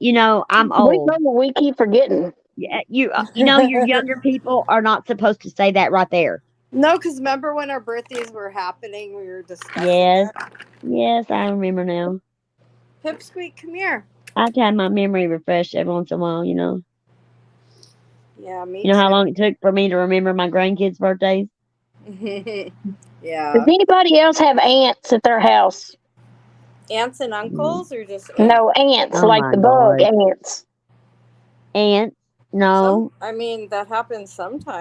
B: I'm
E: We
B: old.
E: know we keep forgetting.
B: Yeah, your younger people are not supposed to say that right there.
D: No, because remember when our birthdays were happening, we were discussing
B: Yes.
D: it.
B: Yes, I remember now.
D: Pipsqueak, come here.
B: I have to have my memory refreshed every once in a while.
D: Yeah, me
B: You know how
D: too.
B: long it took for me to remember my grandkids' birthdays?
E: Does
D: Yeah.
E: anybody else have ants at their house?
D: Aunts and
B: Mm.
D: uncles or just
E: No,
D: aunts?
E: ants,
B: Oh
E: like
B: my
E: the bug
B: God.
E: ants.
B: Ants?
D: Some,
B: No.
D: I mean, that happens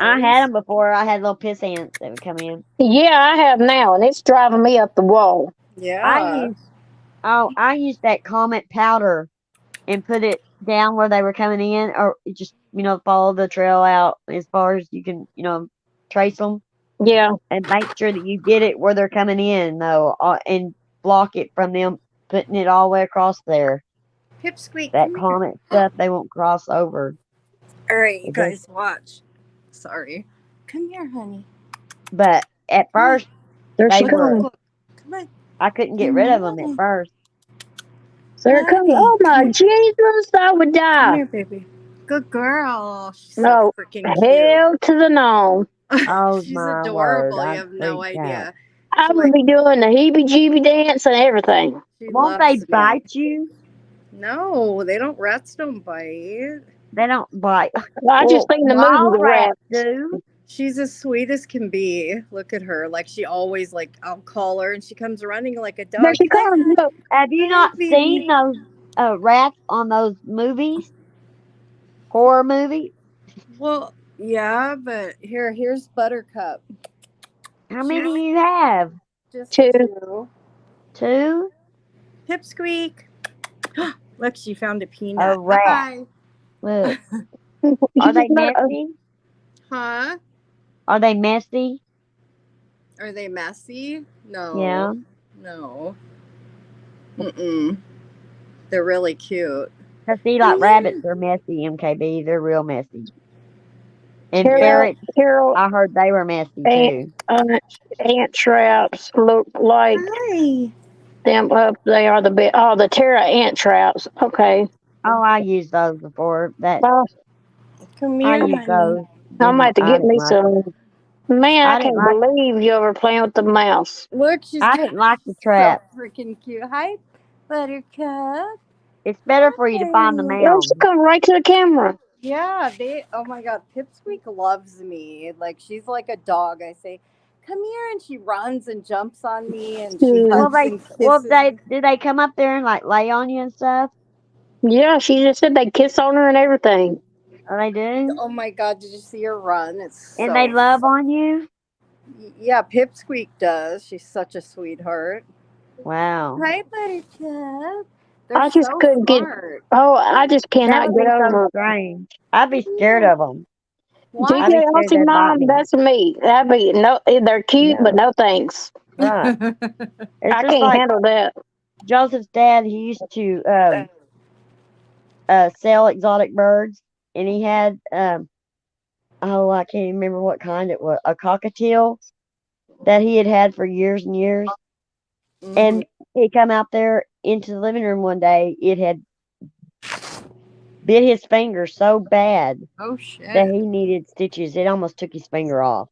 B: I had
D: sometimes.
B: them before. I had little piss ants that would come in.
E: Yeah, I have now, and it's driving me up the wall.
B: I
D: Yeah.
B: used I used that Comet powder and put it down where they were coming in, or just follow the trail out as far as you can trace them,
E: Yeah,
B: and make sure that you get it where they're coming in though, and block it from them putting it all the way across there.
D: Pipsqueak,
B: That
D: come here.
B: Comet stuff they won't cross over.
D: All right, you
B: It does,
D: guys, watch. Sorry. Come here, honey.
B: but at
E: they're
B: first they
D: Look,
B: were.
D: look,
E: coming.
D: look. Come on.
B: I couldn't get rid of them at first.
E: There comes.
D: Hi.
E: Oh my Jesus! I would
D: Come
E: die.
D: here, baby. Good girl. She's so
E: No,
D: freaking cute.
E: hell to the no.
B: Oh
D: She's
B: my word!
D: adorable. You
B: I
D: have no
B: freaked out.
D: idea.
E: I
D: She
E: would
D: like
E: be doing the heebie-jeebie dance and everything.
D: she
B: Won't they
D: loves me.
B: bite you?
D: No, they don't. Rats don't bite.
B: They don't bite.
E: I just
B: Well,
E: seen the movie
B: wild
E: The
B: rats
E: Rats.
B: do.
D: She's as sweet as can be. Look at her. Like she always like I'll call her and she comes running like a
E: There
D: dog.
E: she comes.
D: Hi,
E: Look.
B: Have you
D: hi,
B: not seen
D: baby.
B: those rats on those movies, horror movies?
D: Well, yeah, but here's Buttercup.
B: How
D: She's
B: many do you have?
D: just
E: Two.
D: two.
B: Two?
D: Pipsqueak. Look, she found a
B: A
D: peanut.
B: rat.
D: Hi.
B: Look.
E: You
B: Are
E: just
B: they
E: met a,
B: messy?
D: Huh?
B: Are they messy?
D: Are they messy?
B: Yeah.
D: No. No. Mm-mm. They're really cute.
B: Cause see,
D: Come
B: like rabbits
D: here.
B: are messy, MKB. They're real messy. And
D: Yeah.
E: Carol.
B: ferrets,
E: Carol.
B: I heard they were messy
E: Ant.
B: too.
E: Ant traps look like
D: Hi.
E: them up. They are the big. Oh, the Terra ant traps. Okay.
B: Oh, I used those before.
E: Well,
D: Come
B: I
D: here,
B: used
D: honey.
B: those.
E: I might have to
B: I
E: get
B: didn't
E: me
B: like them.
E: some. Man, I
B: I didn't
E: can't
B: like.
E: believe you ever playing with the mouse.
D: Look, she's
B: I
D: got
B: didn't like the
D: so
B: trap.
D: freaking cute. Hi, Buttercup.
B: It's better for you to find the
D: Hi.
E: Girl, she
B: mound.
E: come right to the camera.
D: Yeah, they. Oh my God, Pipsqueak loves me. Like she's like a dog. I say, "Come here," and she runs and jumps on me, and she
E: Hmm.
B: Well,
D: hugs and kisses me.
B: do they come up there and like lay on you and stuff?
E: Yeah, she just said they kiss on her and everything.
B: Oh, they do,
D: Oh my God, did you see her run? It's
B: and they
D: so.
B: love on you.
D: Yeah, Pipsqueak does. She's such a sweetheart.
B: Wow,
D: Hi, Buttercup. They're
E: I just
D: so
E: couldn't get.
D: smart.
E: Oh, I just
B: that
E: cannot
B: would
E: get
B: be so
E: over.
B: strange. I'd be
D: Come
B: scared
D: here.
B: of them.
D: Why?
B: I'd be
E: GK
B: scared
E: Aussie
B: they'd bite
E: mom,
B: me.
E: that's me. That'd be no. They're cute, but
B: Yeah,
E: no thanks.
B: right. It's
E: I
B: just
E: can't
B: like
E: handle that.
B: Joseph's dad. He used to sell exotic birds, and he had oh, I can't remember what kind it was, a cockatiel that he had had for years and years.
D: Hmm.
B: And he come out there into the living room one day. It had bit his finger so bad
D: Oh
B: that
D: shit.
B: he needed stitches. It almost took his finger off.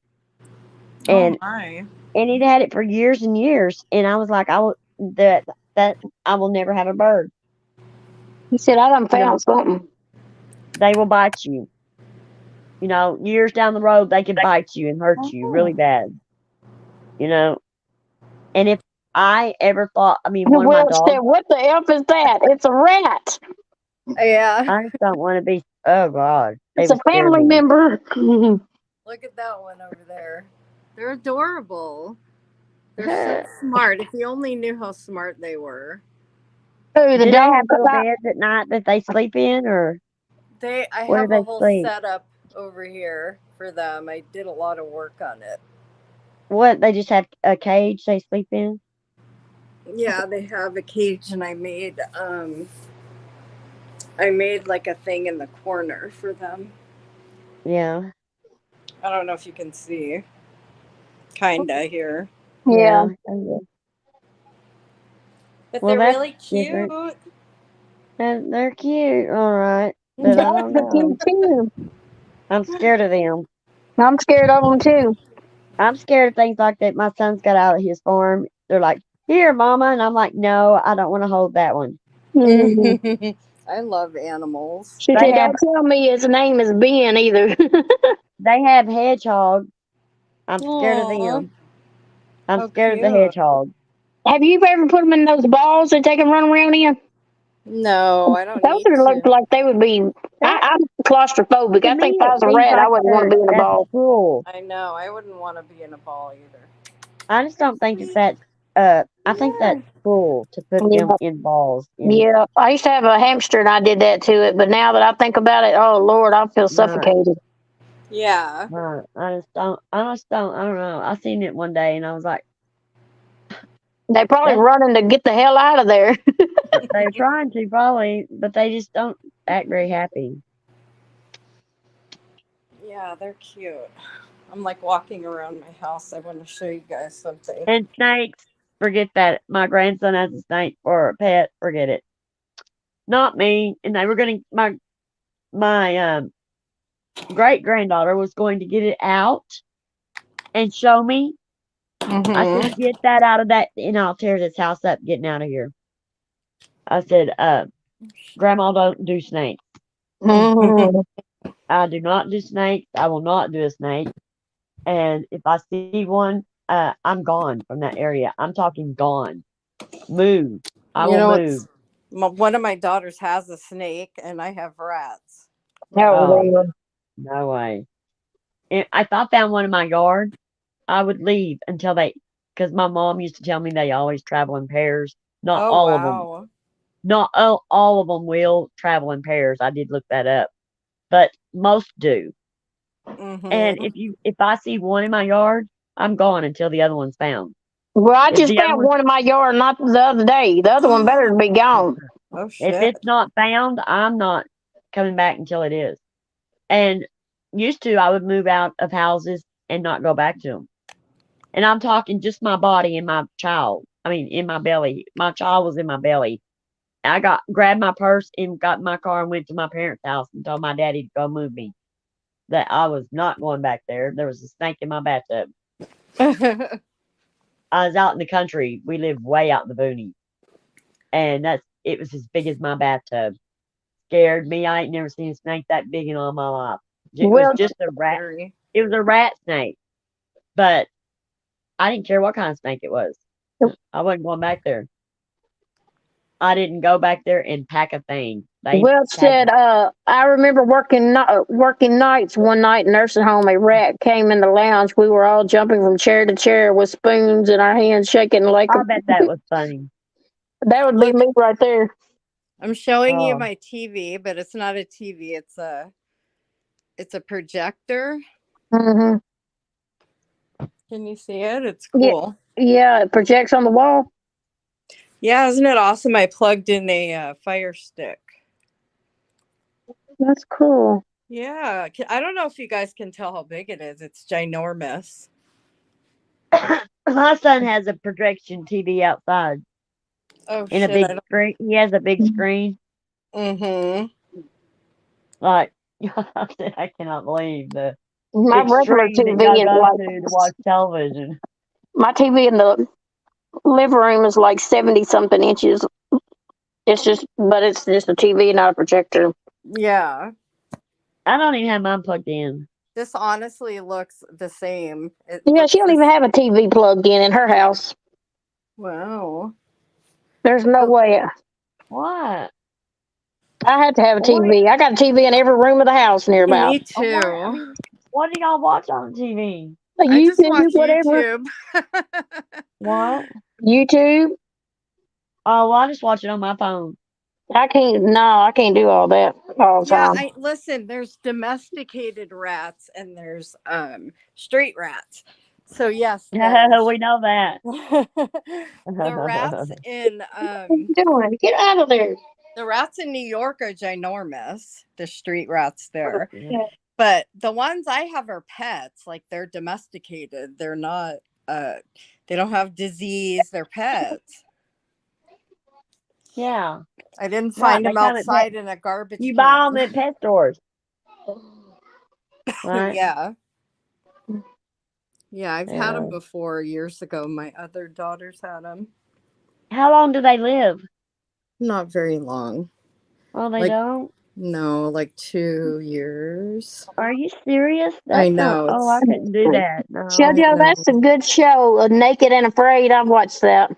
D: Oh
B: And
D: my.
B: he'd had it for years and years. And I was like, that I will never have a bird.
E: He said I done
B: You know,
E: found something.
B: they will bite you. You know, years down the road, they could bite you and hurt you really
D: Oh.
B: bad. You know, and if I ever thought, I mean, one of my
E: Will said,
B: dogs,
E: "What the f is that? It's a rat.
D: Yeah.
B: I just don't want to be. Oh God, they
E: It's a
B: would scare
E: family
B: me.
E: member."
D: Look at that one over there. They're adorable. They're so smart. If you only knew how smart they were.
E: Who the
B: Do they have
E: dog that
B: little
E: I
B: beds at night that they sleep in, or
D: I
B: where do
D: have a
B: they
D: whole
B: sleep?
D: setup over here for them. I did a lot of work on it.
B: What, they just have a cage they sleep in?
D: Yeah, they have a cage and I made like a thing in the corner for them.
B: Yeah,
D: I don't know if you can see. Kinda here.
E: yeah.
B: yeah. Okay.
D: But
B: Well,
D: they're
B: that's
D: really
B: different.
D: cute.
B: They're cute, all right, but I
E: Dogs
B: don't
E: are
B: know.
E: cute too.
B: I'm scared of them.
E: I'm scared of them too.
B: I'm scared of things like that. My son's got out of his farm. They're like, "Here, Mama," and I'm like, "No, I don't want to hold that one."
E: Hmm.
D: I love animals.
E: She
B: They
E: said,
B: have
E: "Don't tell me his name is Ben either."
B: they have hedgehogs. I'm scared of
D: Aww,
B: them. I'm
D: how
B: scared of the
D: cute.
B: hedgehog.
E: Have you ever put them in those balls that they can run around in?
D: No, I don't
E: Those
D: need
E: are looked
D: to.
E: like they would be.
B: That
E: I'm claustrophobic.
B: to
E: I think
B: me,
E: if I
B: it
E: was a
B: seems
E: rat, I
B: like
E: wouldn't want to be in a
B: that's
E: ball.
B: cruel.
D: I know. I wouldn't want to be in a ball either.
B: I just don't think that that's I think that's
D: Yeah.
B: cruel to put them
E: Yeah,
B: in balls in
E: yeah. I used to have a hamster and I did that to it, but now that I think about it, oh Lord, I feel
B: right,
E: suffocated.
D: Yeah.
B: right. I don't know. I seen it one day and I was like,
E: They probably
B: that's
E: running to get the hell out of there.
B: they're trying to probably, but they just don't act very happy.
D: Yeah, they're cute. I'm like walking around my house. I want to show you guys something.
B: And snakes. Forget that. My grandson has a snake for a pet. Forget it. Not me. And they were going to, my great granddaughter was going to get it out and show me. I said,
D: Mm-hmm.
B: get that out of that, and I'll tear this house up getting out of here. I said, Grandma don't do snakes.
E: Mhm.
B: I do not do snakes. I will not do a snake. And if I see one, I'm gone from that area. I'm talking gone. Move. I
D: You
B: will
D: know,
B: move.
D: it's one of my daughters has a snake, and I have rats.
E: Oh,
B: Oh,
D: Um,
E: Lord.
B: no way. If I found one in my yard, I would leave until because my mom used to tell me they always travel in pairs. Not
D: oh
B: all of them.
D: wow.
B: Not all of them will travel in pairs. I did look that up, but most do. And
D: Mm-hmm.
B: if I see one in my yard, I'm gone until the other one's found.
E: Well, I
B: If
E: just
B: the other
E: found
B: one,
E: one in my yard not the other day. The other one better be gone.
D: Oh
B: if
D: shit.
B: it's not found, I'm not coming back until it is. And used to, I would move out of houses and not go back to them. And I'm talking just my body and my child. I mean, in my belly. My child was in my belly. I grabbed my purse and got in my car and went to my parents' house and told my daddy to go move me. That I was not going back there. There was a snake in my bathtub. I was out in the country. We lived way out in the boonies, and it was as big as my bathtub. Scared me. I ain't never seen a snake that big in all my life. It was
E: Well,
B: just a rat.
D: Scary.
B: It was a rat snake, but I didn't care what kind of snake it was. I wasn't going back there. I didn't go back there and pack a thing. They
E: well
B: packed.
E: said. I remember working nights one night in nursing home. A rat came in the lounge. We were all jumping from chair to chair with spoons in our hands, shaking like
B: I bet that was funny.
E: that would be
D: Look,
E: me right there.
D: I'm showing you
B: Oh,
D: my TV, but it's not a TV. It's a projector.
E: Hmm.
D: Can you see it? It's
E: Yeah,
D: cool.
E: yeah. It projects on the wall.
D: Yeah, isn't it awesome? I plugged in a Fire Stick.
E: That's cool.
D: Yeah, I don't know if you guys can tell how big it is. It's ginormous.
B: my son has a projection TV outside
D: Oh
B: in a
D: shit! I
B: big
D: don't.
B: screen. He has a big screen.
D: Mm-hmm.
B: Like I said, I cannot believe the
E: My regular
B: extreme that y'all
E: TV is
B: go
E: like
B: to watch television.
E: my TV in the living room is like 70 something inches. But it's just a TV, not a projector.
D: Yeah,
B: I don't even have mine plugged in.
D: this honestly looks the same. It
E: Yeah, she
D: looks
E: don't even
D: this.
E: have a TV plugged in her house.
D: Wow.
E: There's no
D: So,
E: way.
B: What?
E: I had to have a
B: Well,
E: TV. I got a TV in every room of the house near about.
D: me
B: what? I
D: too.
B: mean, what do y'all watch on TV?
D: I just
E: YouTube,
D: watch
E: whatever.
D: YouTube.
B: What?
E: YouTube.
B: Oh, well, I just watch it on my phone.
E: I can't. No, I can't do all that all the
D: Yeah,
E: time.
D: I listen, there's domesticated rats and there's street rats. So yes,
B: We know that.
D: the rats in
E: What are you doing? Get out of there.
D: the rats in New York are ginormous, the street rats there.
B: Yeah.
D: But the ones I have are pets, like they're domesticated. They're not uh they don't have disease, they're pets.
B: Yeah.
D: I didn't
B: Right.
D: find
B: They
D: them
B: come at pet.
D: outside in a garbage
B: You buy them
D: can.
B: at pet stores, right?
D: Yeah. Yeah, I've had them
B: Yeah.
D: before years ago. My other daughters had them.
B: How long do they live?
D: Not very long.
B: Oh, they
D: Like,
B: don't.
D: no, like 2 years.
B: Are you serious?
D: I
B: That's not.
D: know.
B: Oh, I
D: It's,
B: couldn't do that.
D: I
B: No.
E: JoJo,
D: know.
E: that's a good show. Naked and Afraid. I've watched that.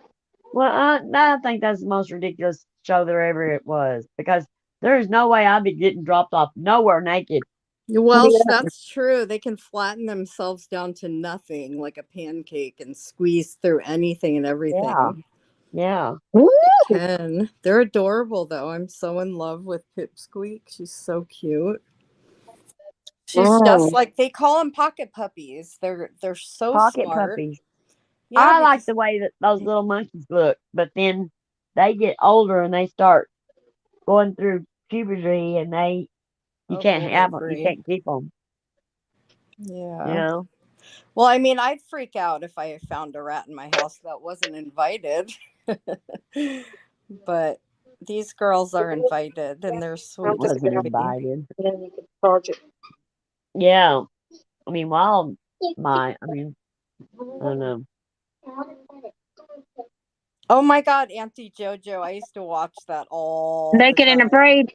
B: Well, I think that's the most ridiculous show there ever it was because there is no way I'd be getting dropped off nowhere naked.
D: Well,
E: Yeah.
D: that's true. They can flatten themselves down to nothing like a pancake and squeeze through anything and
B: Yeah.
D: everything.
B: Yeah.
E: Woo!
D: Can. They're adorable, though. I'm so in love with Pipsqueak. She's so cute. She's just
E: Mm.
D: like they call them pocket puppies. They're so
B: Pocket
D: smart.
B: puppies.
D: Yeah,
B: I like
D: because
B: the way that those little monkeys look, but then they get older and they start going through puberty and you
D: oh
B: can't
D: boy, I
B: have them. You
D: agree.
B: can't keep them. You
D: Yeah.
B: know.
D: Well, I mean, I'd freak out if I found a rat in my house that wasn't invited. But these girls are invited and they're
B: I
D: sweet as
B: wasn't
D: can be.
B: invited. Yeah. I mean, while I don't know.
D: Oh my God, Auntie JoJo. I used to watch that all the
E: Naked and
D: time.
E: Afraid.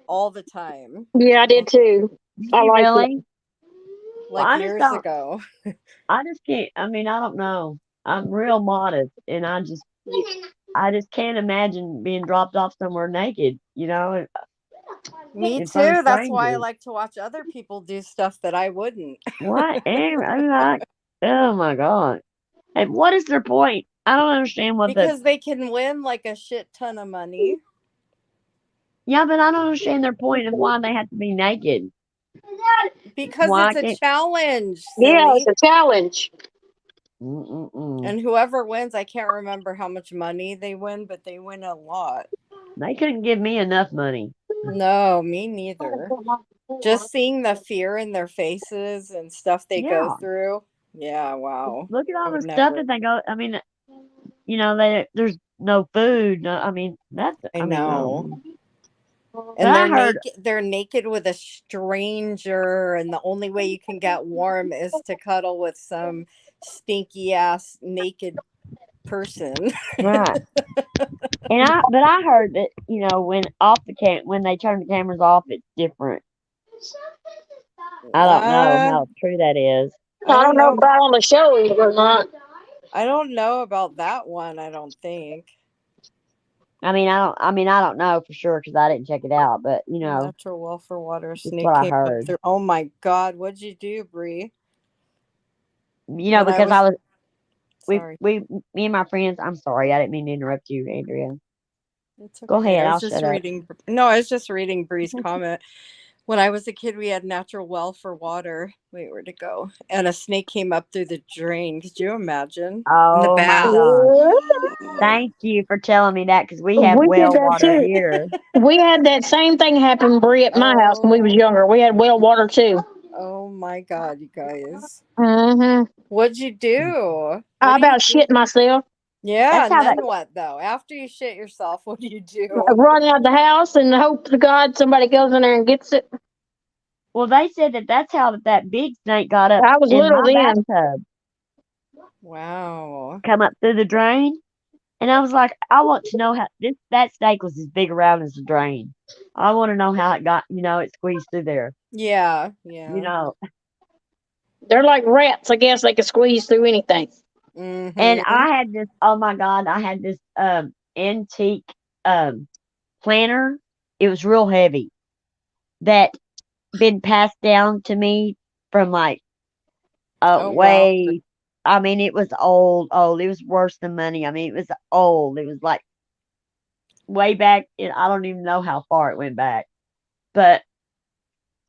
D: All the time.
E: Yeah, I did too.
B: Did
E: I
B: you
E: like it.
B: really? Well,
D: Like years ago.
B: I just can't, I don't know. I'm real modest and I just can't imagine being dropped off somewhere naked,
D: Me
B: in front of
D: too. That's why I
B: strangers.
D: like to watch other people do stuff that I wouldn't.
B: What? I'm like, oh my God. And what is their point? I don't understand
D: Because they can win like a shit ton of money.
B: yeah, but I don't understand their point of why they have to be naked.
D: Because
B: Why
D: it's a
B: can't,
D: challenge,
E: Yeah, it's
D: silly.
E: a challenge.
B: mm-mm-mm.
D: And whoever wins, I can't remember how much money they win, but they win a lot.
B: They couldn't give me enough money.
D: No, me neither. Just seeing the fear in their faces and stuff they go
B: Yeah.
D: through. Yeah, wow.
B: Look at
D: I
B: all the
D: would
B: stuff
D: never.
B: that they go, there's no food. No,
D: I know.
B: But
D: And
B: I heard,
D: they're naked with a stranger, and the only way you can get warm is to cuddle with some stinky ass naked person.
B: right. But I heard that, when they turn the cameras off, it's different. I don't know
D: uh,
B: how true that is.
D: I
E: I
D: don't
E: don't know
D: know.
E: about on the show or not.
D: I don't know about that one. I don't think.
B: I don't know for sure because I didn't check it out, but
D: Natural welfare water
B: just
D: snake
B: what I
D: came up
B: heard.
D: through. Oh my God, what'd you do, Bree? When I
B: Because
D: was sorry,
B: we, me and my friends, I'm sorry, I didn't mean to interrupt you, Andrea.
D: it's
B: Go
D: okay.
B: ahead,
D: I was
B: I'll
D: just
B: shut up.
D: reading. No, I was just reading Bree's comment. When I was a kid, we had natural well for water. Wait, where'd it go? And a snake came up through the drain. Could you imagine? In the
B: Oh my
D: bath.
B: gosh.
E: Yeah,
B: Thank you for telling me that because we have
E: we did
B: well
E: that
B: water
E: too.
B: here.
E: We had that same thing happen, Brie, at my house when we was
D: Oh,
E: younger. We had well water too.
D: oh my God, you guys.
E: Mm-hmm.
D: What'd you do? What
E: I
D: do you
E: about
D: do?
E: shit myself.
D: Yeah,
B: That's
D: and
B: how that
D: then what though? After you shit yourself, what do you
E: I
D: do?
E: run out the house and hope to God somebody goes in there and gets it.
B: well they said that's how that big snake got up
E: I was
B: in
E: little
B: my
E: then.
B: bathtub,
D: Wow.
B: come up through the drain. And I was like, I want to know how that snake was as big around as the drain. I want to know how it got, it squeezed through there.
D: Yeah,
B: You
D: yeah.
B: know.
E: They're like rats. I guess they can squeeze through anything.
B: And
D: Mm-hmm.
B: I had this, oh my God, I had this antique planter. It was real heavy that been passed down to me from like
D: Oh wow.
B: way, it was old. It was worse than money. It was old. It was like way back. I don't even know how far it went back. But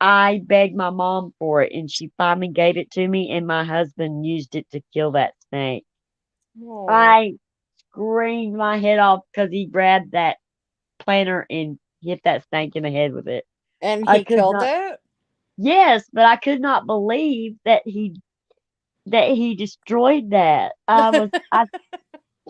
B: I begged my mom for it, and she finally gave it to me, and my husband used it to kill that snake.
D: Oh.
B: I screamed my head off because he grabbed that planter and hit that snake in the head with it.
D: And
B: I
D: he
B: could
D: killed
B: not.
D: it?
B: Yes, but I could not believe that he destroyed that.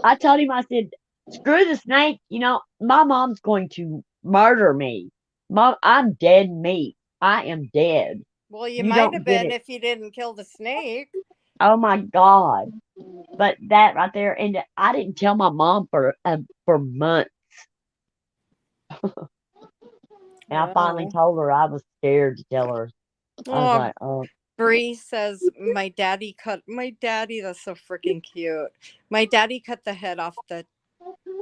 B: I told him, I said, "Screw the snake. My mom's going to murder me. Mom, I'm dead meat. I am dead.
D: Well, you
B: You
D: might
B: don't
D: have
B: get
D: been
B: it."
D: if you didn't kill the snake.
B: Oh my God. But that right there, and I didn't tell my mom for months. And I finally
D: Wow.
B: told her. I was scared to tell her. I was
D: Oh,
B: like, oh,
D: Bree says my daddy, that's so freaking cute. My daddy cut the head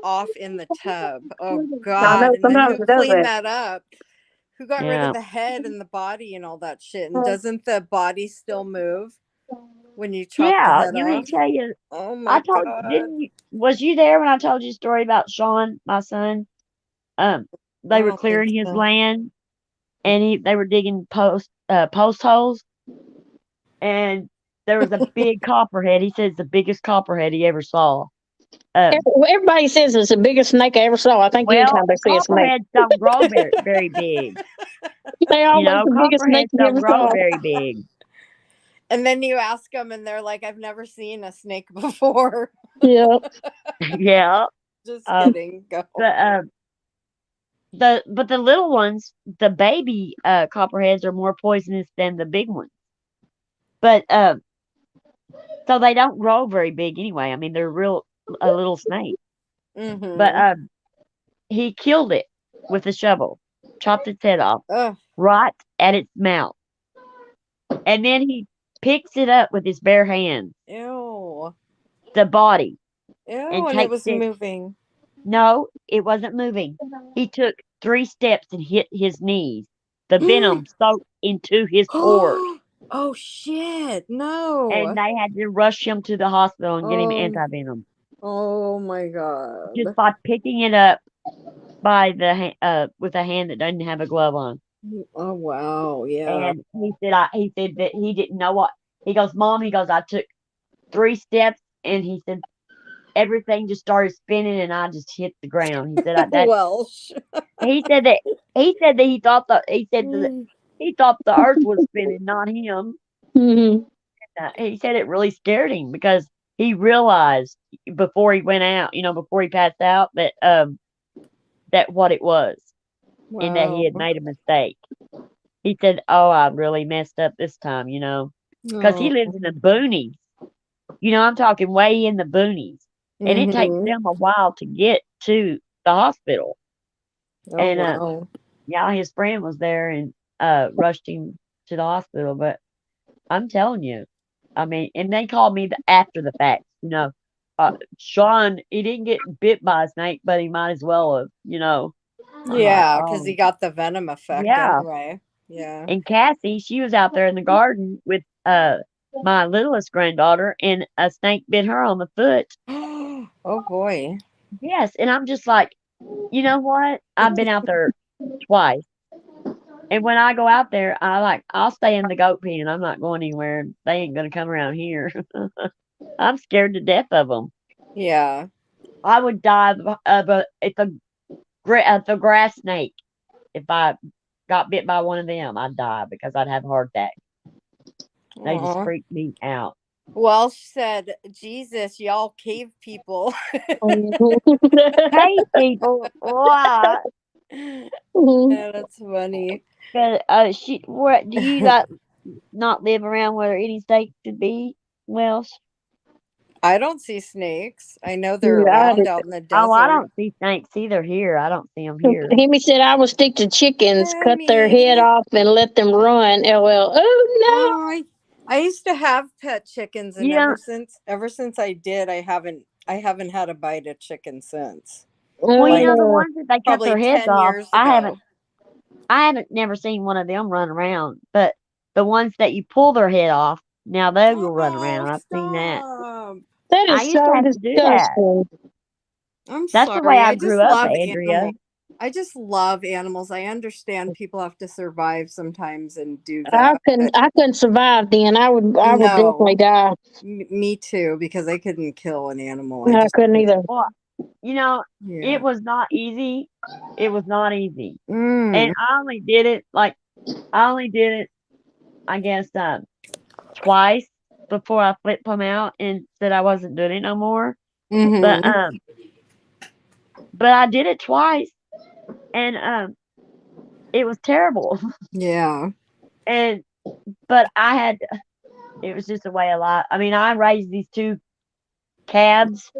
D: off in the tub. Oh
E: I
D: God.
E: know
D: And then
E: sometimes
D: who
E: it does
D: cleaned
E: that.
D: that up? Who got rid of
B: yeah,
D: the head and the body and all that shit? And doesn't the body still move when you chop the
B: yeah.
D: head
B: You mean
D: off?
B: to tell you?
D: Oh
B: I
D: my
B: told.
D: God.
B: Didn't you? Was you there when I told you a story about Sean, my son? Um, they
D: I
B: were
D: don't think
B: clearing his
D: so.
B: land, and they were digging post holes, and there was a big copperhead. He said it's the biggest copperhead he ever saw. Um,
E: Everybody says it's the biggest snake I ever saw. I think
B: well,
E: anytime they see a snake,
B: copperheads don't grow very big.
E: they always the biggest snake
B: Copperheads
E: you
B: don't
E: ever
B: grow
E: saw.
B: very big.
D: And then you ask them, and they're like, "I've never seen a snake before."
E: Yeah.
B: Yeah.
D: Just
B: Uh,
D: kidding. Go.
B: but the little ones, the baby copperheads are more poisonous than the big ones. But so they don't grow very big anyway. I mean, they're real a little snake. But
D: Mm-hmm.
B: he killed it with a shovel, chopped its head off,
D: Ugh.
B: right at its mouth, and then he picks it up with his bare hands,
D: Ew.
B: the body,
D: Ew.
B: and
D: And it
B: takes
D: was
B: it.
D: moving.
B: No, it wasn't moving. He took 3 steps and hit his knees. The venom soaked into his pores,
D: Oh shit!
B: and
D: No.
B: they had to rush him to the hospital and get him
D: Oh.
B: anti-venom
D: Oh my
B: just
D: god.
B: by picking it up by the with a hand that doesn't have a glove on.
D: Oh wow. Yeah.
B: And he said that he didn't know what he goes, Mom, he goes, I took 3 steps and he said everything just started spinning and I just hit the ground. He said that
D: Welsh.
B: he said that he thought the earth was spinning, not him.
E: Hmm.
B: He said it really scared him because he realized before he went out, before he passed out, that what it was and that he
D: Wow.
B: had made a mistake. He said, "Oh, I really messed up this time, because he
D: Oh.
B: lives in the boonies. I'm talking way in the boonies, and it takes
D: Mm-hmm.
B: them a while to get to the hospital.
D: Oh
B: And
D: wow.
B: yeah, his friend was there and rushed him to the hospital. But I'm telling you, I mean, and they called me after the fact. Sean, he didn't get bit by a snake, but he might as well have. I'm like,
D: Yeah, because he
B: oh,
D: got the venom effect
B: yeah.
D: anyway. Yeah.
B: And Cassie, she was out there in the garden with my littlest granddaughter, and a snake bit her on the foot.
D: Oh boy.
B: Yes, and I'm just like, you know what? I've been out there twice, and when I go out there, I'll stay in the goat pen. I'm not going anywhere. They ain't gonna come around here. I'm scared to death of them.
D: Yeah.
B: I would die if a grass snake. If I got bit by one of them, I'd die because I'd have a heart attack. They just
D: Aw.
B: freak me out.
D: Welsh said, Jesus, y'all cave people.
B: Hey, people, what?
D: Yeah, that's funny.
B: But what do you not live around where any snakes could be? Welsh?
D: I don't see snakes. I know they're
E: Yeah,
D: around out in the
B: Oh, I
D: desert.
B: don't see snakes either here. I don't see them here.
E: Hemi said I would stick to chickens, cut their head
D: Emmy.
E: off, and let them run. LL. Oh
D: Oh, I used to have pet chickens, and
B: Yeah.
D: ever since I did, I haven't had a bite of chicken since.
B: Well,
D: Like
B: the
E: no.
B: ones that they cut
D: probably
B: their heads
D: 10
B: off,
D: years
B: I
D: ago.
B: haven't never seen one of them run around. But the ones that you pull their head off, now they will run
D: Oh,
B: around. I've seen that.
D: stop.
E: That
B: I
E: is
B: used to
E: so
B: have to do that.
E: disgusting.
D: I'm
B: That's the way
D: sorry.
B: I
D: I
B: grew
D: just
B: up,
D: love
B: Andrea.
D: animals. I just love animals. I understand people have to survive sometimes and do
E: I
D: that.
E: couldn't.
D: But
E: I couldn't survive then. I would definitely
D: no,
E: die.
D: me too, because I couldn't kill an animal. I
E: I
D: just,
E: couldn't either.
B: Well,
D: yeah.
B: it was not easy. It was not easy. And
D: Mm.
B: I only did it, I guess, twice before I flipped them out and said I wasn't doing it no more. But
D: Mm-hmm.
B: I did it twice, and it was terrible.
D: Yeah.
B: And but it was just a way of life. I mean, I raised these two calves,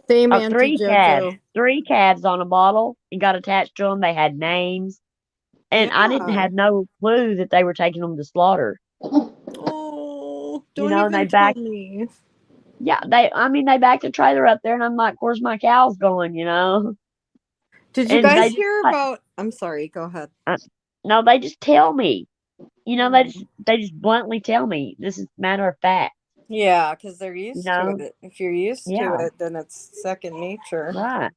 D: Same Auntie JoJo.
B: three calves on a bottle, and got attached to them. They had names, and I didn't
D: Yeah.
B: have no clue that they were taking them to slaughter.
D: Oh, don't
B: And they
D: even tell
B: backed.
D: me.
B: Yeah, they backed the trailer up there, and I'm like, "Where's my cows going?"
D: Did you
B: And they
D: guys
B: just
D: hear
B: like,
D: about? I'm sorry. Go ahead.
B: no, they just tell me.
D: Mm.
B: They just bluntly tell me this is matter of fact.
D: Yeah, because they're
B: You
D: used to
B: know,
D: it. If you're used to
B: yeah,
D: it, then it's second nature.
B: right.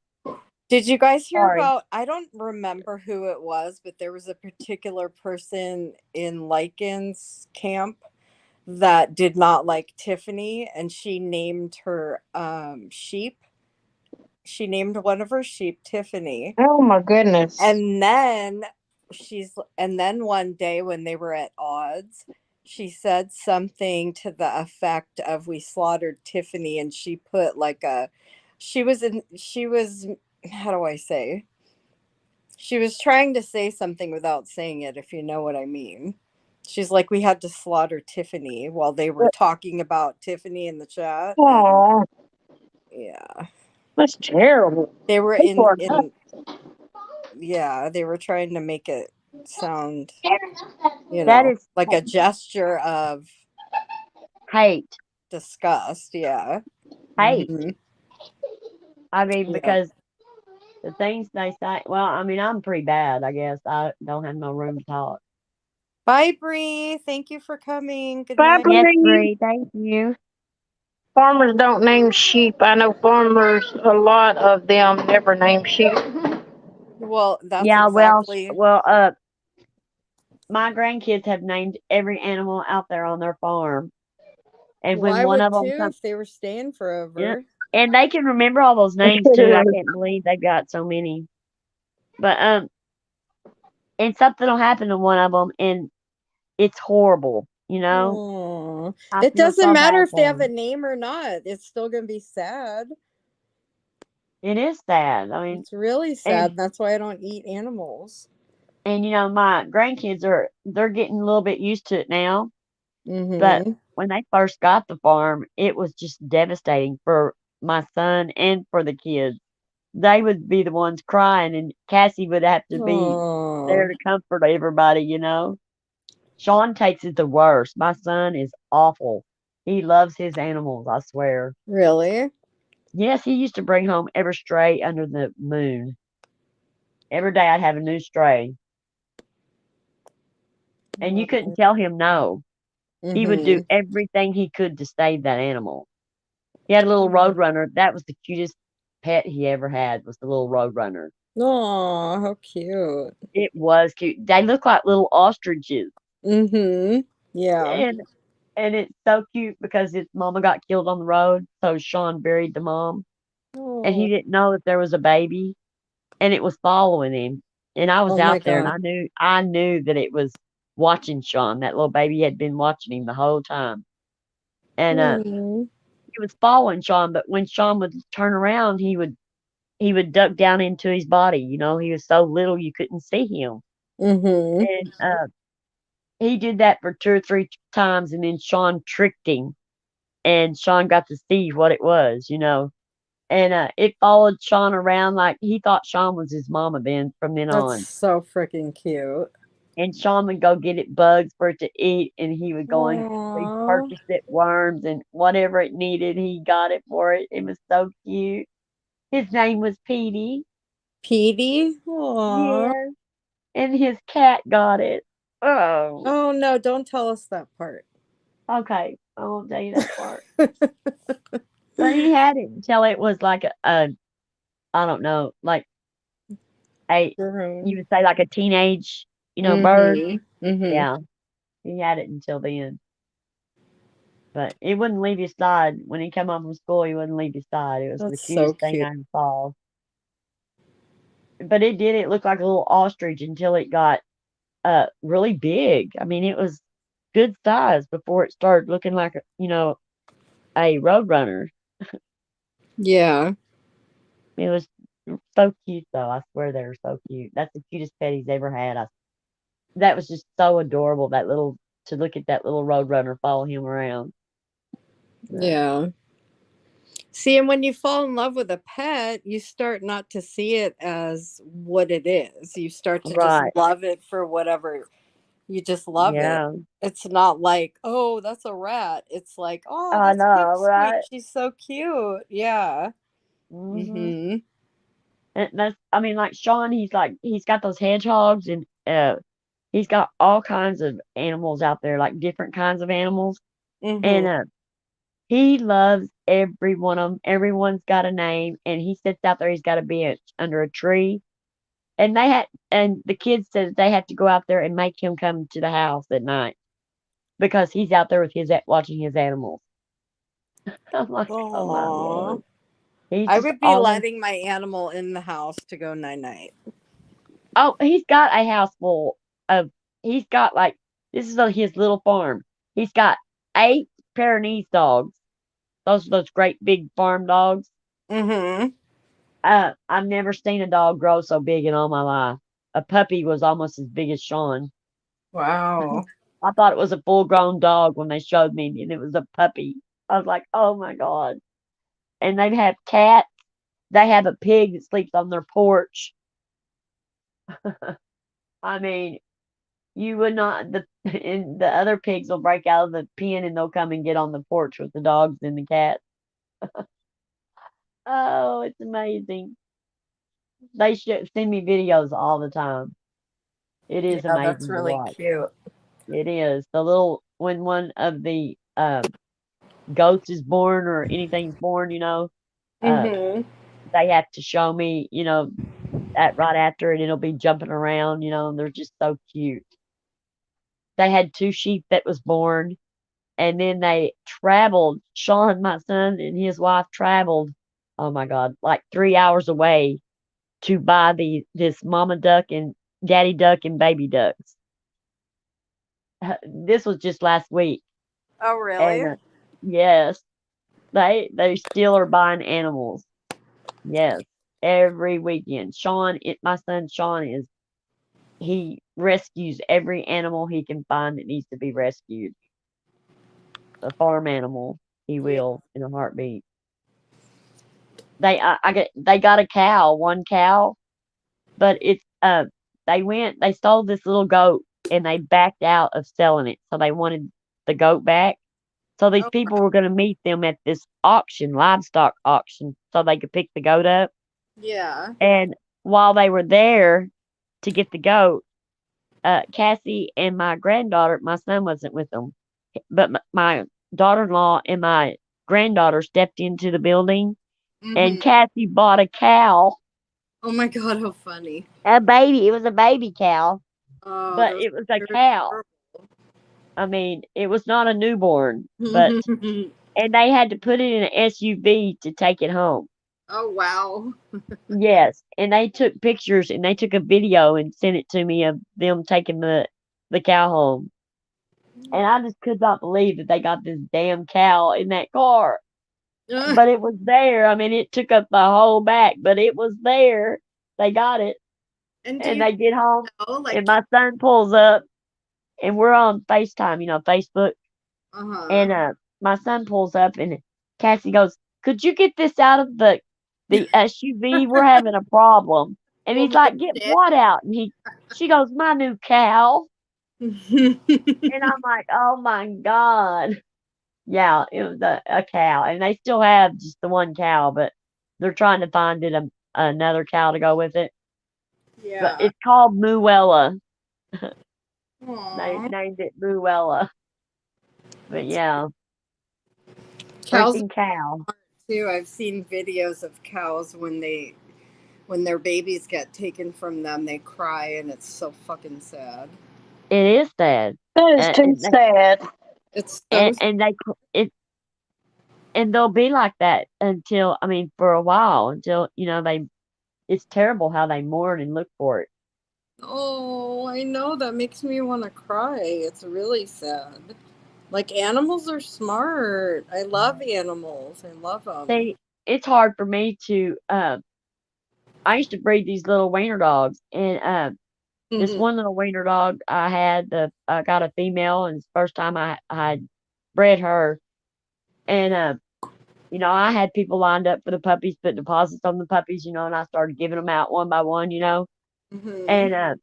D: Did you guys hear
B: Sorry.
D: about? I don't remember who it was, but there was a particular person in Lycan's camp that did not like Tiffany, and she named her sheep. She named one of her sheep Tiffany.
E: Oh my goodness.
D: And then and then one day when they were at odds, she said something to the effect of we slaughtered Tiffany, and she put like a she was how do I say, she was trying to say something without saying it, if you know what I mean. She's like, we had to slaughter Tiffany while they were talking about Tiffany in the chat. And
E: Oh,
D: yeah,
E: that's terrible.
D: they were
E: People are nuts.
D: in yeah, they were trying to make it sound,
B: That is
D: like a gesture of
B: hate.
D: disgust. Yeah.
B: Hate.
D: Hmm.
B: I mean,
D: Yeah.
B: because the things they say, well, I mean, I'm pretty bad, I guess. I don't have no room to talk.
D: Bye, Bree. Thank you for coming. Good night.
B: Yes,
E: Fabry,
B: Bree, thank you.
E: farmers don't name sheep. I know farmers, a lot of them never name sheep.
D: Well, that's
B: Yeah,
D: exactly.
B: my grandkids have named every animal out there on their farm. And
D: Well,
B: when
D: I
B: one
D: would
B: of them
D: too
B: comes,
D: if they were staying
B: yeah,
D: forever.
B: and they can remember all those names too. I can't believe they've got so many. But and something will happen to one of them, and it's horrible. You know,
D: Oh,
B: I
D: it
B: feel
D: doesn't
B: so
D: matter
B: bad
D: if they
B: for
D: have a
B: them.
D: name or not. It's still gonna be sad.
B: It is sad. I mean,
D: It's really
B: and
D: sad. That's why I don't eat animals.
B: my grandkids they're getting a little bit used to it now. But
D: Mm-hmm.
B: when they first got the farm, it was just devastating for my son and for the kids. They would be the ones crying, and Cassie would have to be there
D: Oh,
B: to comfort everybody. Sean takes it the worst. My son is awful. He loves his animals, I swear.
D: really?
B: Yes, he used to bring home every stray under the moon. Every day I'd have a new stray, and you couldn't tell him no. He would do
D: Mm-hmm.
B: everything he could to save that animal. He had a little roadrunner. That was the cutest pet he ever had, was the little roadrunner.
D: Oh, how cute.
B: It was cute. They look like little ostriches.
D: Mm-hmm. Yeah.
B: And and it's so cute because its mama got killed on the road, so Sean buried the mom, and he
D: Oh,
B: didn't know that there was a baby, and it was following him. And I was
D: oh my
B: out there, and
D: God.
B: I knew that it was watching Sean. That little baby had been watching him the whole time, and
D: Mm-hmm.
B: he was following Sean. But when Sean would turn around, he would duck down into his body. He was so little you couldn't see him,
D: Mm-hmm.
B: and he did that for 2 or 3 times, and then Sean tricked him, and Sean got to see what it was. And it followed Sean around like he thought Sean was his mama from then
D: That's
B: on.
D: so freaking cute.
B: And Sean would go get it bugs for it to eat, and he would go and he
D: Aww.
B: purchased it worms and whatever it needed, he got it for it. It was so cute. His name was Petey.
D: Petey? Aww.
B: Yes, and his cat got it. Oh,
D: Oh no, don't tell us that part.
B: okay. I won't tell you that part. But he had it until it was like a I don't know, like a you would say like a teenage, bird.
D: Mm-hmm. Mm-hmm.
B: Yeah, he had it until then. But it wouldn't leave his side. When he came home from school, he wouldn't leave his side. It was the
D: That's so
B: cutest thing
D: cute.
B: I ever saw. But it looked like a little ostrich until it got really big. I mean, it was good size before it started looking like a roadrunner.
D: Yeah.
B: It was so cute though. I swear they were so cute. That's the cutest pet he's ever had. That was just so adorable. To look at that little roadrunner follow him around. But,
D: Yeah. See, and when you fall in love with a pet, you start not to see it as what it is. You start to just
B: right.
D: love it for whatever. You just love it.
B: Yeah.
D: It's not like, oh, that's a rat. It's like, oh,
B: I
D: that's
B: know,
D: Pipsqueak.
B: right?
D: She's so cute. Yeah.
B: Mhm.
D: Mm-hmm.
B: And I mean, like Sean, he's got those hedgehogs, and he's got all kinds of animals out there, like different kinds of animals, and
D: Mm-hmm.
B: he loves every one of them. Everyone's got a name, and he sits out there. He's got a bench under a tree, and the kids said they have to go out there and make him come to the house at night because he's out there with watching his animals. I'm like, oh my
D: Aww.
B: lord, he's
D: I
B: just
D: would be
B: always.
D: letting my animal in the house to go night night.
B: Oh, he's got a house full of. He's got like this is his little farm. He's got 8 Pyrenees dogs. Those are those great big farm dogs.
D: Mm-hmm.
B: I've never seen a dog grow so big in all my life. A puppy was almost as big as Sean.
D: Wow.
B: I thought it was a full grown dog when they showed me, and it was a puppy. I was like, oh my God. And they have cats. They have a pig that sleeps on their porch. I mean, you would not, and the other pigs will break out of the pen and they'll come and get on the porch with the dogs and the cats. Oh, it's amazing. They should send me videos all the time. It is
D: Yeah, that's
B: amazing to
D: really
B: watch.
D: cute.
B: It is. The little, when one of the goats is born or anything's born, uh,
D: Mm-hmm.
B: they have to show me, that right after it, it'll be jumping around, and they're just so cute. They had 2 sheep that was born, and then they traveled. Sean, my son, and his wife traveled, oh my God, like 3 hours away to buy this mama duck and daddy duck and baby ducks. This was just last week,
D: Oh,
B: and
D: really?
B: yes, they still are buying animals. Yes, every weekend. My son Sean he rescues every animal he can find that needs to be rescued. A farm animal, he
D: Yeah.
B: will in a heartbeat. They got a cow, one cow, but they stole this little goat and they backed out of selling it. So they wanted the goat back. So these
D: Oh,
B: people were going to meet them at this auction, livestock auction, so they could pick the goat up.
D: yeah.
B: And while they were there to get the goat, Cassie and my granddaughter, my son wasn't with them, but my daughter-in-law and my granddaughter stepped into the building, and
D: Mm-hmm.
B: Cassie bought a cow,
D: Oh my God, how funny.
B: a baby. It was a baby cow,
D: Oh,
B: but
D: those
B: it was a
D: are
B: cow. I mean, it was not a newborn, but
D: adorable.
B: and they had to put it in an SUV to take it home.
D: Oh, wow.
B: Yes, and they took pictures and they took a video and sent it to me of them taking the cow home. And I just could not believe that they got this damn cow in that car. But it was there. I mean, it took up the whole back, but it was there. They got it.
D: And do
B: And
D: you
B: they get home,
D: know,
B: and
D: like,
B: my son pulls up, and we're on FaceTime, Facebook.
D: uh-huh.
B: And my son pulls up, and Cassie goes, "Could you get this out of the SUV? We're having a problem." And
D: Oh
B: he's
D: my
B: like, "Get what out?" And she goes, "My new cow."
D: shit.
B: And I'm like, "Oh my God." Yeah, it was a cow, and they still have just the one cow, but they're trying to find another cow to go with it. But
D: Yeah.
B: it's called Muella. They
D: Aw.
B: named it Muella. But
D: That's
B: yeah,
D: cows are
B: freaking cow.
D: smart too. I've seen videos of cows when their babies get taken from them, they cry and it's so fucking sad.
B: It is sad.
E: That is too
B: And they
E: sad.
D: It's so
B: and they it and they'll be like that until, I mean, for a while, until they it's terrible how they mourn and look for it.
D: Oh, I know that makes me want to cry. It's really sad. Like animals are smart. I love animals. I love them.
B: See, it's hard for me to I used to breed these little wiener dogs, and this
D: Hmm.
B: one little wiener dog I got a female, and it's the first time I had bred her. And I had people lined up for the puppies, put deposits on the puppies, and I started giving them out one by one.
D: Hmm.
B: And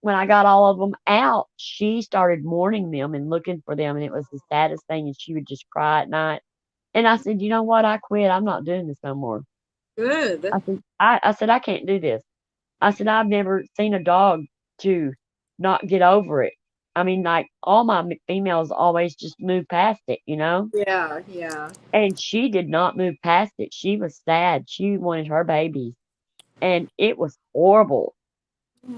B: when I got all of them out, she started mourning them and looking for them, and it was the saddest thing. And she would just cry at night. And I said, you know what? I quit. I'm not doing this no more.
D: Good.
B: I said I can't do this. I said I've never seen a dog to not get over it. I mean, like all my females always just move past it.
D: Yeah, yeah.
B: And she did not move past it. She was sad. She wanted her babies, and it was horrible.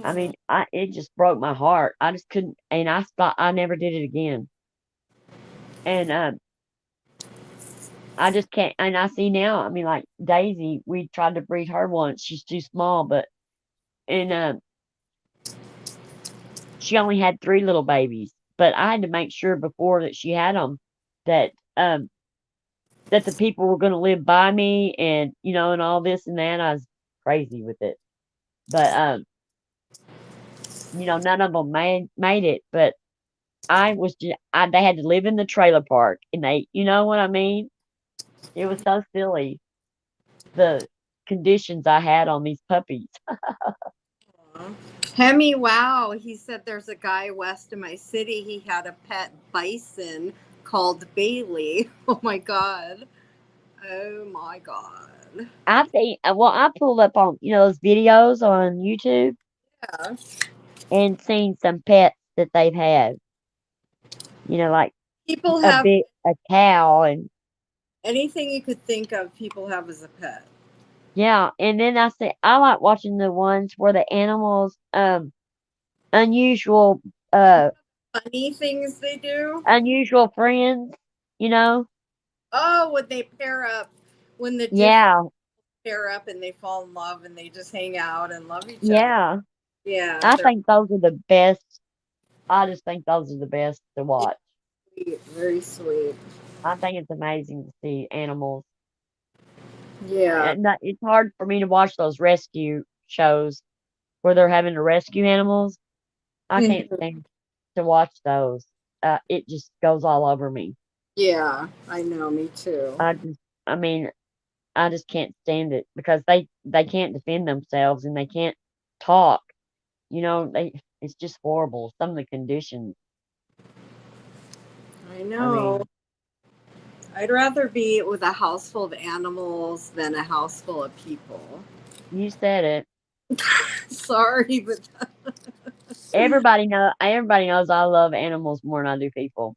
B: I
D: Aw.
B: mean, it just broke my heart. I just couldn't, and I thought I never did it again. And I just can't. And I see now. I mean, like Daisy, we tried to breed her once. She's too small, but and she only had 3 little babies. but I had to make sure before that she had them that um that the people were going to live by me, and and all this and that. I was crazy with it, but none of them made it. But they had to live in the trailer park, and you know what I mean. It was so silly, the conditions I had on these puppies.
D: Hemi, wow. He said there's a guy west of my city. He had a pet bison called Bailey. Oh my God. Oh my God.
B: I pulled up on those videos on YouTube
D: Yeah.
B: and seen some pets that they've had. Like
D: People have
B: a cow, and
D: anything you could think of, people have as a pet.
B: yeah, and then I like watching the ones where the animals unusual uh
D: Funny things they do.
B: unusual friends, you know?
D: Oh, when they pair up, when the different
B: Yeah,
D: pair up and they fall in love and they just hang out and love each other.
B: yeah.
D: Yeah,
B: I
D: they're
B: think those are the best. I just think those are the best to watch.
D: sweet, very sweet.
B: I think it's amazing to see animals.
D: Yeah.
B: It's hard for me to watch those rescue shows where they're having to rescue animals. I can't
D: Mhm.
B: stand to watch those. It just goes all over me.
D: Yeah, I know, me too.
B: I just, I mean, I just can't stand it because they can't defend themselves and they can't talk. It's just horrible. Some of the conditions.
D: I
B: I
D: know.
B: mean,
D: I'd rather be with a house full of animals than a house full of people.
B: you said it.
D: Sorry, but
B: Everybody knows I love animals more than I do people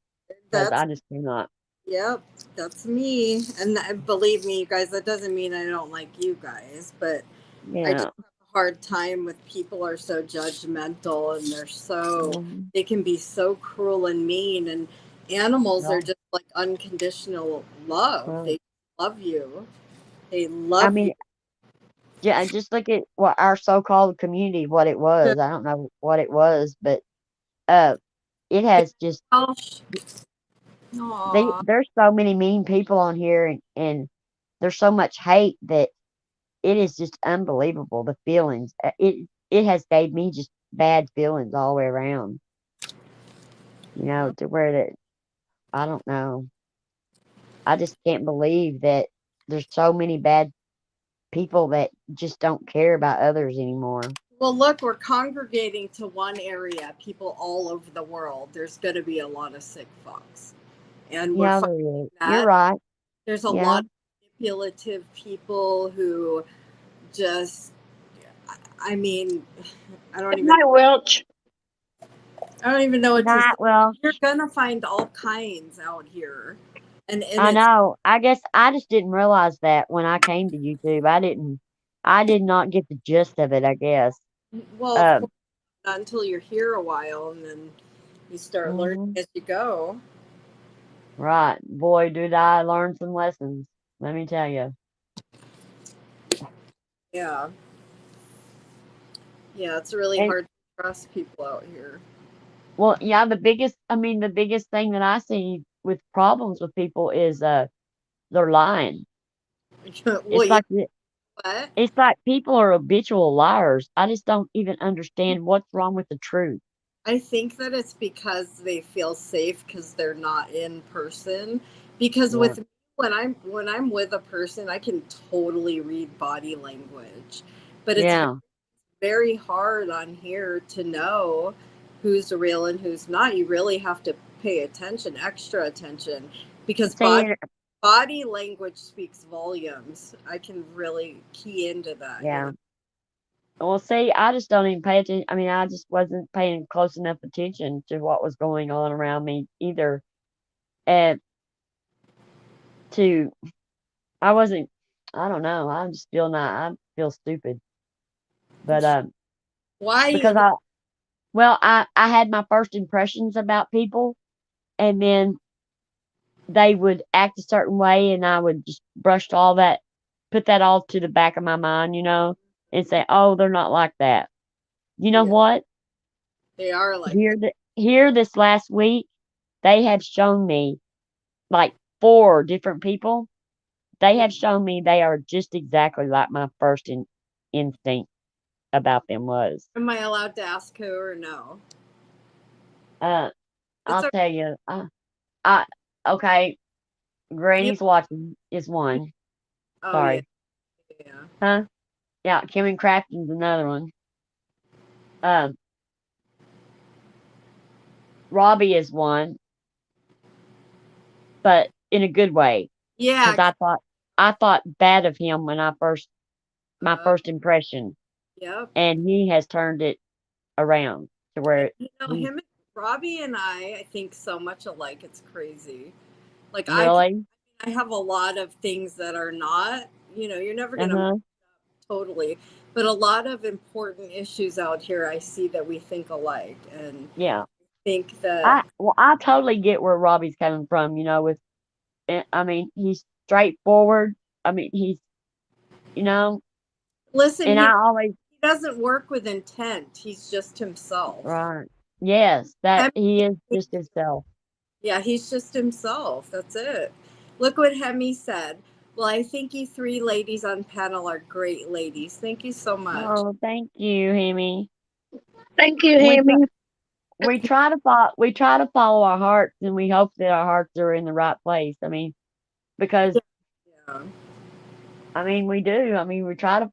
B: because
D: that's
B: I just cannot.
D: yep, that's me. And believe me, you guys, that doesn't mean I don't like you guys, but I just
B: Yeah.
D: have a hard time with people are so judgmental and
B: Mhm.
D: they can be so cruel and mean, and animals are
B: Well,
D: just like unconditional love.
B: well,
D: They love you. They
B: I
D: love you.
B: mean, yeah, just look at what our so-called community, what it was. I don't know what it was, but uh, it has just
D: Aw.
B: there's so many mean people on here, and there's so much hate that it is just unbelievable. The feelings it has gave me just bad feelings all the way around. To where that I don't know. I just can't believe that there's so many bad people that just don't care about others anymore.
D: Well, look, we're congregating to one area, people all over the world. There's going to be a lot of sick fucks. And we're
B: Yeah,
D: finding
B: there is. You're
D: that
B: right.
D: there's a
B: Yeah,
D: lot of manipulative people who just, I mean, I don't
E: Good
D: even,
E: night, Welch.
D: I don't even know what to say.
B: not well.
D: You're going to find all kinds out here. And
B: I
D: it's,
B: know. I guess I just didn't realize that when I came to YouTube. I did not get the gist of it, I guess.
D: well, of
B: Um,
D: course, not until you're here a while and then you start learning
B: mhm,
D: as you go.
B: right. Boy, did I learn some lessons. Let me tell you.
D: Yeah. Yeah, it's really
B: And
D: hard to trust people out here.
B: well, yeah, the biggest thing that I see with problems with people is they're lying.
D: Well,
B: It's
D: yeah,
B: like th-
D: what?
B: it's like people are habitual liars. I just don't even understand what's wrong with the truth.
D: I think that it's because they feel safe because they're not in person. Because
B: Yeah.
D: with me, when I'm with a person, I can totally read body language. But it's
B: Yeah.
D: very hard on here to know who's real and who's not. You really have to pay attention, extra attention, because
B: See,
D: body language speaks volumes. I can really key into that.
B: yeah. Well, see, I just don't even pay attention. I mean, I just wasn't paying close enough attention to what was going on around me either. And to, I wasn't, I don't know. I just feel not, I feel stupid. But,
D: Why
B: because
D: you
B: I had my first impressions about people, and then they would act a certain way, and I would just brush all that, put that all to the back of my mind, and say, oh, they're not like that. You know
D: yeah,
B: what?
D: they are like
B: Here,
D: that.
B: here this last week, they have shown me like 4 different people. They have shown me they are just exactly like my first instinct about them was.
D: Am I allowed to ask who or no?
B: Uh,
D: It's
B: I'll
D: a
B: tell you. I okay.
D: you.
B: Granny's watching is one.
D: Oh yeah,
B: Sorry,
D: yeah.
B: huh? Yeah, Kim and Crafton's another one. Um, Robbie is one, but in a good way, because
D: Yeah.
B: I thought bad of him when my
D: Uh,
B: first impression,
D: yep.
B: and he has turned it around to
D: And
B: where
D: you know,
B: he's
D: him and Robbie and I think so much alike. It's crazy. Like
B: really.
D: I have a lot of things that are not. You know, you're never
B: Uh
D: gonna
B: huh.
D: totally, but a lot of important issues out here, I see that we think alike, and
B: Yeah.
D: think that
B: I totally get where Robbie's coming from. With I mean, he's straightforward. I mean, he's you know,
D: listen,
B: and I always
D: he doesn't work with intent. He's just himself.
B: right. Yes, that
D: Hemi,
B: he is just himself.
D: yeah, he's just himself. That's it. Look what Hemi said. Well, I think you three ladies on panel are great ladies. Thank you so much.
B: Oh, thank you, Hemi.
E: Thank you,
B: We try,
E: Hammy.
B: we try to follow our hearts, and we hope that our hearts are in the right place. I mean, because
D: Yeah,
B: I mean, we do. I mean, we try to.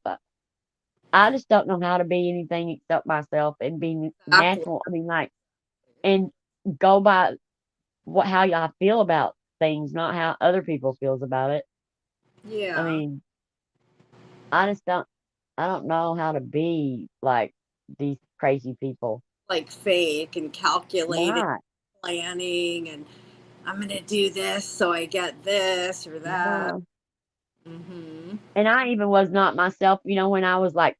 B: I just don't know how to be anything except myself and be
D: exactly.
B: natural. I mean, like, and go by how y'all feel about things, not how other people feels about it. I
D: Yeah,
B: mean, I just don't. I don't know how to be like these crazy people.
D: like fake and calculated
B: Right.
D: planning, and I'm gonna do this so I get this or that.
B: Yeah.
D: Hmm.
B: And I even was not myself, when I was like,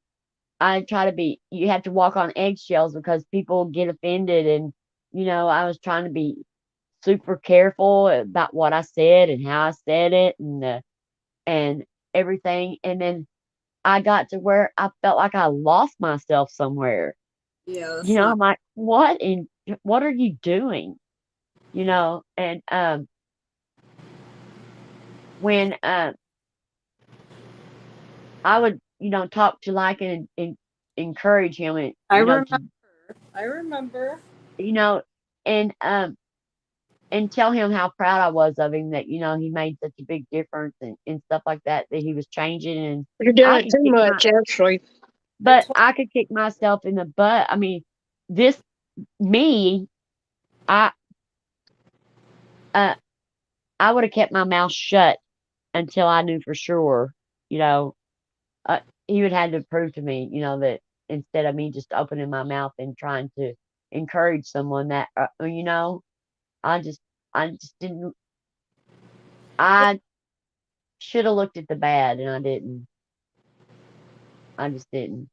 B: I try to be, you have to walk on eggshells because people get offended. And, I was trying to be super careful about what I said and how I said it and everything. And then I got to where I felt like I lost myself somewhere.
D: Yeah, that's not.
B: I'm like, what are you doing? And when I would, talk to like and encourage him and
D: I remember.
B: to
D: I remember.
B: you know and and tell him how proud I was of him that he made such a big difference and stuff like that he was changing. And
E: You're doing
B: I
E: it
B: could
E: too
B: kick my
E: much, actually.
D: I
B: but
D: told.
B: I could kick myself in the butt. I mean, this me I uh I would have kept my mouth shut until I knew for sure. you know uh, he would have to prove to me, that instead of me just opening my mouth and trying to encourage someone that, I just, I just didn't, I should have looked at the bad and I didn't. I just didn't.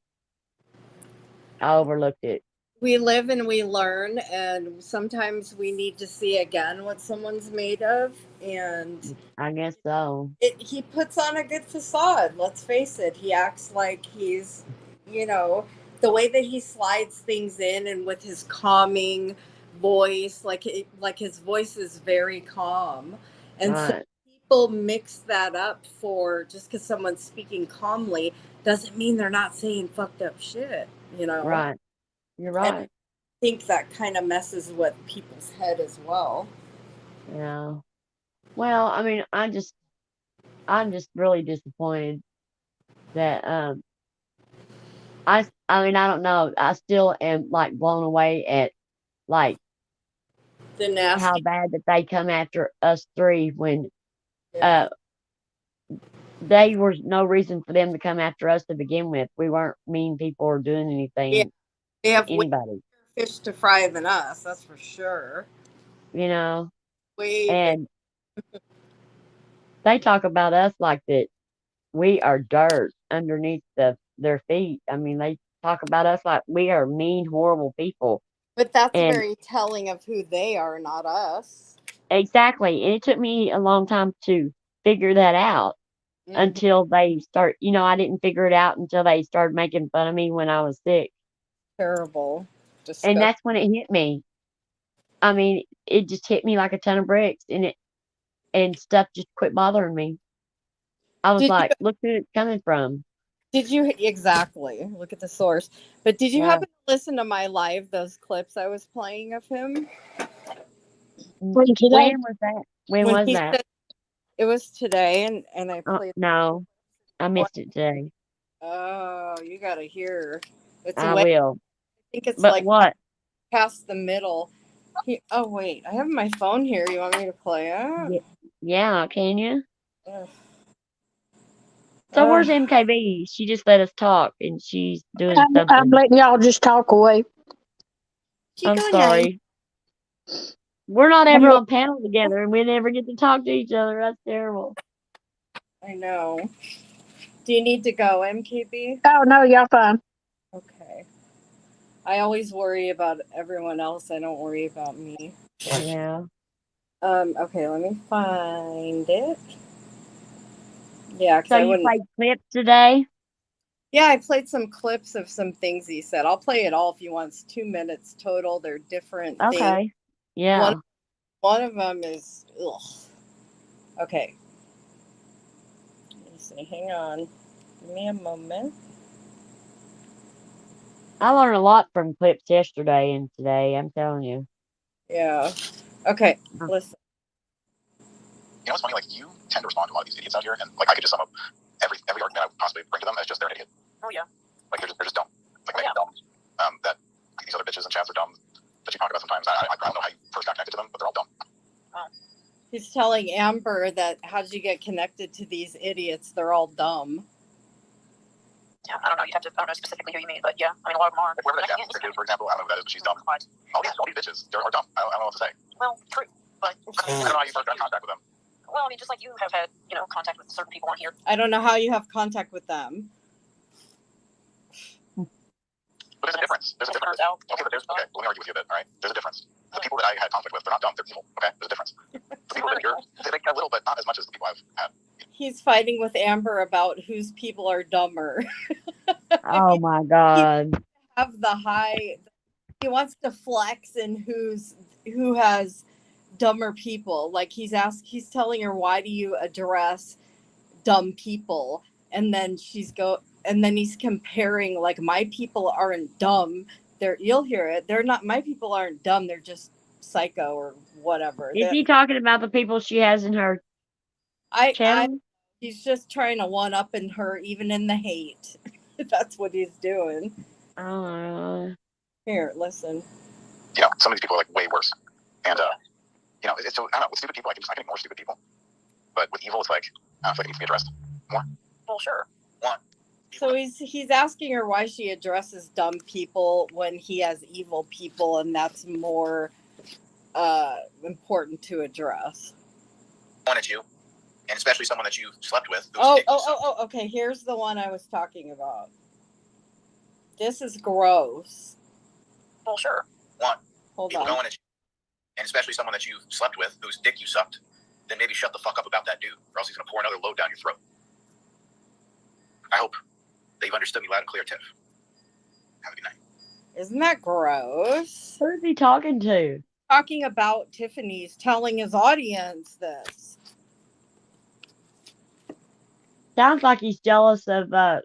B: I overlooked it.
D: We live and we learn, and sometimes we need to see again what someone's made of. And
B: I guess so.
D: he puts on a good facade. Let's face it. He acts like he's, you know, the way that he slides things in, and with his calming voice, like his voice is very calm, and so
B: Right,
D: people mix that up for just because someone's speaking calmly doesn't mean they're not saying fucked up shit.
B: right. You're
D: And I
B: right.
D: think that kind of messes with people's head as well.
B: Yeah. Well, I mean, I'm just really disappointed that, I mean, I don't know. I still am like blown away at like
D: The
B: how
D: nasty.
B: bad that they come after us three when,
D: Yeah.
B: uh, they were no reason for them to come after us to begin with. We weren't mean people or doing
D: Yeah.
B: anything
D: They
B: to
D: have way
B: anybody,
D: bigger fish to fry than us, that's for sure.
B: you know?
D: Way big.
B: And they talk about us like that we are dirt underneath their feet. I mean, they talk about us like we are mean, horrible people.
D: But that's
B: And
D: very telling of who they are, not us.
B: exactly. And it took me a long time to figure that out
D: Hmm.
B: until they start, I didn't figure it out until they started making fun of me when I was sick.
D: Terrible.
B: And
D: Disgusting.
B: that's when it hit me. I mean, it just hit me like a ton of bricks, and stuff just quit bothering me. I was
D: Did you
B: like, look who it's coming from.
D: exactly look at the source? But did you
B: Yeah.
D: happen to listen to my live? Those clips I was playing of him
E: When today,
B: When was that? When
D: when
B: was
D: he
B: that?
D: said it was today, and I played.
B: No, I missed it today.
D: Oh, you gotta hear. It's
B: I
D: way. I
B: will.
D: think it's
B: But
D: like
B: what?
D: past the middle. Oh wait, I have my phone here. You want me to play it?
B: Yeah, can you?
D: Ugh.
B: So
D: Ugh.
B: where's MKB? She just let us talk, and she's doing
E: I'm
B: something.
E: letting y'all just talk away.
B: I'm sorry. We're not ever on panel together, and we never get to talk to each other. That's terrible.
D: I know. Do you need to go, MKB?
E: Oh no, y'all fine.
D: Okay. I always worry about everyone else. I don't worry about me.
B: Yeah.
D: Okay, let me find it. Yeah, because
B: So
D: I
B: you
D: wouldn't.
B: played clips today?
D: Yeah, I played some clips of some things he said. I'll play it all if you want. It's 2 minutes total. They're different things.
B: Okay.
D: One
B: Yeah.
D: one of them is ugh. Okay. Let me see. Hang on. Give me a moment.
B: I learned a lot from clips yesterday and today. I'm telling you.
D: Yeah. Okay.
B: Oh,
D: Listen.
F: You know what's funny? Like you tend to respond to a lot of these idiots out here, and like I could just sum up every argument I would possibly bring to them as just they're an idiot.
D: Oh yeah.
F: Like they're just dumb. Like maybe dumb. That these other bitches and chats are dumb that you talk about sometimes. I don't know how you first got connected to them, but they're all dumb.
D: Oh. He's telling Amber that how did you get connected to these idiots? They're all dumb.
G: Yeah, I don't know. I don't know specifically who you mean, but yeah, I mean a lot of them are.
F: Like whoever that cat is, for example, I don't know who that is, but she's dumb. All these bitches, they're dumb. I don't know what to say.
G: Well, true, but
F: I don't know how you first got in contact with them.
G: well, I mean, just like you have had, contact with certain people on here.
D: I don't know how you have contact with them.
F: But there's a difference. There's a difference. Okay, but okay, let me argue with you a bit. All right, there's a difference. The people that I had conflict with, they're not dumb. They're evil. Okay, there's a difference. The people that you're, they get a little, but not as much as the people I've had.
D: He's fighting with Amber about whose people are dumber.
B: oh my God.
D: Have the high. He wants to flex in who has dumber people. Like he's telling her, why do you address dumb people? And then and then he's comparing, like, my people aren't dumb. You'll hear it. They're not, my people aren't dumb. They're just psycho or whatever.
B: Is he talking about the people she has in her channel?
D: He's just trying to one up in her, even in the hate. That's what he's doing. Here, listen.
F: You know, some of these people are like way worse. And it's so I don't know, with stupid people I can ignore stupid people. But with evil it's like I feel like it needs to be addressed more.
G: Well, sure.
F: One.
D: So he's asking her why she addresses dumb people when he has evil people, and that's more important to address.
F: One at you, and especially someone that you slept with.
D: Okay. Here's the one I was talking about. This is gross.
G: Well, sure.
F: One.
D: Hold
F: people
D: on.
F: going at you, and especially someone that you slept with whose dick you sucked. Then maybe shut the fuck up about that dude, or else he's gonna pour another load down your throat. I hope that you've understood me loud and clear, Tiff. Have a good night.
D: Isn't that gross?
B: Who's he talking to?
D: Talking about Tiffany's telling his audience this.
B: Sounds like he's jealous of that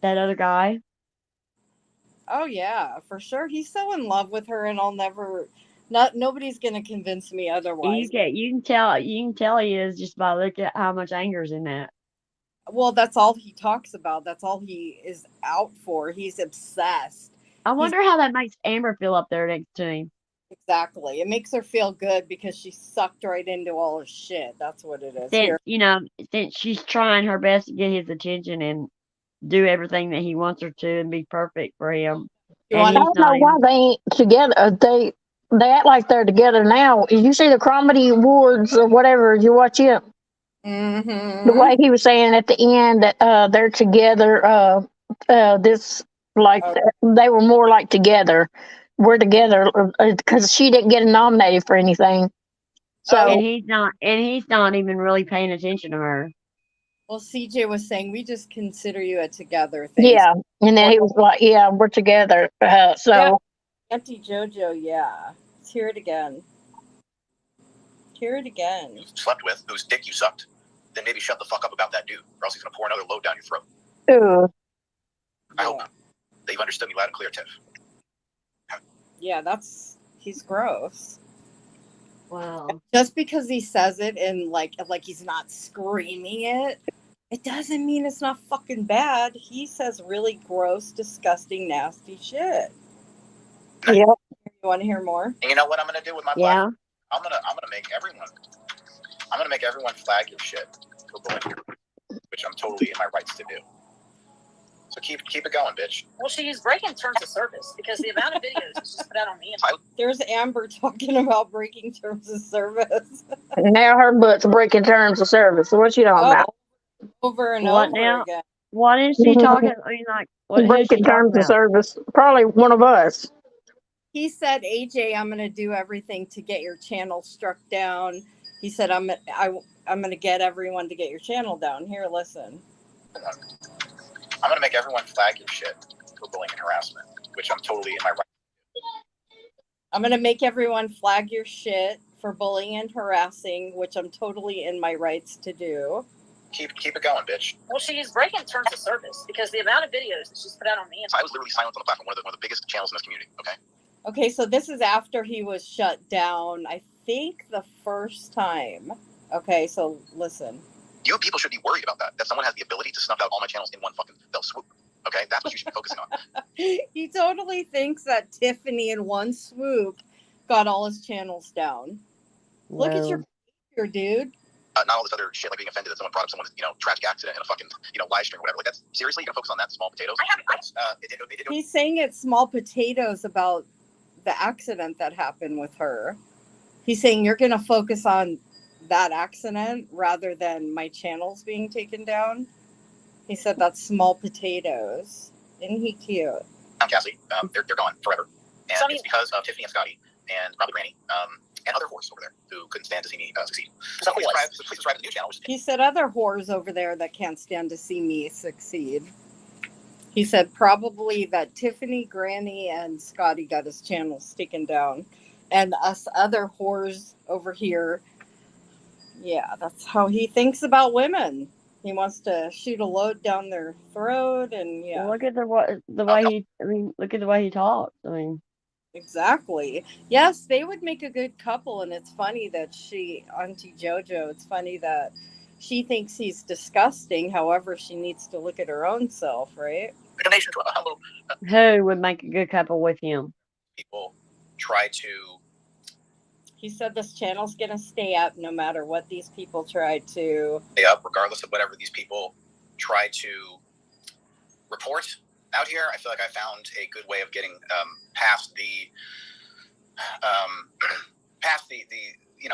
B: other guy.
D: Oh yeah, for sure. He's so in love with her, and nobody's gonna convince me otherwise.
B: You can tell he is just by looking at how much anger's in that.
D: Well, that's all he talks about. That's all he is out for. He's obsessed.
B: I wonder how that makes Amber feel up there next to him.
D: Exactly. It makes her feel good because she sucked right into all his shit. That's what it is.
B: Since she's trying her best to get his attention and do everything that he wants her to and be perfect for him.
E: I don't know why they ain't together. They act like they're together now. Did you see the comedy awards or whatever? Did you watch it?
D: Mm-hmm.
E: The way he was saying at the end that they're together. They were more like together. We're together because she didn't get nominated for anything. So
B: and he's not even really paying attention to her.
D: Well, CJ was saying we just consider you a together thing.
E: Yeah, and then he was like, "Yeah, we're together."
D: Auntie JoJo, yeah. Let's hear it again. Hear it again.
F: Slept with, whose dick you sucked, then maybe shut the fuck up about that dude, or else he's gonna pour another load down your throat.
E: Ugh.
F: I hope that you've understood me loud and clear, Tiff.
D: Yeah, he's gross.
B: Wow.
D: Just because he says it and like he's not screaming it, it doesn't mean it's not fucking bad. He says really gross, disgusting, nasty shit.
E: Yep.
D: You want to hear more?
F: And you know what I'm gonna do with my
B: Yeah.
F: platform? I'm gonna make everyone flag your shit for bullying, which I'm totally in my rights to do. So keep it going, bitch.
G: Well, she's breaking terms of service because the amount of videos that she's put out on me.
D: There's Amber talking about breaking terms of service.
E: Now her butt's breaking terms of service. So what you talking about?
D: Over and
B: What
D: over
B: now?
D: again.
B: What is she talking? I mean, like, who's she
E: Breaking
B: talking
E: terms of
B: about?
E: service. Probably one of us.
D: He said, AJ, I'm going to do everything to get your channel struck down. He said, I'm going to get everyone to get your channel down. Here, listen.
F: I'm going to make everyone flag your shit for bullying and harassment, which I'm totally in my right.
D: I'm going to make everyone flag your shit for bullying and harassing, which I'm totally in my rights to do.
F: Keep it going, bitch.
G: Well, she's breaking terms of service because the amount of videos that she's put out on me.
F: I was literally silent on the platform, one of the biggest channels in this community, okay?
D: Okay, so this is after he was shut down, I think the first time. Okay, so listen.
F: You people should be worried about that someone has the ability to snuff out all my channels in one fucking fell swoop, okay? That's what you should be focusing on.
D: He totally thinks that Tiffany in one swoop got all his channels down.
B: Well,
D: Look at your behavior, dude.
F: Not all this other shit like being offended that someone brought up someone's, tragic accident in a fucking, live stream or whatever. Like, that's seriously, you're gonna focus on that, small potatoes?
D: He's saying it's small potatoes about the accident that happened with her. He's saying you're gonna focus on that accident rather than my channels being taken down. He said that's small potatoes. Isn't he cute?
F: I'm Cassie. They're gone forever. And
G: Sonny.
F: It's because of Tiffany and Scotty and probably Granny and other whores over there who couldn't stand to see me succeed. So please subscribe to the new channel.
D: He said other whores over there that can't stand to see me succeed. He said probably that Tiffany, Granny, and Scotty got his channels taken down. And us other whores over here, yeah, that's how he thinks about women. He wants to shoot a load down their throat, and yeah.
B: look at the way he. I mean, look at the way he talks. I mean,
D: Exactly. Yes, they would make a good couple, and it's funny that Auntie JoJo, it's funny that she thinks he's disgusting. However, she needs to look at her own self, right?
F: Donation to hello.
B: who would make a good couple with him?
F: People try to.
D: He said this channel's gonna stay up no matter what these people try to.
F: Stay up, regardless of whatever these people try to report out here. I feel like I found a good way of getting past the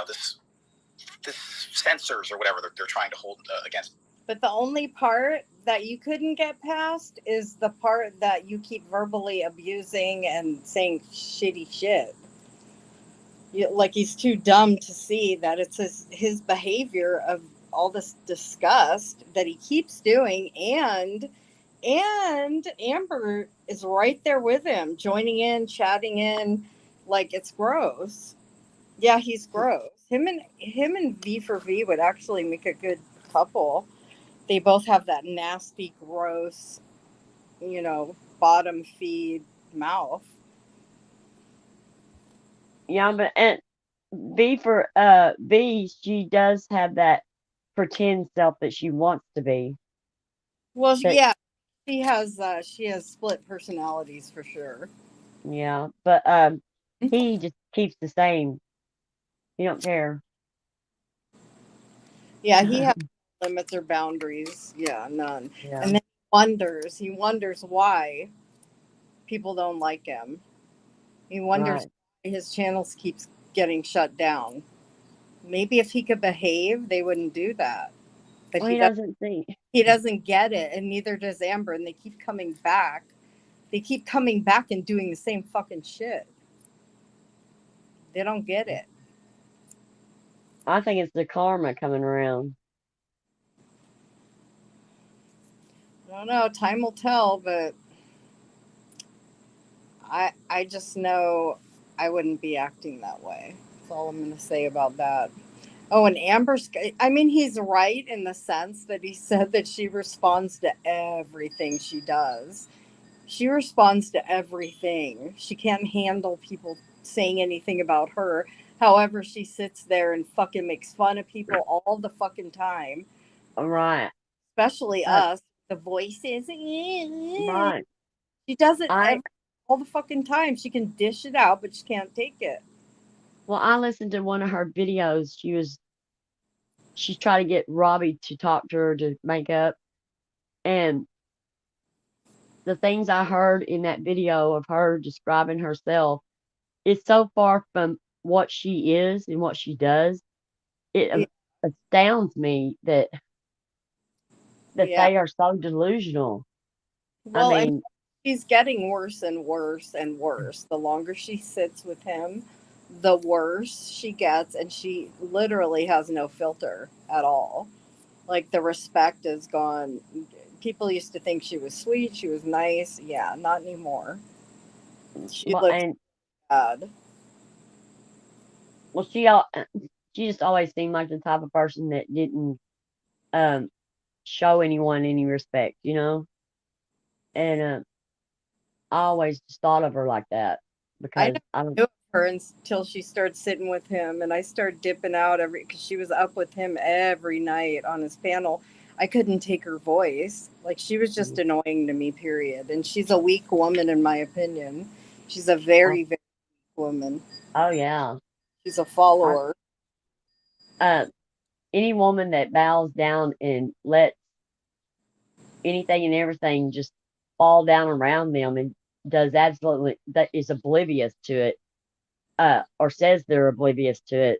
F: this censors or whatever they're trying to hold against.
D: But the only part that you couldn't get past is the part that you keep verbally abusing and saying shitty shit. Like he's too dumb to see that it's his behavior of all this disgust that he keeps doing, and Amber is right there with him, joining in, chatting in, like it's gross. Yeah, he's gross. Him and V for V would actually make a good couple. They both have that nasty, gross, bottom feed mouth.
B: Yeah, but and V, she does have that pretend self that she wants to be.
D: Well,
B: But-
D: yeah, she has split personalities for sure.
B: Yeah, but he just keeps the same. He don't care.
D: Yeah, he has limits or boundaries. Yeah, none.
B: Yeah.
D: And then he wonders why people don't like him. He wonders
B: Right.
D: why his channels keeps getting shut down. Maybe if he could behave, they wouldn't do that. But
B: Well, he doesn't think.
D: he doesn't get it, and neither does Amber, and they keep coming back. They keep coming back and doing the same fucking shit. They don't get it.
B: I think it's the karma coming around.
D: I don't know. Time will tell, but I just know I wouldn't be acting that way. That's all I'm going to say about that. Oh, and I mean, he's right in the sense that he said that she responds to everything she does. She responds to everything. She can't handle people saying anything about her. However, she sits there and fucking makes fun of people all the fucking time,
B: Right.
D: especially
B: Uh,
D: us. The voices. She
B: right.
D: does it
B: I
D: all the fucking time. She can dish it out, but she can't take it.
B: well, I listened to one of her videos. She tried to get Robbie to talk to her to make up, and the things I heard in that video of her describing herself is so far from what she is and what she does. It
D: Yeah.
B: astounds me that
D: Yeah.
B: they are so delusional. I
D: Well, and
B: mean,
D: she's getting worse and worse and worse. The longer she sits with him, the worse she gets, and she literally has no filter at all. Like the respect is gone. People used to think she was sweet, she was nice. Yeah, not anymore. She
B: well,
D: looks
B: and
D: bad.
B: well, she just always seemed like the type of person that didn't um show anyone any respect, you know. And I always just thought of her like that
D: I
B: because
D: never
B: I don't.
D: knew of her until she started sitting with him, and I started dipping out every because she was up with him every night on his panel. I couldn't take her voice. Like she was just annoying to me. Period. And she's a weak woman, in my opinion. She's a
B: Oh,
D: very, very weak woman.
B: oh yeah.
D: She's a
B: I,
D: follower.
B: uh, any woman that bows down and lets anything and everything just fall down around them and does absolutely that is oblivious to it, or says they're oblivious to it,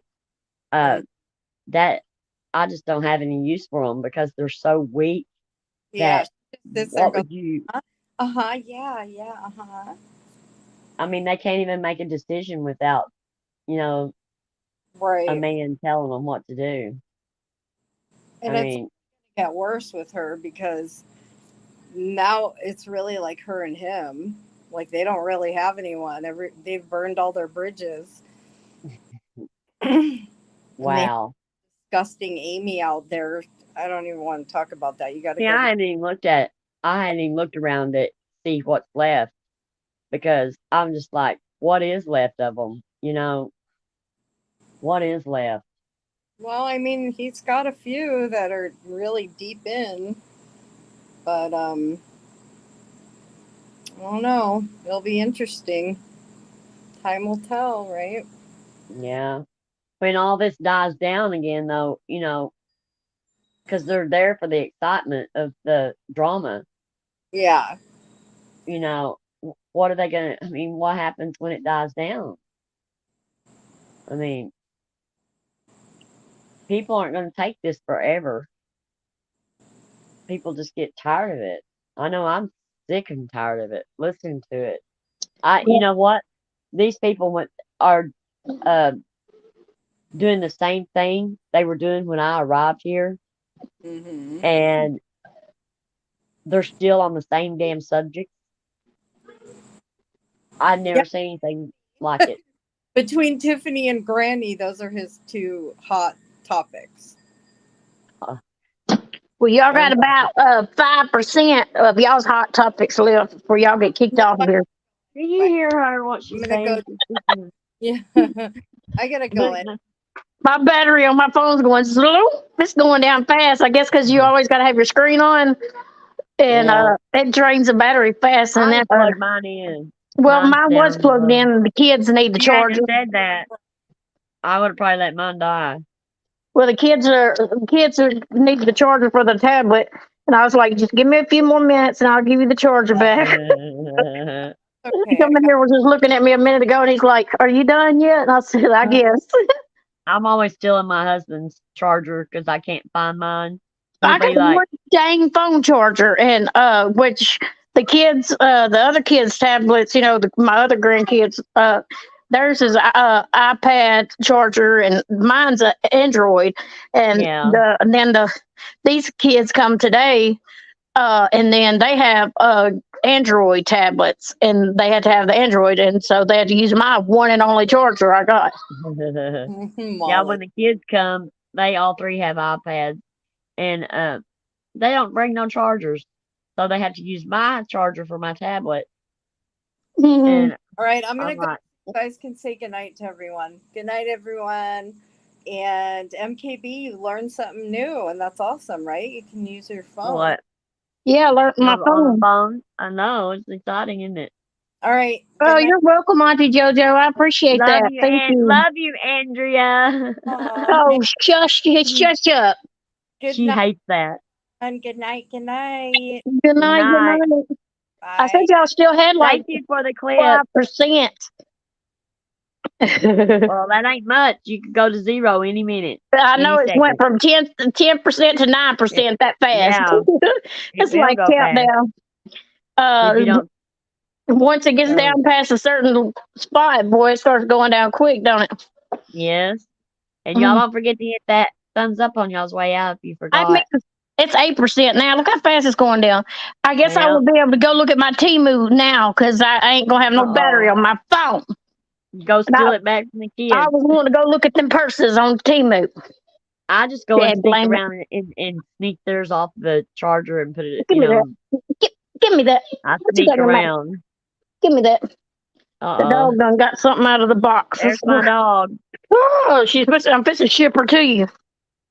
B: uh,
D: Mm.
B: that I just don't have any use for them because they're so weak
D: Yeah,
B: that
D: she just sits there and
B: what
D: goes,
B: would you?
D: uh huh, yeah, yeah, uh huh.
B: I mean, they can't even make a decision without you know a
D: Right.
B: man telling them what to do. I
D: And it's
B: mean,
D: get worse with her because now it's really like her and him. Like they don't really have anyone. They've burned all their bridges. And they have
B: wow.
D: disgusting Amy out there. I don't even want to talk about that. You got to
B: See,
D: go.
B: I hadn't even looked around to see what's left because I'm just like, what is left of them? You know, what is left?
D: Well, I mean, he's got a few that are really deep in, but I don't know. It'll be interesting. Time will tell, right?
B: Yeah. When all this dies down again, though, because they're there for the excitement of the drama,
D: Yeah.
B: what are they going to, I mean, what happens when it dies down? I mean, people aren't going to take this forever. People just get tired of it. I know I'm sick and tired of it. Listening to it. You know what? These people are uh, doing the same thing they were doing when I arrived here,
D: Mm-hmm.
B: and they're still on the same damn subject. I've
D: Yeah.
B: never seen anything like it.
D: Between Tiffany and Granny, those are his two hot topics.
B: Uh,
E: Well, y'all
B: well,
E: got about 5% of y'all's hot topics left before y'all get kicked
D: No,
E: off of here.
B: did you
D: I'm
B: hear her what she's
D: gonna go.
B: saying? She's speaking,
D: Yeah, I gotta go
B: but
D: in.
E: My battery on my phone's going slow. It's going down fast. I guess because you always got to have your screen on, and
B: yeah,
E: it drains the battery fast. And
B: I
E: then,
B: didn't plug mine in.
E: well,
B: Mine's
E: mine was
B: down
E: plugged
B: low.
E: in. And the kids need the
B: If you hadn't
E: charger.
B: have said that, I would have probably let mine die.
E: Well, the kids are need the charger for the tablet, and I was like, just give me a few more minutes, and I'll give you the charger back. He
D: Okay,
E: come in here was just looking at me a minute ago, and he's like, "Are you done yet?" And I said, "I guess."
B: I'm always stealing my husband's charger because I can't find mine. He'll
E: I got
B: be like,
E: one dang phone charger, and which the other kids' tablets, my other grandkids, theirs is iPad charger, and mine's a Android, and
B: yeah,
E: these kids come today, and then they have Android tablets, and they had to have the Android, and so they had to use my one and only charger I got.
B: Yeah, when
D: Molly.
B: the kids come, they all three have iPads, and they don't bring no chargers, so they have to use my charger for my tablet.
E: Mhm.
B: And
D: All right, I'm
B: I'm
D: gonna go.
B: like,
D: You guys can say goodnight to everyone. Good night, everyone. And MKB, you learned something new, and that's awesome, right? You can use your phone.
B: what?
E: Yeah, I learned my
B: On the
E: phone.
B: phone? I know, it's exciting, isn't it?
D: All right,
E: Oh,
D: good night.
E: you're welcome, Auntie JoJo. I appreciate that. Thank you.
B: Love you, Andrea.
D: Aw,
E: Oh, shush, shush up.
D: good
B: She
D: night,
B: hates that.
D: and good night, good night.
E: Good
B: Good
E: night, good
B: night.
E: night. I
D: Bye.
E: think y'all still had like
B: Thank you for the clip.
E: 5%.
B: Well, that ain't much. You could go to 0 any minute,
E: I know
B: any
E: it went
B: second.
E: from 10% to 9% that fast.
B: Yeah, it
E: It's
B: will
E: like
B: go fast
E: countdown.
B: if you don't.
E: Once it gets
B: Uh,
E: down past a certain spot, boy, it starts going down quick, don't it?
B: yes, and y'all
E: Mm.
B: don't forget to hit that thumbs up on y'all's way out if you
E: I mean,
B: forgot.
E: it's 8% now. Look how fast it's going down. I guess I
B: Yeah.
E: will be able to go look at my Temu now because I ain't gonna have no battery
B: Uh-oh.
E: on my phone.
B: Go
E: And
B: steal it back from the
E: I
B: kids.
E: was wanting to go look at them purses on Temu.
B: I just go and
E: Dad,
B: sneak
E: blame it.
B: around and sneak theirs off the charger and put it,
E: Give me that. Give me that.
B: I
E: What you
B: sneak
E: talking about?
B: around.
E: Give me that. The
B: Uh-oh.
E: dog done got something out of the box.
B: There's my dog.
E: Oh, I'm fixing to ship her to you.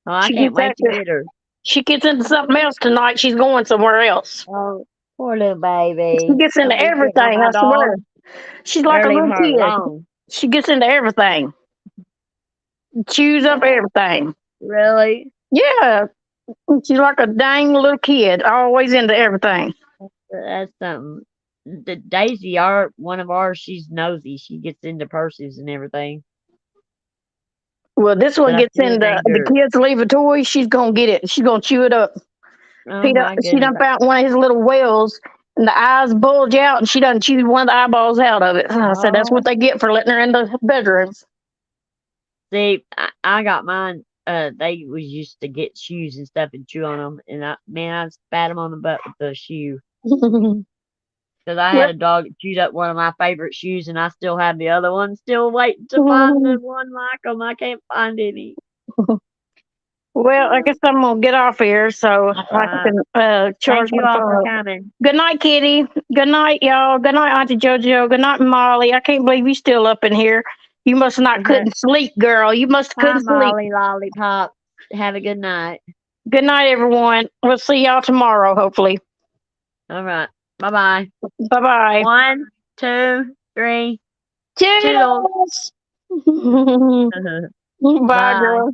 B: Oh, I
E: She
B: can't
E: gets
B: wait to
E: after.
B: get her.
E: She gets into something else tonight. She's going somewhere else.
B: Oh, poor little
E: She
B: baby.
E: gets into
B: Don't be getting on
E: everything.
B: my
E: I swear.
B: dog.
E: She's like a
B: Better leave
E: little
B: her
E: kid.
B: alone.
E: She gets into everything. Chews up everything.
B: Really?
E: Yeah, she's like a dang little kid. Always into everything.
B: That's something. The Daisy, one of ours, she's nosy. She gets into purses and everything.
E: Well, this
B: But
E: one
B: I
E: gets
B: still
E: into
B: named
E: the
B: her.
E: kids leave a toy. She's gonna get it. She's gonna chew it up.
B: Oh my
E: She
B: goodness.
E: done found one of his little wells, and the eyes bulge out, and she done chewed one of the eyeballs out of it. I said that's
B: Oh,
E: what they get for letting her in the bedrooms.
B: see, I got mine. They was used to get shoes and stuff and chew on them, and I spat them on the butt with the shoe. Because I had
E: Well,
B: a dog that chewed up one of my favorite shoes, and I still have the other one. Still waiting to find the one like them. I can't find any.
E: well, I guess I'm gonna get off here so I
B: Right.
E: can charge
B: Thank
E: my
B: you all for
E: phone up.
B: coming.
E: Good night, Kitty. Good night, y'all. Good night, Auntie JoJo. Good night, Molly. I can't believe you still up in here. You must not couldn't sleep, girl. You must
B: Hi,
E: couldn't sleep.
B: Molly Lollipop. Have a good night.
E: Good night, everyone. We'll see y'all tomorrow, hopefully.
B: All right. Bye bye.
E: Bye bye.
B: 1, 2, 3. Toodles.
E: Toodles. Bye,
B: Bye.
E: girl.